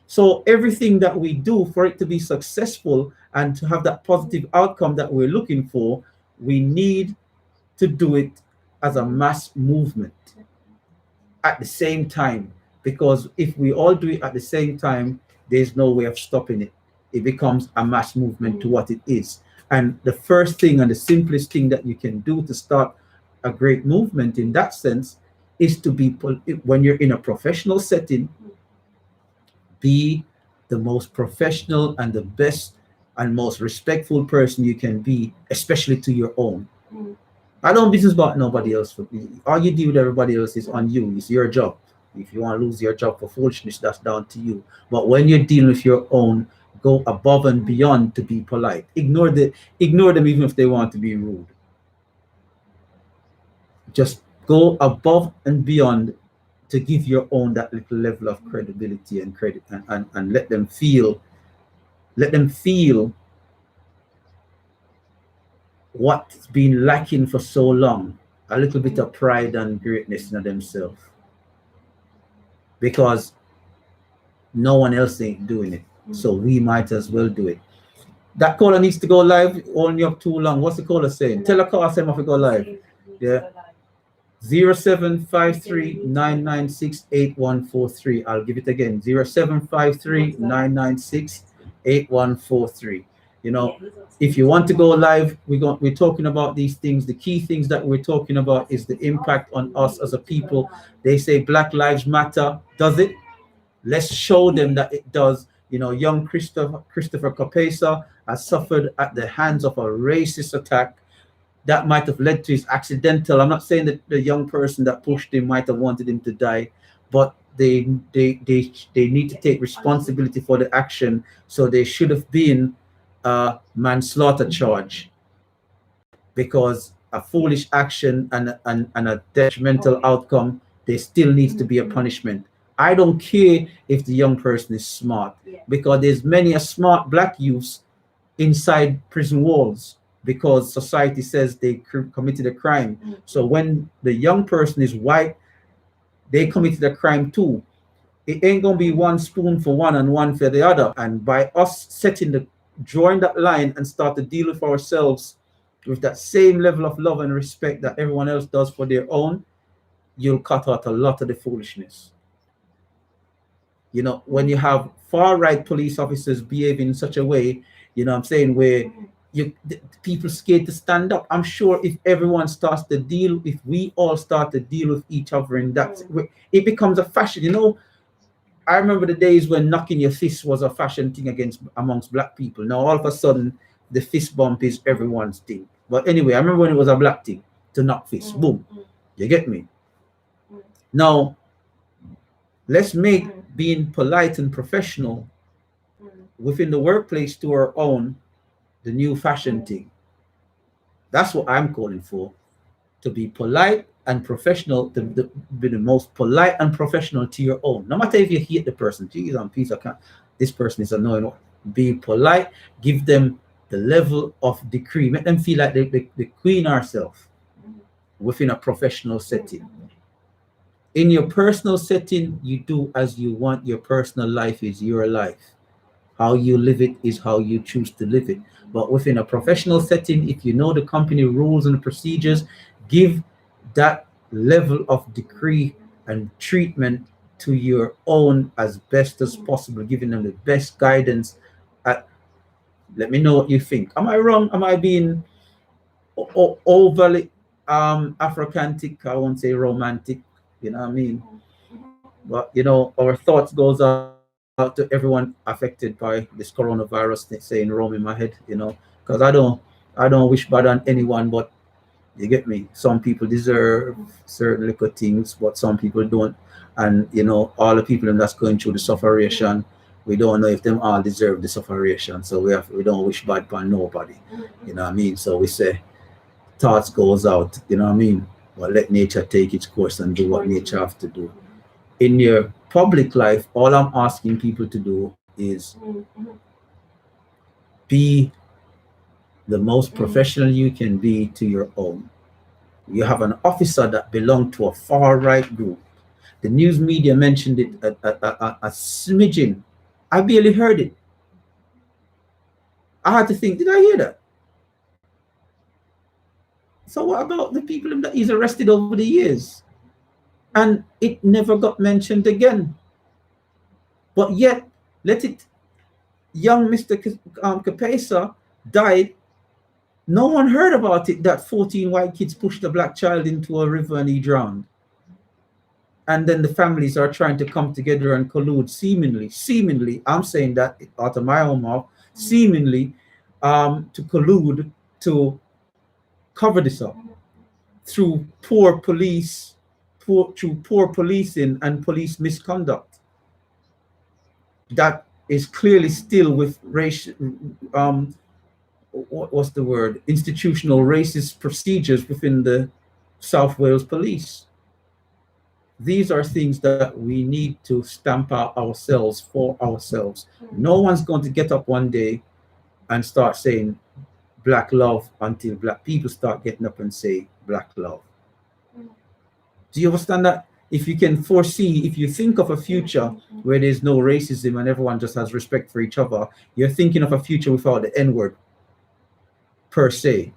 So everything that we do for it to be successful and to have that positive outcome that we're looking for, we need to do it as a mass movement at the same time, because if we all do it at the same time, there's no way of stopping it. It becomes a mass movement to what it is. And the first thing and the simplest thing that you can do to start a great movement in that sense is to be, when you're in a professional setting, be the most professional and the best and most respectful person you can be, especially to your own. I don't business about nobody else. All you do with everybody else is on you. It's your job. If you want to lose your job for foolishness, that's down to you. But when you're dealing with your own, go above and beyond to be polite. Ignore them even if they want to be rude. Just go above and beyond to give your own that little level of credibility and credit, and let them feel what's been lacking for so long, a little bit of pride and greatness in themselves, because no one else ain't doing it, so we might as well do it. That caller needs to go live. Only up too long. What's the caller saying? Tell a caller say to go live. Yeah. 0753 996 8143. I'll give it again. 0753 996 8143. You know, if you want to go live, we're talking about these things. The key things that we're talking about is the impact on us as a people. They say Black Lives Matter. Does it? Let's show them that it does. You know, young Christopher Capesa has suffered at the hands of a racist attack that might have led to his accidental. I'm not saying that the young person that pushed him might have wanted him to die, but they need to take responsibility for the action. So they should have been a manslaughter charge, because a foolish action and a detrimental outcome, there still needs to be a punishment. I don't care if the young person is smart, because there's many a smart black youths inside prison walls because society says they committed a crime. So when the young person is white, they committed a crime too. It ain't gonna be one spoon for one and one for the other. And by us drawing that line and start to deal with ourselves with that same level of love and respect that everyone else does for their own, you'll cut out a lot of the foolishness. You know, when you have far-right police officers behaving in such a way, you know what I'm saying, where people scared to stand up. I'm sure if everyone starts to deal, if we all start to deal with each other, and it becomes a fashion. You know, I remember the days when knocking your fist was a fashion thing amongst black people. Now all of a sudden the fist bump is everyone's thing. But anyway, I remember when it was a black thing to knock fists. Boom. You get me? Now let's make being polite and professional within the workplace to our own the new fashion thing. That's what I'm calling for. To be polite and professional, to be the most polite and professional to your own. No matter if you hate the person, geez, I'm peace, I can't. This person is annoying. Be polite. Give them the level of decree. Make them feel like the queen herself within a professional setting. In your personal setting, you do as you want. Your personal life is your life. How you live it is how you choose to live it. But within a professional setting, if you know the company rules and procedures, give that level of decree and treatment to your own as best as possible, giving them the best guidance. Let me know what you think. Am I wrong? Am I being overly Africantic? I won't say romantic, you know what I mean? But you know, our thoughts goes out to everyone affected by this coronavirus, saying Rome in my head, you know, because I don't wish bad on anyone, but you get me. Some people deserve certain little things, but some people don't. And you know, all the people that's going through the sufferation, we don't know if them all deserve the sufferation. So we don't wish bad on nobody. You know what I mean? So we say thoughts goes out, you know what I mean? But let nature take its course and do what nature have to do. In your public life, all I'm asking people to do is be the most professional you can be to your own. You have an officer that belonged to a far-right group. The news media mentioned it a smidgen. I barely heard it. I had to think, did I hear that? So what about the people that he's arrested over the years? And it never got mentioned again. But yet, young Mr. Capesa died. No one heard about it, that 14 white kids pushed a black child into a river and he drowned. And then the families are trying to come together and collude, seemingly, I'm saying that out of my own mouth, seemingly to collude to cover this up through poor policing and police misconduct. That is clearly still with racial, what's the word? Institutional racist procedures within the South Wales Police. These are things that we need to stamp out ourselves for ourselves. No one's going to get up one day and start saying black love until black people start getting up and say black love. Do you understand that? If you can foresee, if you think of a future where there's no racism and everyone just has respect for each other, you're thinking of a future without the N-word per se.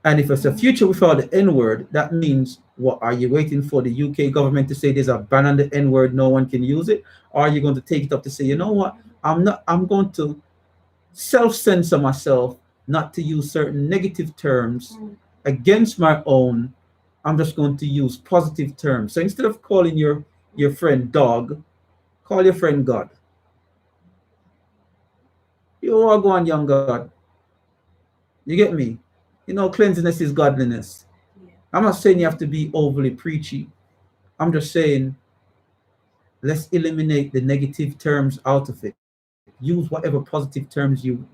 And if it's a future without the N-word, that means, what are you waiting for the UK government to say there's a ban on the N-word, no one can use it? Or are you going to take it up to say, you know what, I'm going to self-censor myself not to use certain negative terms against my own. I'm just going to use positive terms. So instead of calling your friend dog, call your friend God. You are going, young God. You get me? You know, cleanliness is godliness. I'm not saying you have to be overly preachy. I'm just saying let's eliminate the negative terms out of it. Use whatever positive terms you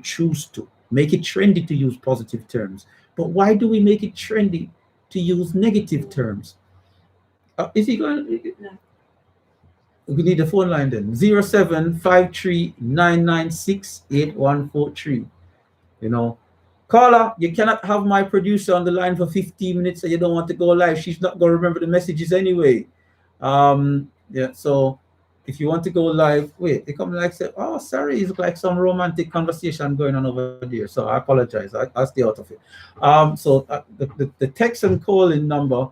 choose to. Make it trendy to use positive terms. But why do we make it trendy to use negative terms? Is he going? No. We need the phone line then. 0753-996-8143. You know, caller, you cannot have my producer on the line for 15 minutes and you don't want to go live. She's not going to remember the messages anyway. Yeah, so if you want to go live, wait, they come like say, oh, sorry, it's like some romantic conversation going on over there. So I apologize. I'll stay out of it. So the text and calling number,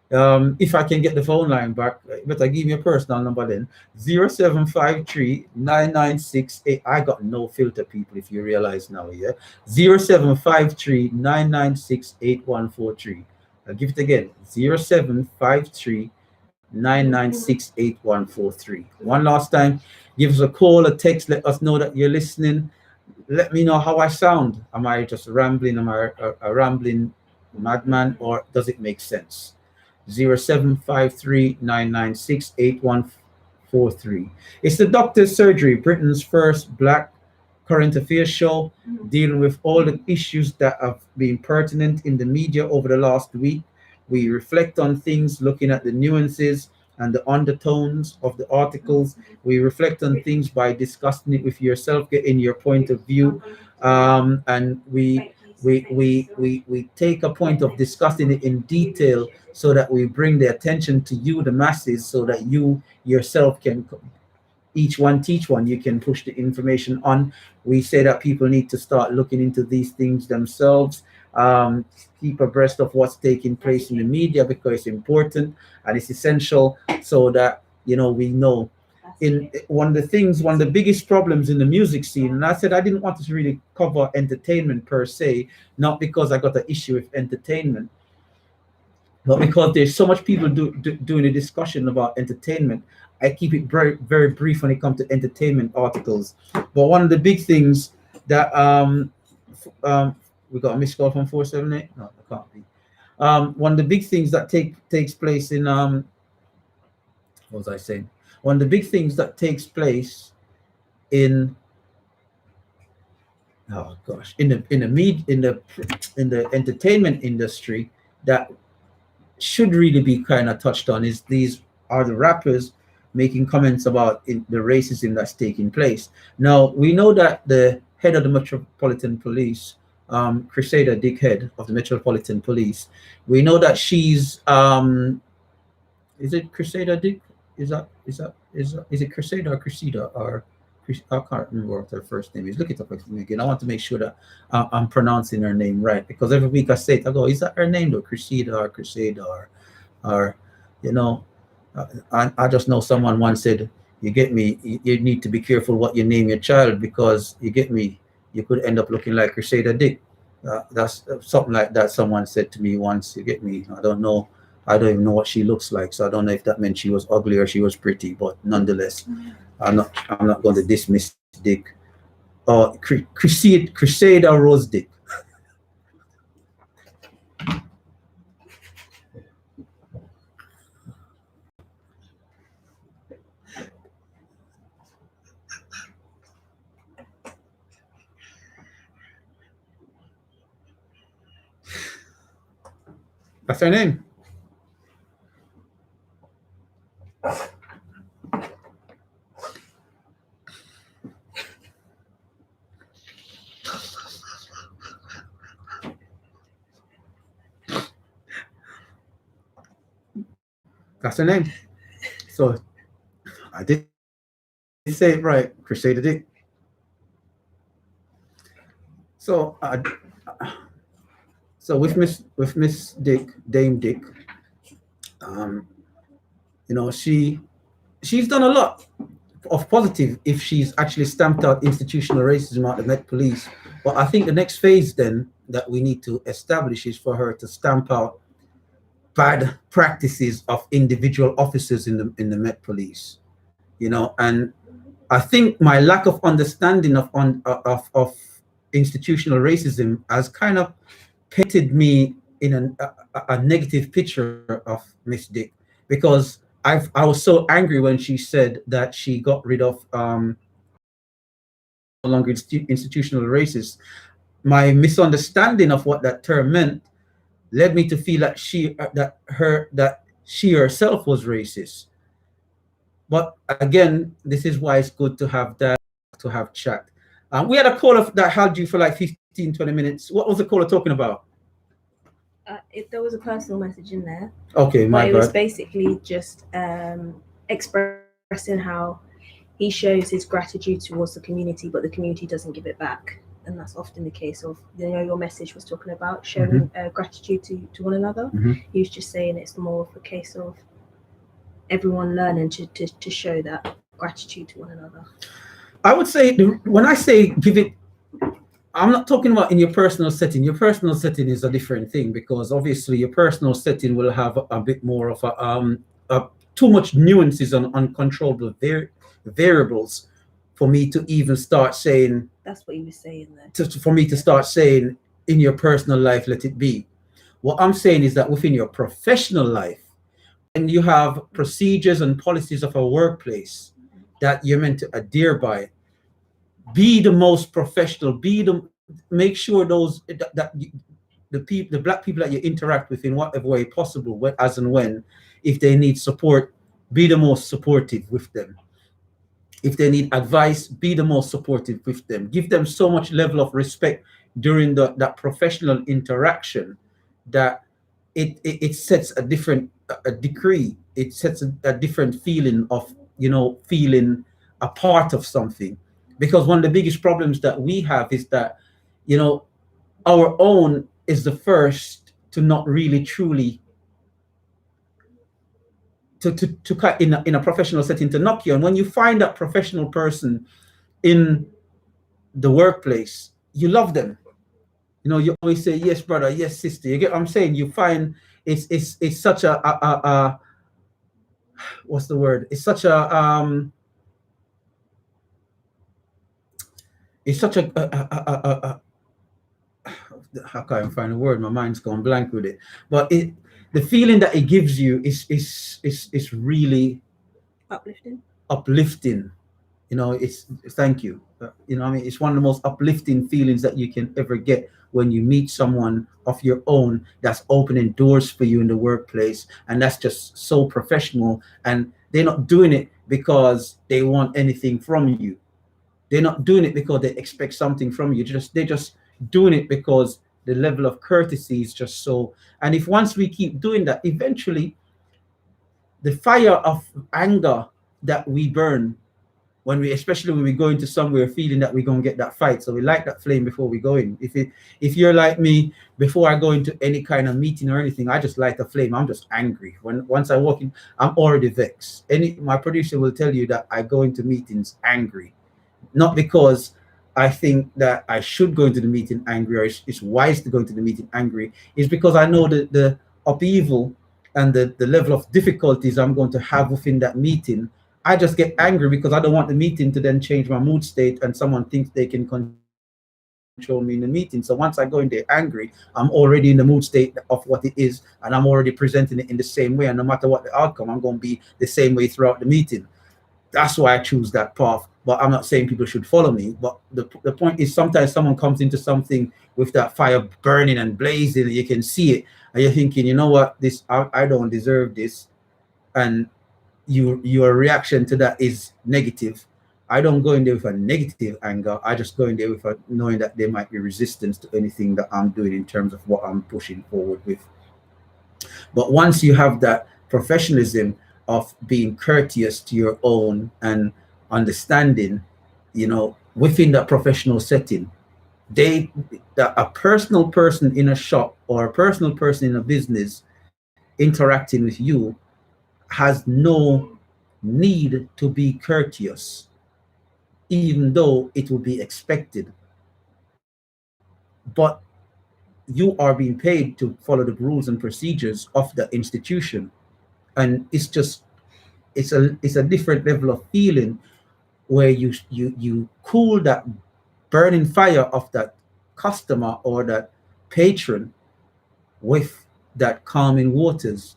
if I can get the phone line back, but I give me a personal number then, 0753-996-8. I got no filter, people, if you realize now, yeah? 0753-996-8143. I'll give it again, 0753-996-8143. One last time, give us a call, a text, let us know that you're listening. Let me know how I sound. Am I just rambling? Am I a rambling madman, or does it make sense? 0753-996-8143. It's the Drs Surgery, Britain's first Black current affairs show, dealing with all the issues that have been pertinent in the media over the last week. We reflect on things, looking at the nuances and the undertones of the articles. We reflect on things by discussing it with yourself, getting your point of view, and we take a point of discussing it in detail so that we bring the attention to you, the masses, so that you yourself can, each one teach one, you can push the information on. We say that people need to start looking into these things themselves, keep abreast of what's taking place in the media, because it's important and it's essential, so that, you know, we know. In one of the biggest problems in the music scene, and I said I didn't want to really cover entertainment per se, not because I got an issue with entertainment, but because there's so much people doing a discussion about entertainment. I keep it very, very brief when it comes to entertainment articles. But one of the big things that we got a missed call from 478. No, it can't be. One of the big things that takes place in what was I saying? One of the big things that takes place in in the entertainment industry that should really be kind of touched on is these are the rappers making comments about the racism that's taking place. Now, we know that the head of the Metropolitan Police, Crusader Dick, head of the Metropolitan Police, we know that she's is it Crusader Dick? Is it Crusader or Crusader, or I can't remember what her first name is. Look it up again. I want to make sure that I'm pronouncing her name right, because every week I say it, I go, is that her name though? Crusader or Crusader, or you know, I just know someone once said, you get me, you need to be careful what you name your child, because you get me, you could end up looking like Crusader Dick. That's something like that someone said to me once. You get me? I don't know. I don't even know what she looks like, so I don't know if that meant she was ugly or she was pretty. But nonetheless, I'm not going to dismiss Dick. Crusader Rose Dick. That's her name. That's her name. So I did say it right, Crusader Dick. So so with Miss Dick, Dame Dick, you know, she's done a lot of positive if she's actually stamped out institutional racism out of the Met Police. But I think the next phase then that we need to establish is for her to stamp out bad practices of individual officers in the Met Police. You know, and I think my lack of understanding of institutional racism has kind of painted me in a negative picture of Miss Dick, because I was so angry when she said that she got rid of no longer institutional racist. My misunderstanding of what that term meant led me to feel that she herself was racist. But again, this is why it's good to have that, to have chat. We had a caller that held you for like 15, 20 minutes. What was the caller talking about? If there was a personal message in there. Okay, my bad. It was basically just expressing how he shows his gratitude towards the community, but the community doesn't give it back. And that's often the case of, you know, your message was talking about showing gratitude to one another. He was just saying it's more of a case of everyone learning to show that gratitude to one another. I would say, when I say give it, I'm not talking about in your personal setting. Your personal setting is a different thing, because obviously your personal setting will have a bit more of too much nuances on uncontrollable variables for me to even start saying. That's what he was saying there. For me to start saying in your personal life, let it be. What I'm saying is that within your professional life, when you have procedures and policies of a workplace that you're meant to adhere by, be the most professional. Make sure those the black people that you interact with in whatever way possible, as and when, if they need support, be the most supportive with them. If they need advice, be the most supportive with them. Give them so much level of respect during that professional interaction that it sets a different decree. It sets a different feeling of, you know, feeling a part of something. Because one of the biggest problems that we have is that, you know, our own is the first to not really truly to cut in a professional setting to knock you. And when you find that professional person in the workplace, you love them. You know, you always say, yes, brother, yes, sister. You get what I'm saying? You find it's such a what's the word? It's such a it's such a how can I find a word? My mind's gone blank with it. But the feeling that it gives you is really uplifting. You know, thank you. You know, I mean, it's one of the most uplifting feelings that you can ever get when you meet someone of your own that's opening doors for you in the workplace, and that's just so professional, and they're not doing it because they want anything from you. They're not doing it because they expect something from you. They're just doing it because the level of courtesy is just so. And if once we keep doing that, eventually the fire of anger that we burn especially when we go into somewhere feeling that we're going to get that fight, so we light that flame before we go in. If you're like me, before I go into any kind of meeting or anything, I just light a flame. I'm just angry. Once I walk in, I'm already vexed. My producer will tell you that I go into meetings angry, not because I think that I should go into the meeting angry or it's wise to go into the meeting angry. It's because I know that the upheaval and the level of difficulties I'm going to have within that meeting. I just get angry because I don't want the meeting to then change my mood state and someone thinks they can control me in the meeting. So once I go in there angry, I'm already in the mood state of what it is, and I'm already presenting it in the same way. And no matter what the outcome, I'm going to be the same way throughout the meeting. That's why I choose that path. But I'm not saying people should follow me. But the point is, sometimes someone comes into something with that fire burning and blazing, and you can see it, and you're thinking, you know what, I don't deserve this. And your reaction to that is negative. I don't go in there with a negative anger. I just go in there with knowing that there might be resistance to anything that I'm doing in terms of what I'm pushing forward with. But once you have that professionalism of being courteous to your own and understanding, you know, within that professional setting, a personal person in a shop or a personal person in a business interacting with you has no need to be courteous, even though it will be expected. But you are being paid to follow the rules and procedures of the institution, and it's a different level of feeling where you cool that burning fire of that customer or that patron with that calming waters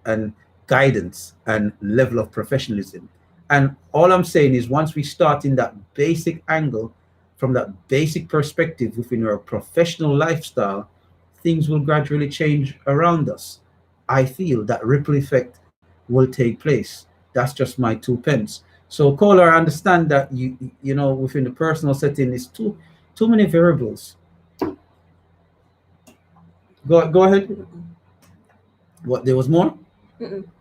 and guidance and level of professionalism. And all I'm saying is once we start in that basic angle, from that basic perspective within our professional lifestyle, things will gradually change around us. I feel that ripple effect will take place. That's just my 2 pence. So caller, I understand that within the personal setting is too many variables. Go ahead. What, there was more?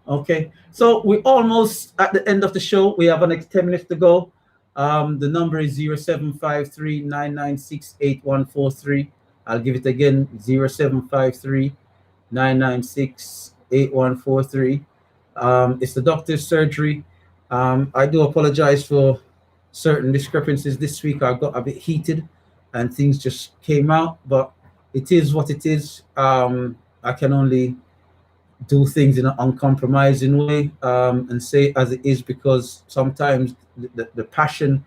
Okay, so we're almost at the end of the show. We have the next 10 minutes to go. The number is 0753-996-8143. I'll give it again, 0753-996-8143. It's the Doctor's Surgery. I do apologize for certain discrepancies this week. I got a bit heated and things just came out, but it is what it is. I can only do things in an uncompromising way, and say as it is, because sometimes the passion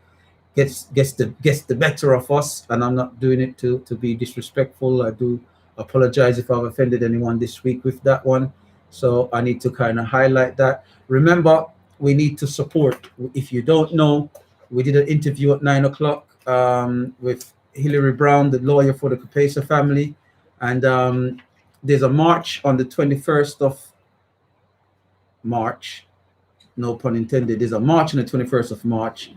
gets the better of us, and I'm not doing it to be disrespectful. I do apologize if I've offended anyone this week with that one, so I need to kind of highlight that. Remember, we need to support. If you don't know, we did an interview at 9 o'clock with Hillary Brown, the lawyer for the Capesa family, and there's a march on the 21st of March. No pun intended. There's a march on the 21st of March.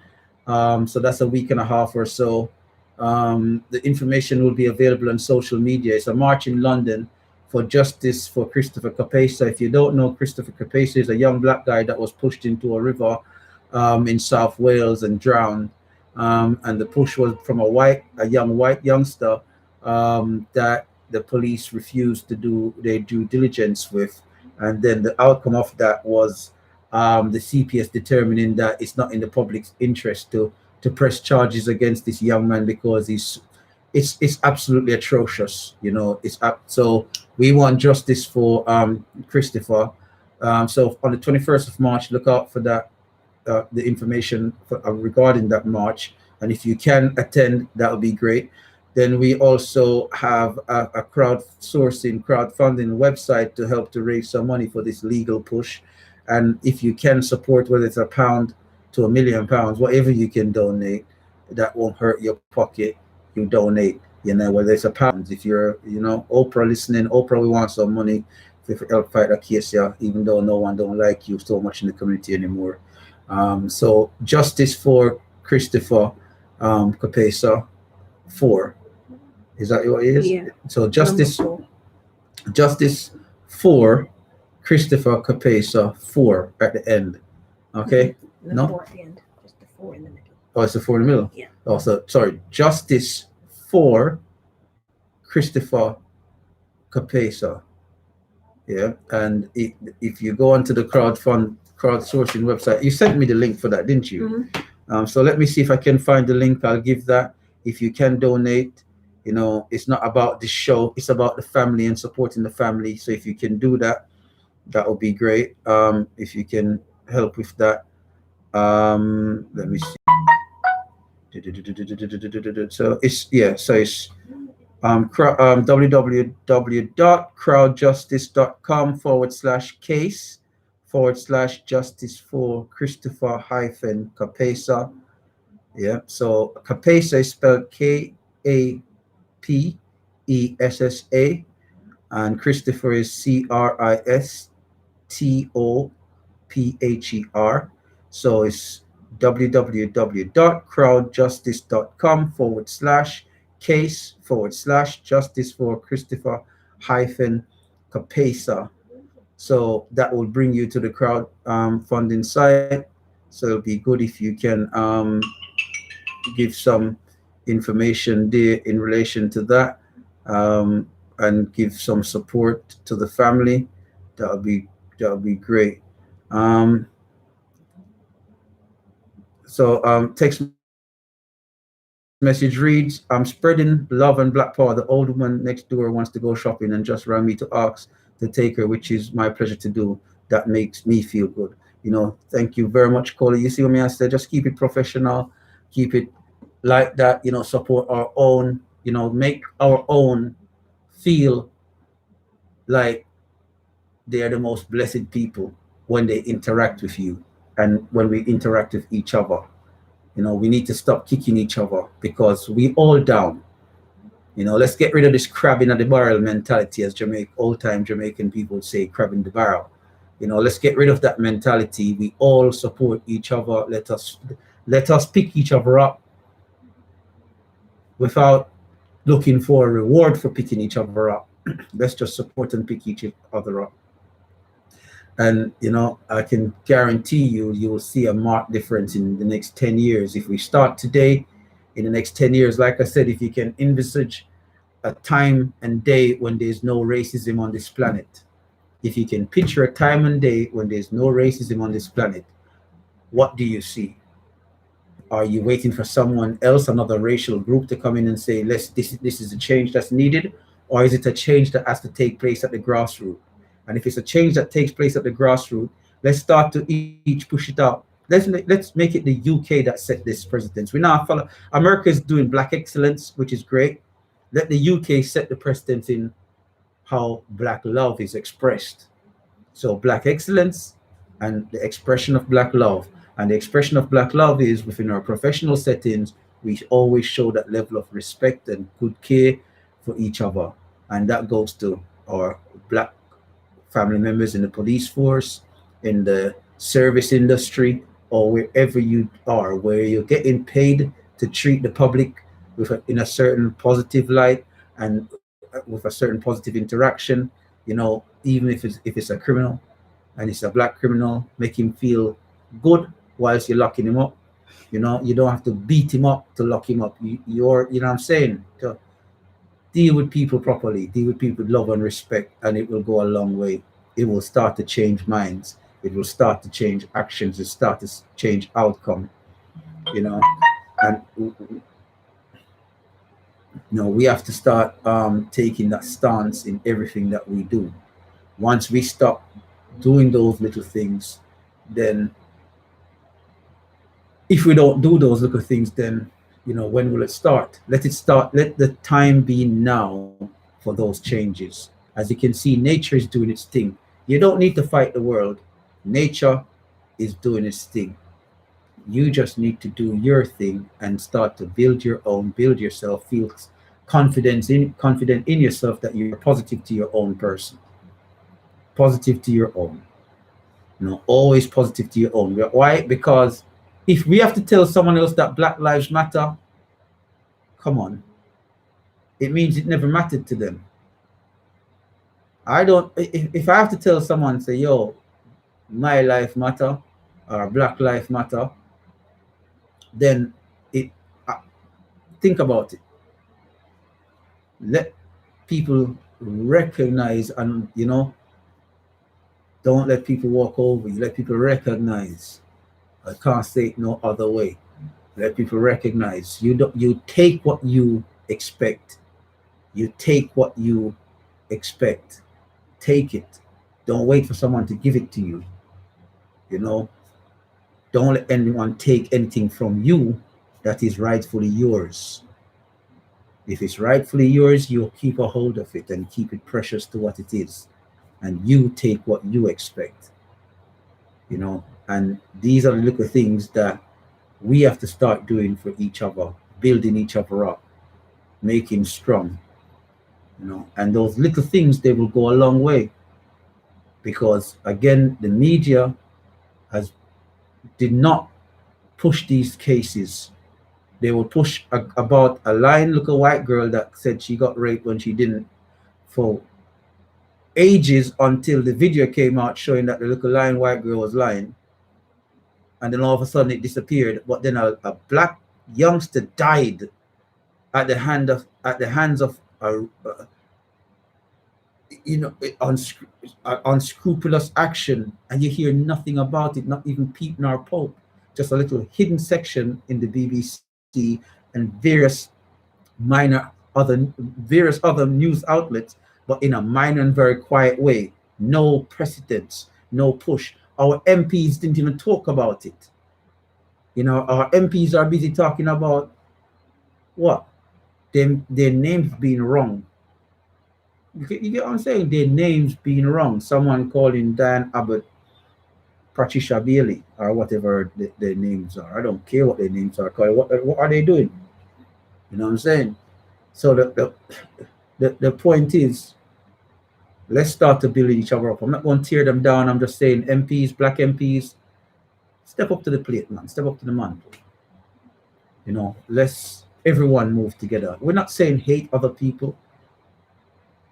So that's a week and a half or so. The information will be available on social media. It's a march in London for justice for Christopher Capesa. If you don't know, Christopher Capesa is a young black guy that was pushed into a river in South Wales and drowned. And the push was from a young white youngster that the police refused to do their due diligence with, and then the outcome of that was the CPS determining that it's not in the public's interest to press charges against this young man because it's absolutely atrocious. So we want justice for Christopher. So on the 21st of March, look out for that, the information regarding that march, and if you can attend, that would be great. Then we also have a crowdfunding website to help to raise some money for this legal push. And if you can support, whether it's £1 to £1 million, whatever you can donate, that won't hurt your pocket. You donate, whether it's £1. If you're, Oprah listening, Oprah, we want some money to help fight that case, yeah, even though no one don't like you so much in the community anymore. So justice for Christopher Capesa 4. Is that what it is? Yeah. So justice for Christopher Capesa 4 at the end. Okay. No 4 at the end, just the 4 in the middle. Oh, it's the 4 in the middle. Yeah. Oh, so sorry. Justice for Christopher Capesa. Yeah. And if you go onto the crowdsourcing website, you sent me the link for that, didn't you? Mm-hmm. So let me see if I can find the link. I'll give that. If you can donate, it's not about the show, it's about the family and supporting the family. So if you can do that, that would be great. If you can help with that. Let me see. So it's www.crowdjustice.com/case/justice for Christopher Capesa. Yeah, so Capesa is spelled Kapessa, and Christopher is Cristopher. So it's www.crowdjustice.com/case/justice for Christopher Capesa. So that will bring you to the crowd funding site. So it'll be good if you can give some information there in relation to that, and give some support to the family. That'll be great. So text message reads, I'm spreading love and black power. The old woman next door wants to go shopping and just rang me to ask to take her, which is my pleasure to do. That makes me feel good. Thank you very much, caller. You see what I said? Just keep it professional, keep it like that, support our own, make our own feel like they are the most blessed people when they interact with you and when we interact with each other. We need to stop kicking each other because we all down. Let's get rid of this crab in the barrel mentality, as old-time Jamaican people would say, crab in the barrel. Let's get rid of that mentality. We all support each other. Let us pick each other up without looking for a reward for picking each other up. Let's just support and pick each other up. And, I can guarantee you will see a marked difference in the next 10 years. If we start today, in the next 10 years, like I said, if you can envisage a time and day when there's no racism on this planet, if you can picture a time and day when there's no racism on this planet, what do you see? Are you waiting for someone else, another racial group, to come in and say, this is a change that's needed? Or is it a change that has to take place at the grassroots? And if it's a change that takes place at the grassroots, let's start to each push it out. Let's make it the UK that set this precedence. We now follow. America is doing black excellence, which is great. Let the UK set the precedence in how black love is expressed. So black excellence and the expression of black love. And the expression of black love is within our professional settings, we always show that level of respect and good care for each other. And that goes to our black family members in the police force, in the service industry, or wherever you are, where you're getting paid to treat the public in a certain positive light and with a certain positive interaction. Even if it's a criminal and it's a black criminal, make him feel good whilst you're locking him up. You don't have to beat him up to lock him up. You're what I'm saying? To deal with people properly, deal with people with love and respect, and it will go a long way. It will start to change minds. It will start to change actions. It start to change outcome. And we have to start taking that stance in everything that we do. Once we stop doing those little things, then if we don't do those little things, then when will it start? Let it start. Let the time be now for those changes. As you can see, nature is doing its thing. You don't need to fight the world. Nature is doing its thing. You just need to do your thing and start to build your own, build yourself, feel confident in yourself that you're positive to your own person. Positive to your own. Always positive to your own. Why? Because if we have to tell someone else that Black Lives Matter, come on. It means it never mattered to them. If I have to tell someone, say, yo, my life matter, or Black Life Matter, then think about it. Let people recognize, and don't let people walk over you. Let people recognize. I can't say it no other way. Let people recognize. You take what you expect. You take what you expect. Take it. Don't wait for someone to give it to you. Don't let anyone take anything from you that is rightfully yours. If it's rightfully yours, you'll keep a hold of it and keep it precious to what it is. And you take what you expect. And these are the little things that we have to start doing for each other, building each other up, making strong. And those little things, they will go a long way. Because again, the media did not push these cases. They will push about a lying little white girl that said she got raped when she didn't, for ages, until the video came out showing that the little lying white girl was lying. And then all of a sudden it disappeared. But then a black youngster died at the hands of unscrupulous action, and you hear nothing about it, not even peep nor poke. just a little hidden section in the BBC and various other news outlets, but in a minor and very quiet way. No precedence, no push. Our MPs didn't even talk about it. You know, our MPs are busy talking about what? Their names being wrong. You get what I'm saying? Their names being wrong. Someone calling Dan Abbott Patricia Bailey or whatever their names are. I don't care what their names are. What are they doing? You know what I'm saying? So the point is, let's start to build each other up. I'm not going to tear them down. I'm just saying MPs, black MPs, step up to the plate, man. Step up to the mantle. You know, let's everyone move together. We're not saying hate other people.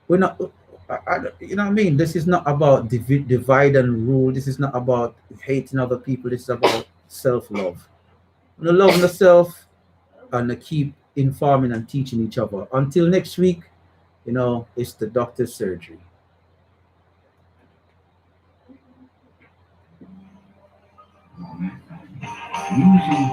We're not, you know what I mean? This is not about divide and rule. This is not about hating other people. This is about self-love. Love yourself and keep informing and teaching each other. Until next week, you know, it's the Drs Surgery. Using